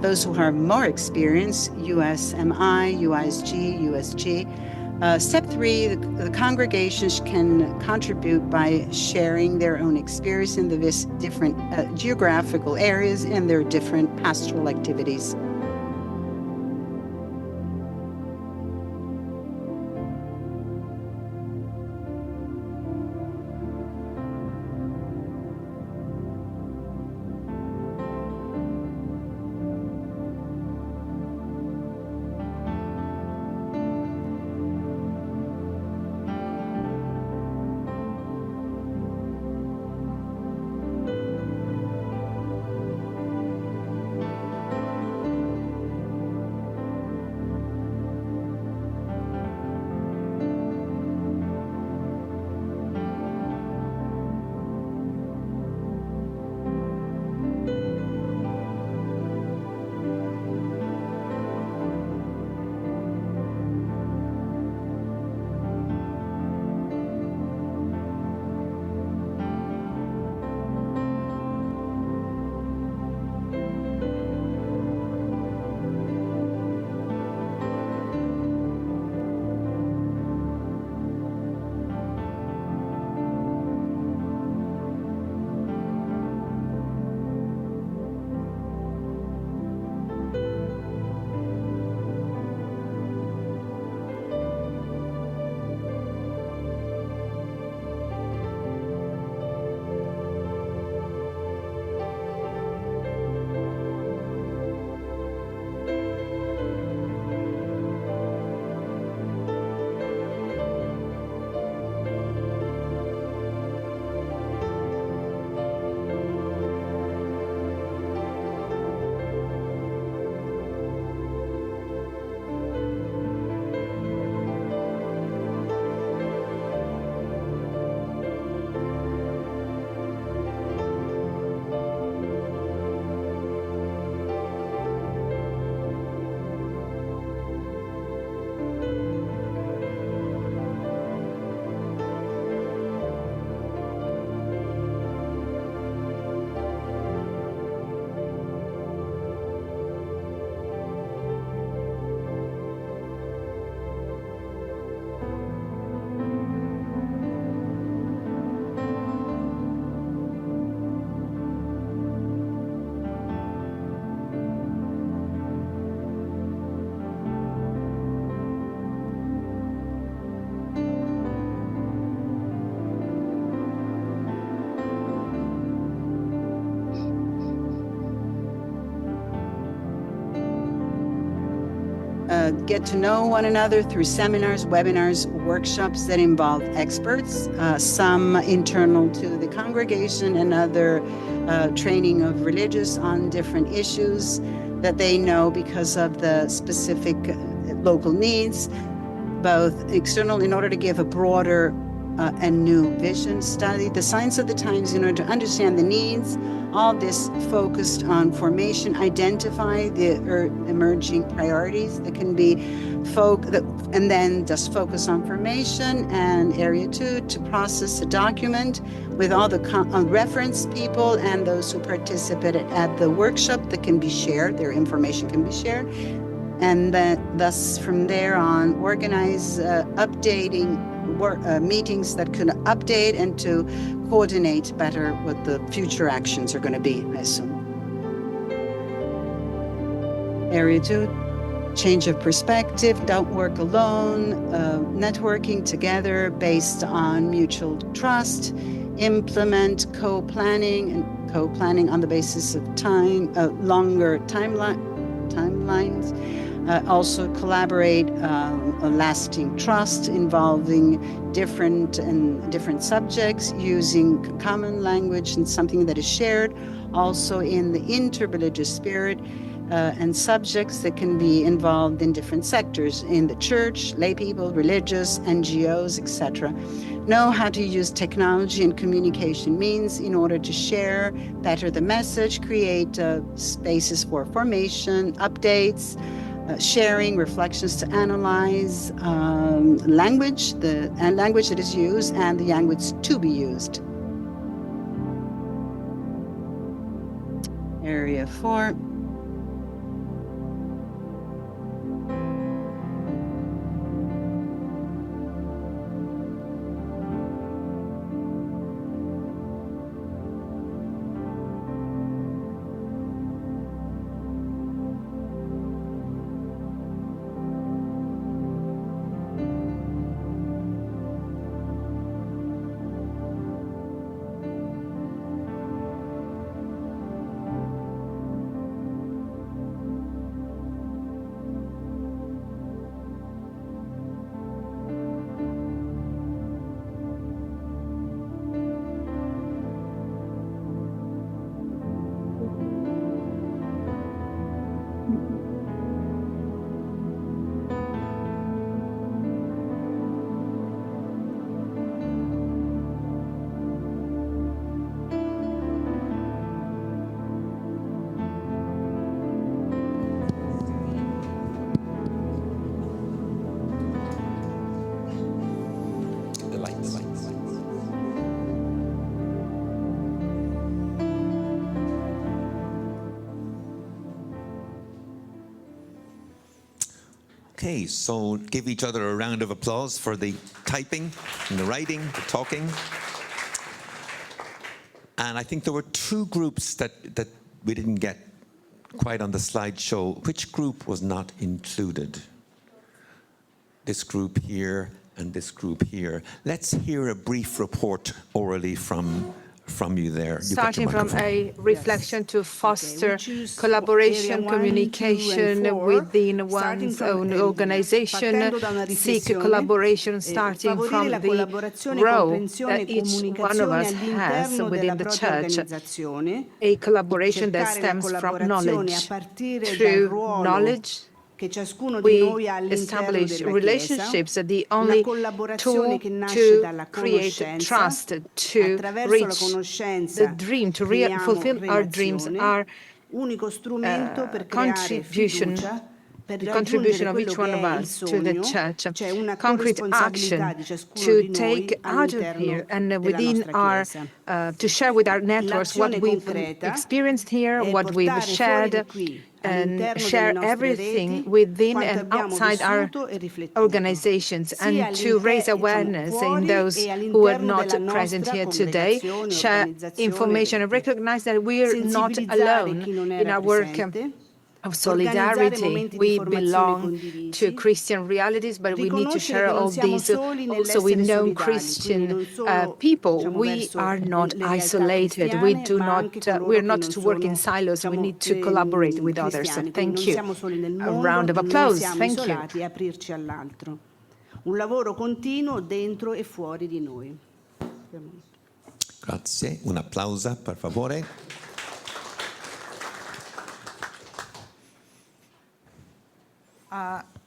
those who have more experience, USMI, UISG, USG. Step 3, the congregations can contribute by sharing their own experience in the different geographical areas and their different pastoral activities. Get to know one another through seminars, webinars, workshops that involve experts, some internal to the congregation and other training of religious on different issues that they know because of the specific local needs, both external in order to give a broader and new vision. Study the signs of the times in order to understand the needs. All this focused on formation, identify the emerging priorities that can be and then just focus on formation. And area 2, to process a document with all the reference people and those who participated at the workshop that can be shared, their information can be shared. And then thus from there on, organize updating meetings that could update and to coordinate better what the future actions are going to be, I assume. Area 2, change of perspective, don't work alone, networking together based on mutual trust, implement co-planning on the basis of longer timelines. Also collaborate a lasting trust involving different subjects, using common language and something that is shared. Also in the interreligious spirit and subjects that can be involved in different sectors in the church, lay people, religious, NGOs, etc. Know how to use technology and communication means in order to share better the message, create spaces for formation, updates, sharing, reflections to analyze, language, the language that is used, and the language to be used. Area 4. Okay, so give each other a round of applause for the typing and the writing, the talking. And I think there were two groups that we didn't get quite on the slideshow. Which group was not included? This group here and this group here. Let's hear a brief report orally from you there. Starting from a reflection to foster collaboration, communication within one's own organization, seek collaboration starting from the role that each one of us has within the church, a collaboration that stems from knowledge. Through knowledge, we establish relationships, the only tool to create trust, to reach the dream, to fulfill our dreams, our contribution, the contribution of each one of us to the church, concrete action to take out of here and within our, to share with our networks what we've experienced here, what we've shared, and share everything within and outside our organizations, and to raise awareness in those who are not present here today, share information and recognize that we're not alone in our work of solidarity. We belong to Christian realities, but we need to share all these also with non-Christian people. We are not isolated. We're not to work in silos. We need to collaborate with others. Thank you. A round of applause. Thank you. Un lavoro continuo dentro e fuori di noi. Grazie. Un applauso, per favore.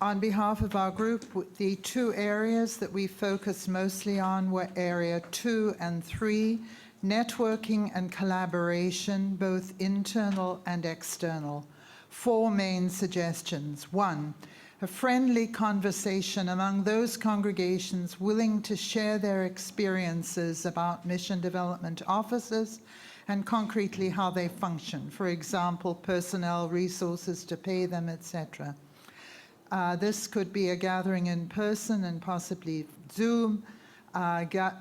On behalf of our group, the two areas that we focused mostly on were area 2 and 3, networking and collaboration, both internal and external. 4 main suggestions. 1, a friendly conversation among those congregations willing to share their experiences about mission development offices and concretely how they function. For example, personnel, resources to pay them, etc. This could be a gathering in person and possibly Zoom,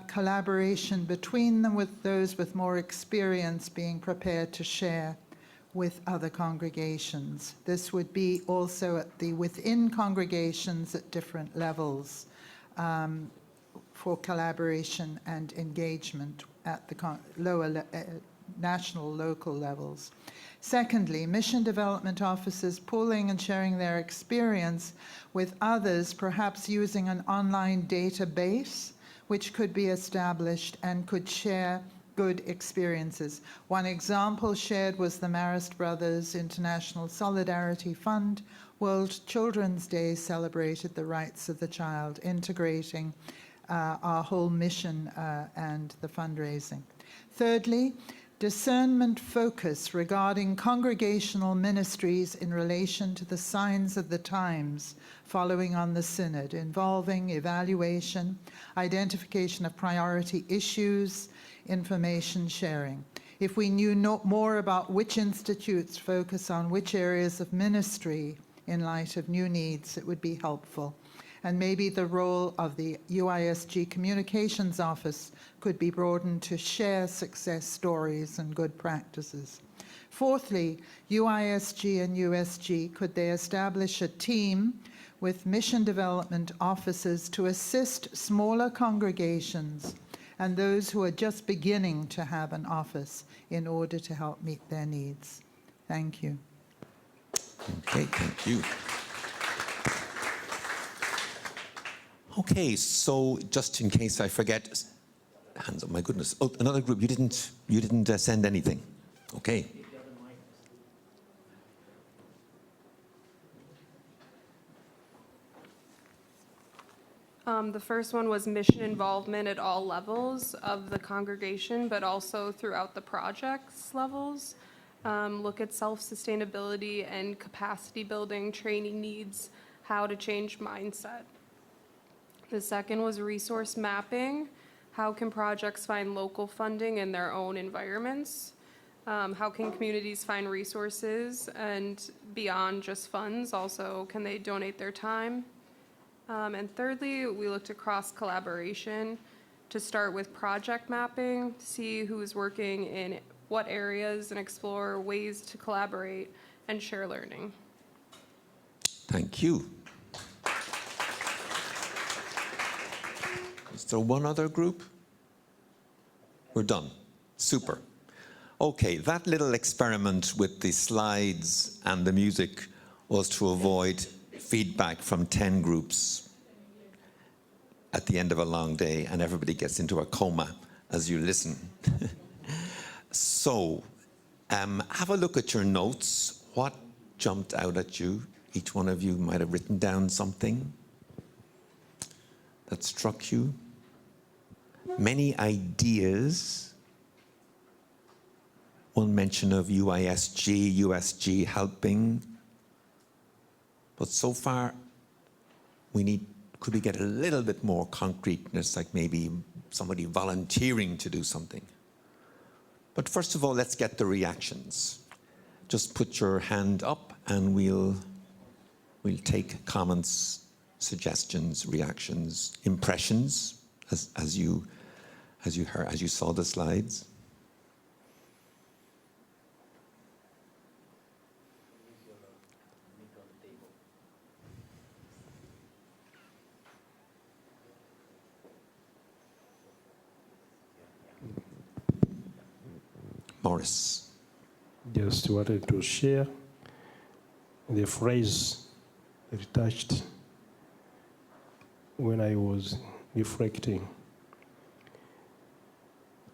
collaboration between them with those with more experience being prepared to share with other congregations. This would be also at within congregations at different levels for collaboration and engagement at the lower national, local levels. Secondly, mission development officers pooling and sharing their experience with others, perhaps using an online database which could be established and could share good experiences. One example shared was the Marist Brothers International Solidarity Fund. World Children's Day celebrated the rights of the child, integrating our whole mission and the fundraising. Thirdly, discernment focus regarding congregational ministries in relation to the signs of the times following on the Synod, involving evaluation, identification of priority issues, information sharing. If we knew more about which institutes focus on which areas of ministry in light of new needs, it would be helpful. And maybe the role of the UISG Communications Office could be broadened to share success stories and good practices. Fourthly, UISG and USG, could they establish a team with mission development offices to assist smaller congregations and those who are just beginning to have an office in order to help meet their needs? Thank you. Okay, thank you. Okay, so just in case I forget, hands up, my goodness. Oh, another group, you didn't send anything. Okay. The first one was mission involvement at all levels of the congregation, but also throughout the projects levels. Look at self-sustainability and capacity building, training needs, how to change mindset. The second was resource mapping. How can projects find local funding in their own environments? How can communities find resources, and beyond just funds, also can they donate their time? And thirdly, we looked at cross-collaboration to start with project mapping, see who's working in what areas, and explore ways to collaborate and share learning. Thank you. Is there one other group? We're done. Super. Okay, that little experiment with the slides and the music was to avoid feedback from 10 groups at the end of a long day, and everybody gets into a coma as you listen. So, have a look at your notes. What jumped out at you? Each one of you might have written down something that struck you. Many ideas. One mention of UISG, USG helping. But so far, could we get a little bit more concreteness, like maybe somebody volunteering to do something? But first of all, let's get the reactions. Just put your hand up and we'll take comments, suggestions, reactions, impressions as you saw the slides. Morris. Just wanted to share the phrase retouched when I was reflecting.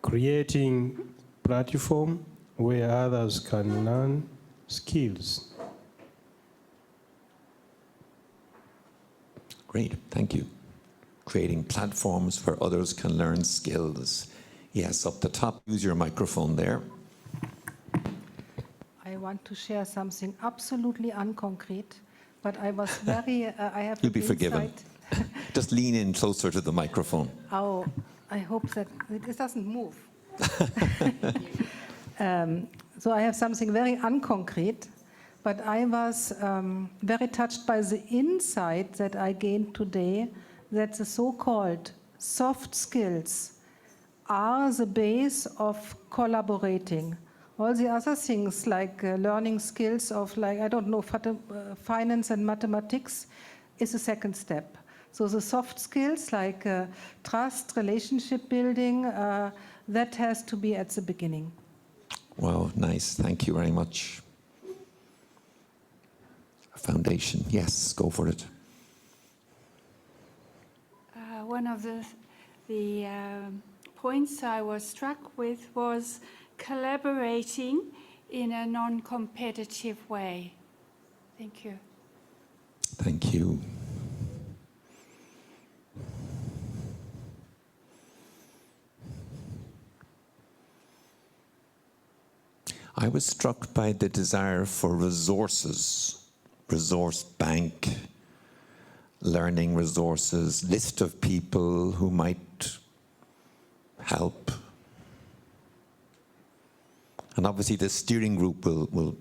Creating platform where others can learn skills. Great, thank you. Creating platforms where others can learn skills. Yes, up the top, use your microphone there. I want to share something absolutely unconcrete, but I was very, I have You'll be forgiven. Just lean in closer to the microphone. Oh, I hope that it doesn't move. So I have something very unconcrete, but I was very touched by the insight that I gained today that the so-called soft skills are the base of collaborating. All the other things like learning skills of I don't know, finance and mathematics is a second step. So the soft skills like trust, relationship building, that has to be at the beginning. Wow, nice. Thank you very much. Foundation, yes, go for it. One of the points I was struck with was collaborating in a non-competitive way. Thank you. Thank you. I was struck by the desire for resources, resource bank, learning resources, list of people who might help. And obviously the steering group will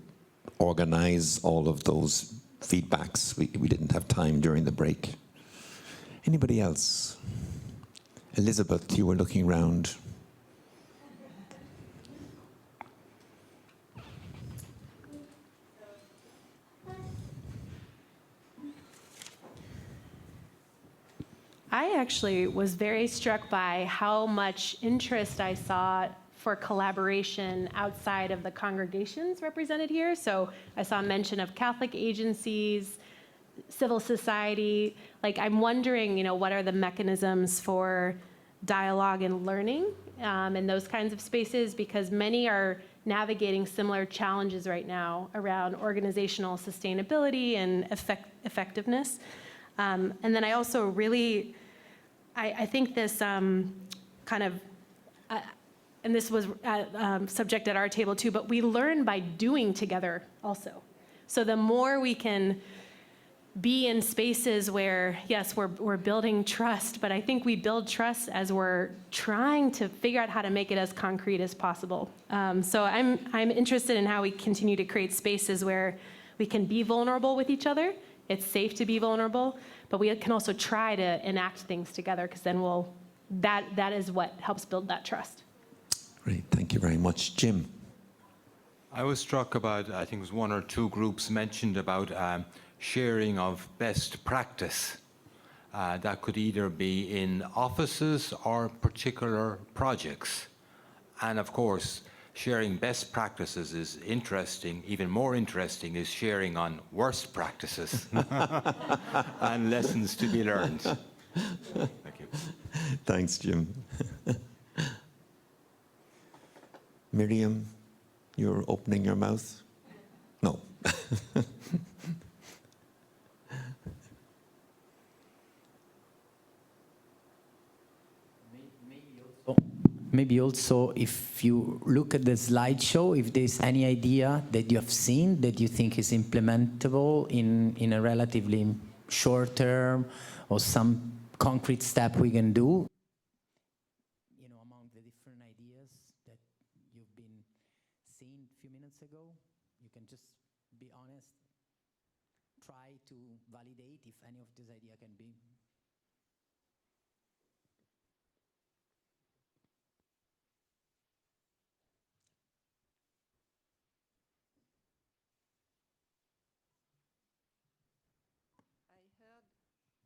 organize all of those feedbacks. We didn't have time during the break. Anybody else? Elizabeth, you were looking around. I actually was very struck by how much interest I saw for collaboration outside of the congregations represented here. So I saw mention of Catholic agencies, civil society. Like, I'm wondering, what are the mechanisms for dialogue and learning in those kinds of spaces, because many are navigating similar challenges right now around organizational sustainability and effectiveness. And then I also really, I think this kind of, and this was subject at our table too, but we learn by doing together also. So the more we can be in spaces where, yes, we're building trust, but I think we build trust as we're trying to figure out how to make it as concrete as possible. So I'm interested in how we continue to create spaces where we can be vulnerable with each other. It's safe to be vulnerable, but we can also try to enact things together, because then that is what helps build that trust. Great, thank you very much. Jim. I was struck about, I think it was one or two groups mentioned about sharing of best practice. That could either be in offices or particular projects. And of course, sharing best practices is interesting. Even more interesting is sharing on worst practices and lessons to be learned. Thank you. Thanks, Jim. Miriam, you're opening your mouth? No. Maybe also, if you look at the slideshow, if there's any idea that you have seen that you think is implementable in a relatively short term, or some concrete step we can do, among the different ideas that you've been seeing a few minutes ago, you can just be honest, try to validate if any of this idea can be.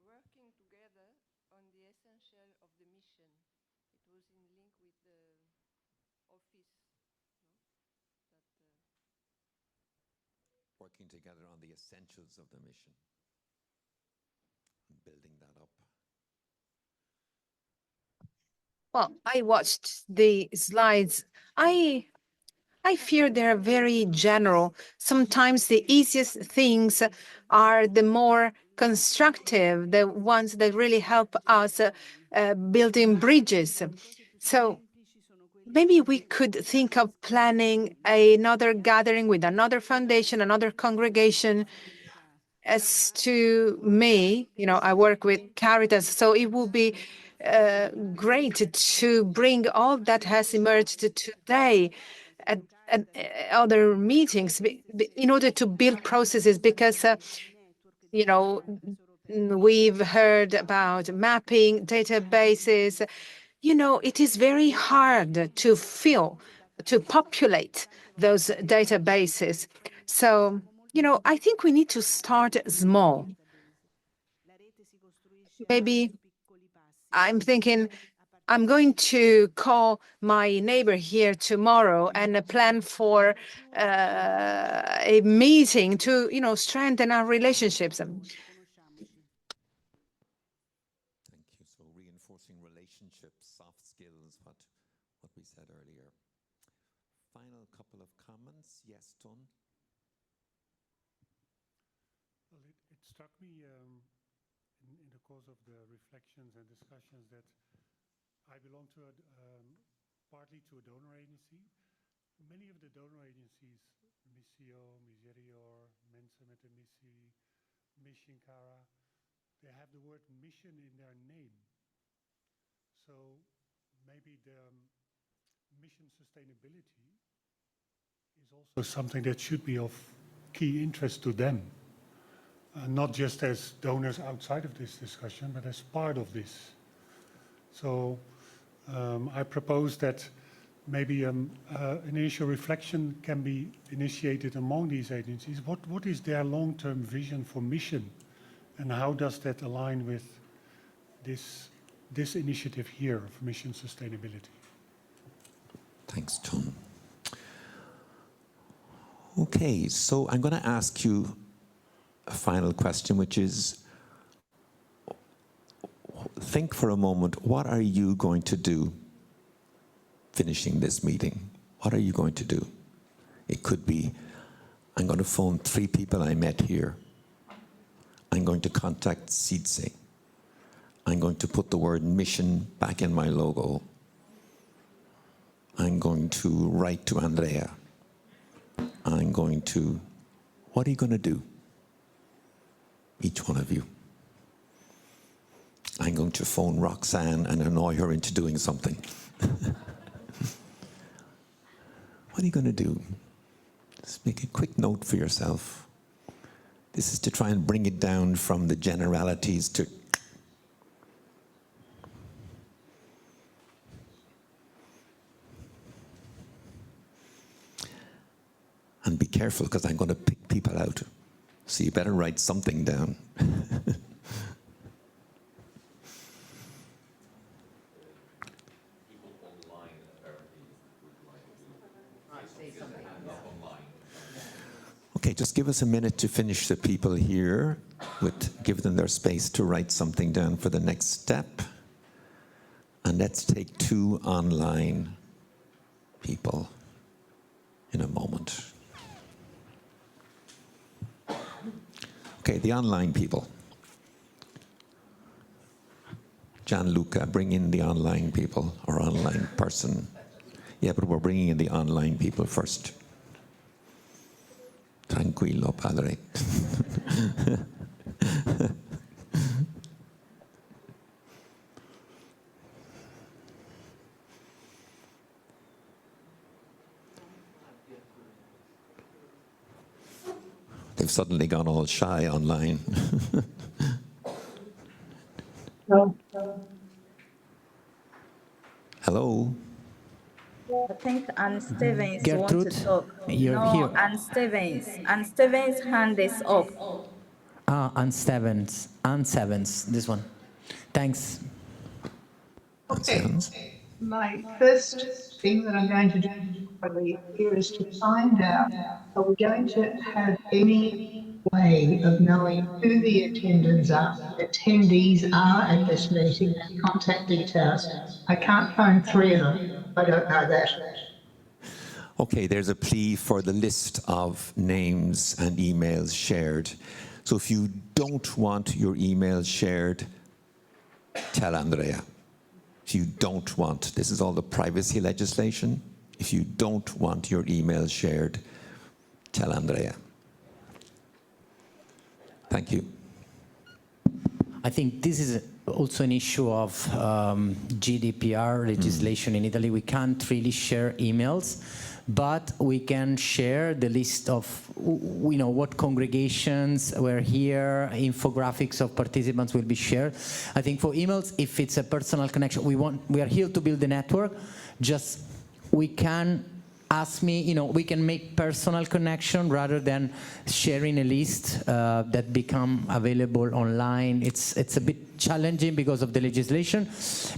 Working together on the essential of the mission. It was in link with the office. Working together on the essentials of the mission and building that up. Well, I watched the slides. I fear they're very general. Sometimes the easiest things are the more constructive, the ones that really help us building bridges. So maybe we could think of planning another gathering with another foundation, another congregation. As to me, I work with Caritas, so it will be great to bring all that has emerged today at other meetings in order to build processes, because we've heard about mapping databases. It is very hard to populate those databases. So, I think we need to start small. Maybe I'm thinking I'm going to call my neighbor here tomorrow and plan for a meeting to, strengthen our relationships. Thank you. So reinforcing relationships, soft skills, what we said earlier. Final couple of comments. Yes, Ton? Well, it struck me in the course of the reflections and discussions that I belong to partly to a donor agency, many of the donor agencies, Missio, Miserior, Mensa Metamisi, Mission Cara, they have the word mission in their name. So maybe the mission sustainability is also something that should be of key interest to them. Not just as donors outside of this discussion, but as part of this. So I propose that maybe an initial reflection can be initiated among these agencies. What is their long-term vision for mission? And how does that align with this initiative here of mission sustainability? Thanks, Tom. Okay, so I'm going to ask you a final question, which is, think for a moment, what are you going to do finishing this meeting? What are you going to do? It could be, I'm going to phone 3 people I met here. I'm going to contact SIDSE. I'm going to put the word mission back in my logo. I'm going to write to Andrea. I'm going to, what are you going to do? Each one of you. I'm going to phone Roxanne and annoy her into doing something. What are you going to do? Just make a quick note for yourself. This is to try and bring it down from the generalities to and be careful, because I'm going to pick people out. So you better write something down. Okay, just give us a minute to finish the people here, give them their space to write something down for the next step. And let's take 2 online people in a moment. Okay, the online people. Gianluca, bring in the online people, or online person. Yeah, but we're bringing in the online people first. Tranquillo, padre. They've suddenly gone all shy online. No. Hello? I think Anne Stevens wants Gertrude, to talk. you're no, here. Anne Stevens. Anne Stevens' hand is up. Anne Stevens, this one. Thanks. Okay. My first thing that I'm going to do here is to find out, are we going to have any way of knowing who the attendees are at this meeting, contact details? I can't phone 3 of them. I don't know that. Okay, there's a plea for the list of names and emails shared. So if you don't want your emails shared, tell Andrea. If you don't want, this is all the privacy legislation. If you don't want your emails shared, tell Andrea. Thank you. I think this is also an issue of GDPR legislation in Italy. We can't really share emails, but we can share the list of, what congregations were here, infographics of participants will be shared. I think for emails, if it's a personal connection, we are here to build a network. Just we can ask me, we can make personal connection rather than sharing a list that become available online. It's a bit challenging because of the legislation,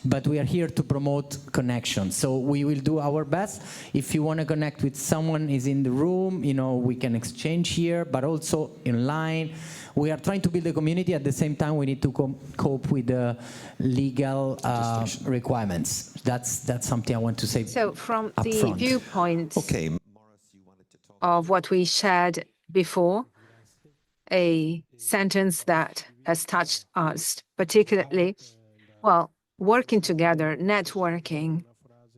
but we are here to promote connection. So we will do our best. If you want to connect with someone is in the room, we can exchange here, but also online. We are trying to build a community. At the same time, we need to cope with the legal requirements. That's something I want to say. So from the upfront. viewpoint of what we shared before, a sentence that has touched us particularly, working together, networking,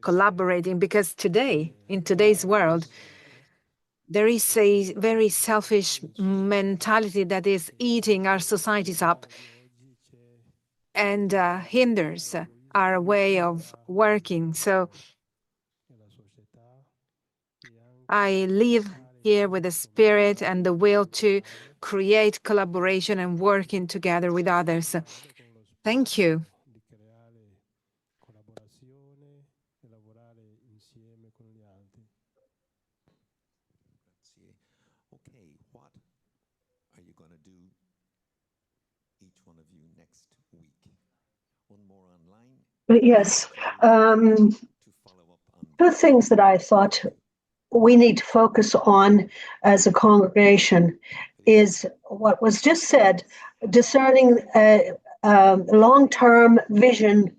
collaborating, because today, in today's world, there is a very selfish mentality that is eating our societies up and hinders our way of working. So I live here with the spirit and the will to create collaboration and working together with others. Thank you. Okay, what are you going to do, each one of you, next week? One more online? Yes. Two things that I thought we need to focus on as a congregation is what was just said, discerning a long-term vision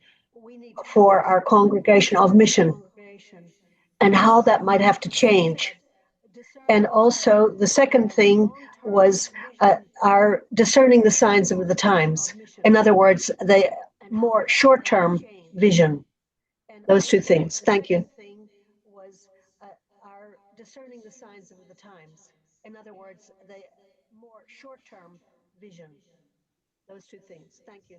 for our congregation of mission and how that might have to change. And also the second thing was our discerning the signs of the times. In other words, the more short-term vision. Those two things. Thank you. Our discerning the signs of the times. In other words, the more short-term vision. Those two things. Thank you.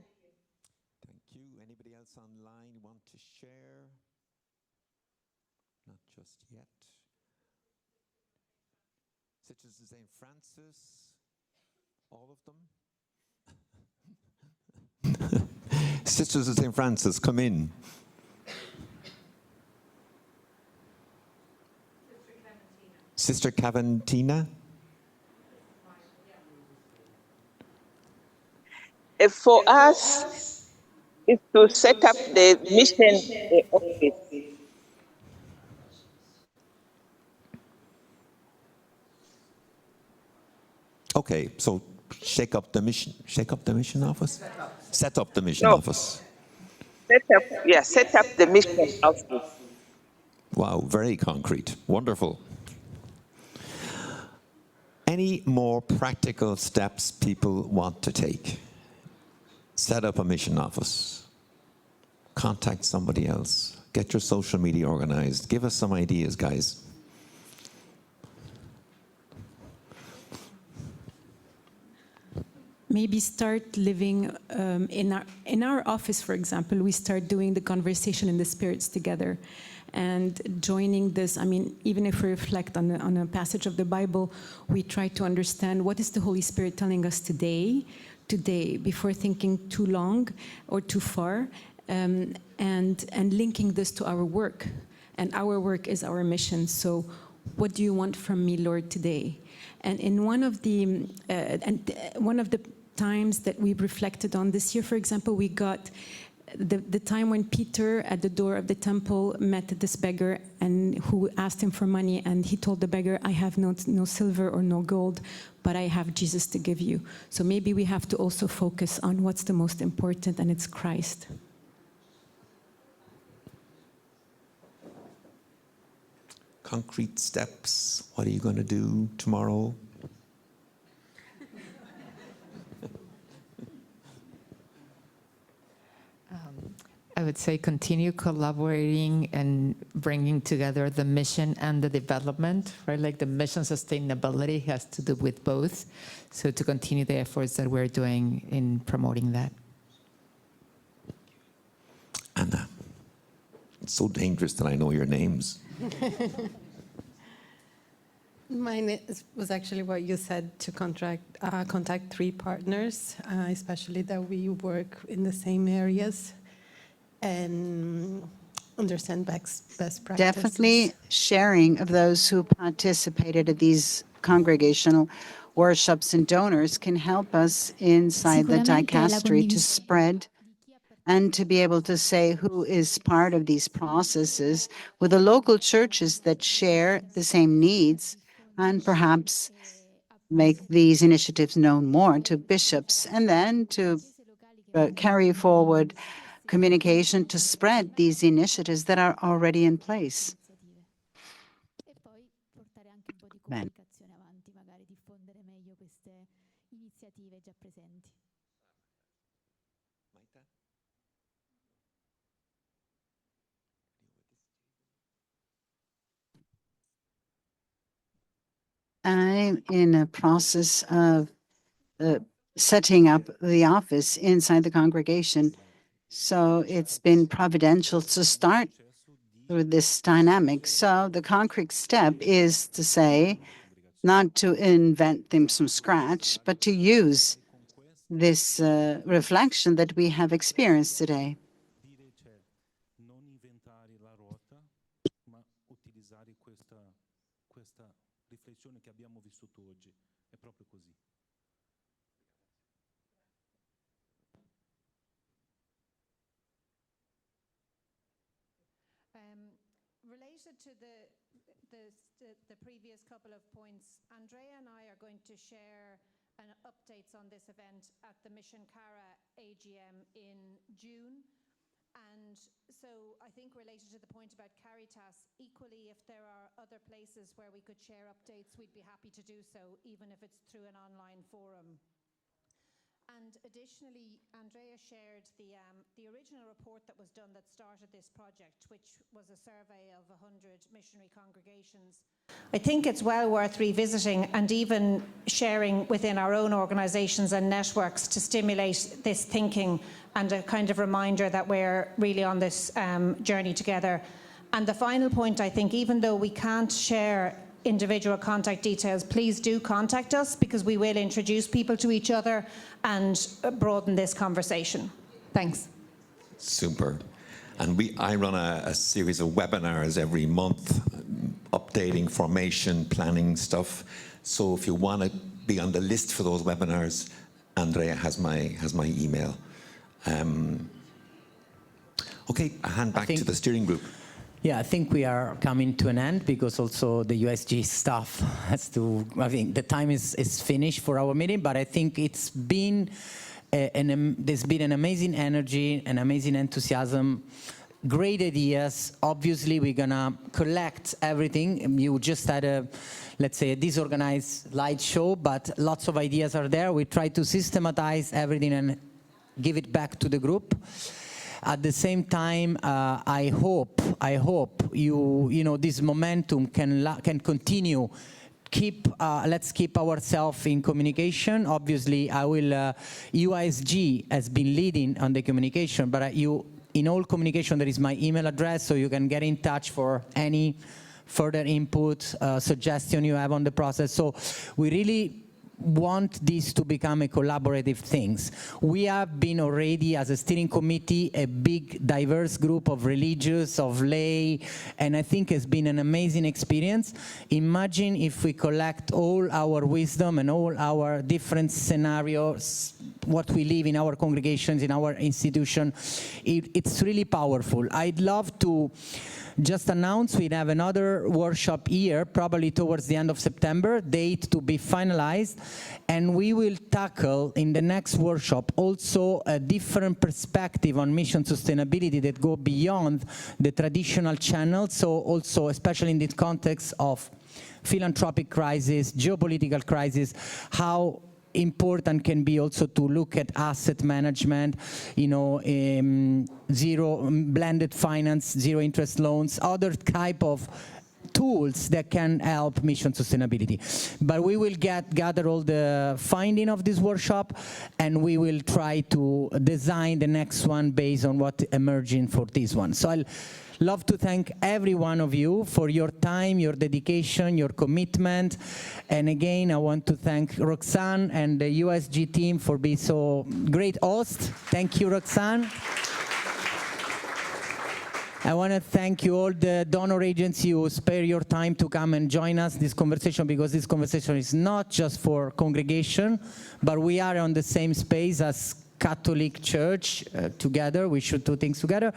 Thank you. Anybody else online want to share? Not just yet. Sisters of St. Francis, all of them? Sisters of St. Francis, come in. Sister Caventina? For us, is to set up the mission office. Okay, so shake up the mission office? Set up the mission office. Set up the mission office. Wow, very concrete. Wonderful. Any more practical steps people want to take? Set up a mission office. Contact somebody else. Get your social media organized. Give us some ideas, guys. Maybe start living in our office, for example. We start doing the conversation in the spirits together, and joining this. I mean, even if we reflect on a passage of the Bible, we try to understand what is the Holy Spirit telling us today, before thinking too long or too far, and linking this to our work. And our work is our mission. So, what do you want from me, Lord, today? And in one of the times that we reflected on this year, for example, we got the time when Peter at the door of the temple met this beggar and who asked him for money, and he told the beggar, I have no silver or no gold, but I have Jesus to give you. So maybe we have to also focus on what's the most important, and it's Christ. Concrete steps. What are you going to do tomorrow? I would say continue collaborating and bringing together the mission and the development, right? Like the mission sustainability has to do with both. So to continue the efforts that we're doing in promoting that. Anna, it's so dangerous that I know your names. Mine was actually what you said, to contact 3 partners, especially that we work in the same areas and understand best practices. Definitely sharing of those who participated at these congregational workshops and donors can help us inside the dicastery to spread and to be able to say who is part of these processes with the local churches that share the same needs, and perhaps make these initiatives known more to bishops, and then to carry forward communication to spread these initiatives that are already in place. Ben. I'm in a process of setting up the office inside the congregation. So it's been providential to start with this dynamic. So the concrete step is to say, not to invent things from scratch, but to use this reflection that we have experienced today. Related to the previous couple of points, Andrea and I are going to share updates on this event at the Mission Cara AGM in June. And so I think related to the point about Caritas, equally, if there are other places where we could share updates, we'd be happy to do so, even if it's through an online forum. And additionally, Andrea shared the original report that was done that started this project, which was a survey of 100 missionary congregations. I think it's well worth revisiting and even sharing within our own organisations and networks to stimulate this thinking and a kind of reminder that we're really on this journey together. And the final point, I think, even though we can't share individual contact details, please do contact us, because we will introduce people to each other and broaden this conversation. Thanks. Super. And I run a series of webinars every month, updating formation, planning stuff. So if you want to be on the list for those webinars, Andrea has my email. Okay, I hand back to the steering group. Yeah, I think we are coming to an end, because also the USG staff has to, I think the time is finished for our meeting, but I think it's been, there's been an amazing energy, an amazing enthusiasm, great ideas. Obviously, we're gonna collect everything. You just had a, let's say, a disorganized light show, but lots of ideas are there. We try to systematize everything and give it back to the group. At the same time, I hope you know this momentum can continue. Let's keep ourselves in communication. Obviously, UISG has been leading on the communication, but in all communication there is my email address, so you can get in touch for any further input, suggestion you have on the process. So we really want this to become a collaborative thing. We have been already, as a steering committee, a big diverse group of religious, of lay, and I think it's been an amazing experience. Imagine if we collect all our wisdom and all our different scenarios, what we live in our congregations, in our institution. It's really powerful. I'd love to just announce we have another workshop here, probably towards the end of September, date to be finalized, and we will tackle in the next workshop also a different perspective on mission sustainability that go beyond the traditional channels, so also especially in the context of philanthropic crisis, geopolitical crisis, how important can be also to look at asset management, you know, zero blended finance, zero interest loans, other type of tools that can help mission sustainability. But we will gather all the finding of this workshop, and we will try to design the next one based on what emerging for this one. So I'll love to thank every one of you for your time, your dedication, your commitment. And again, I want to thank Roxanne and the USG team for being so great host. Thank you, Roxanne. I want to thank you all the donor agencies who spare your time to come and join us this conversation, because this conversation is not just for congregation, but we are on the same space as Catholic Church together. We should do things together.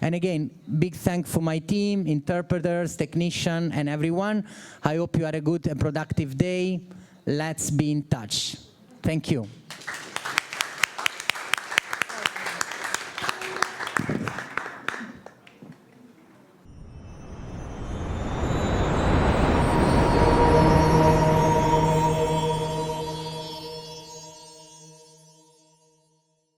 And again, big thank for my team, interpreters, technician, and everyone. I hope you had a good and productive day. Let's be in touch. Thank you.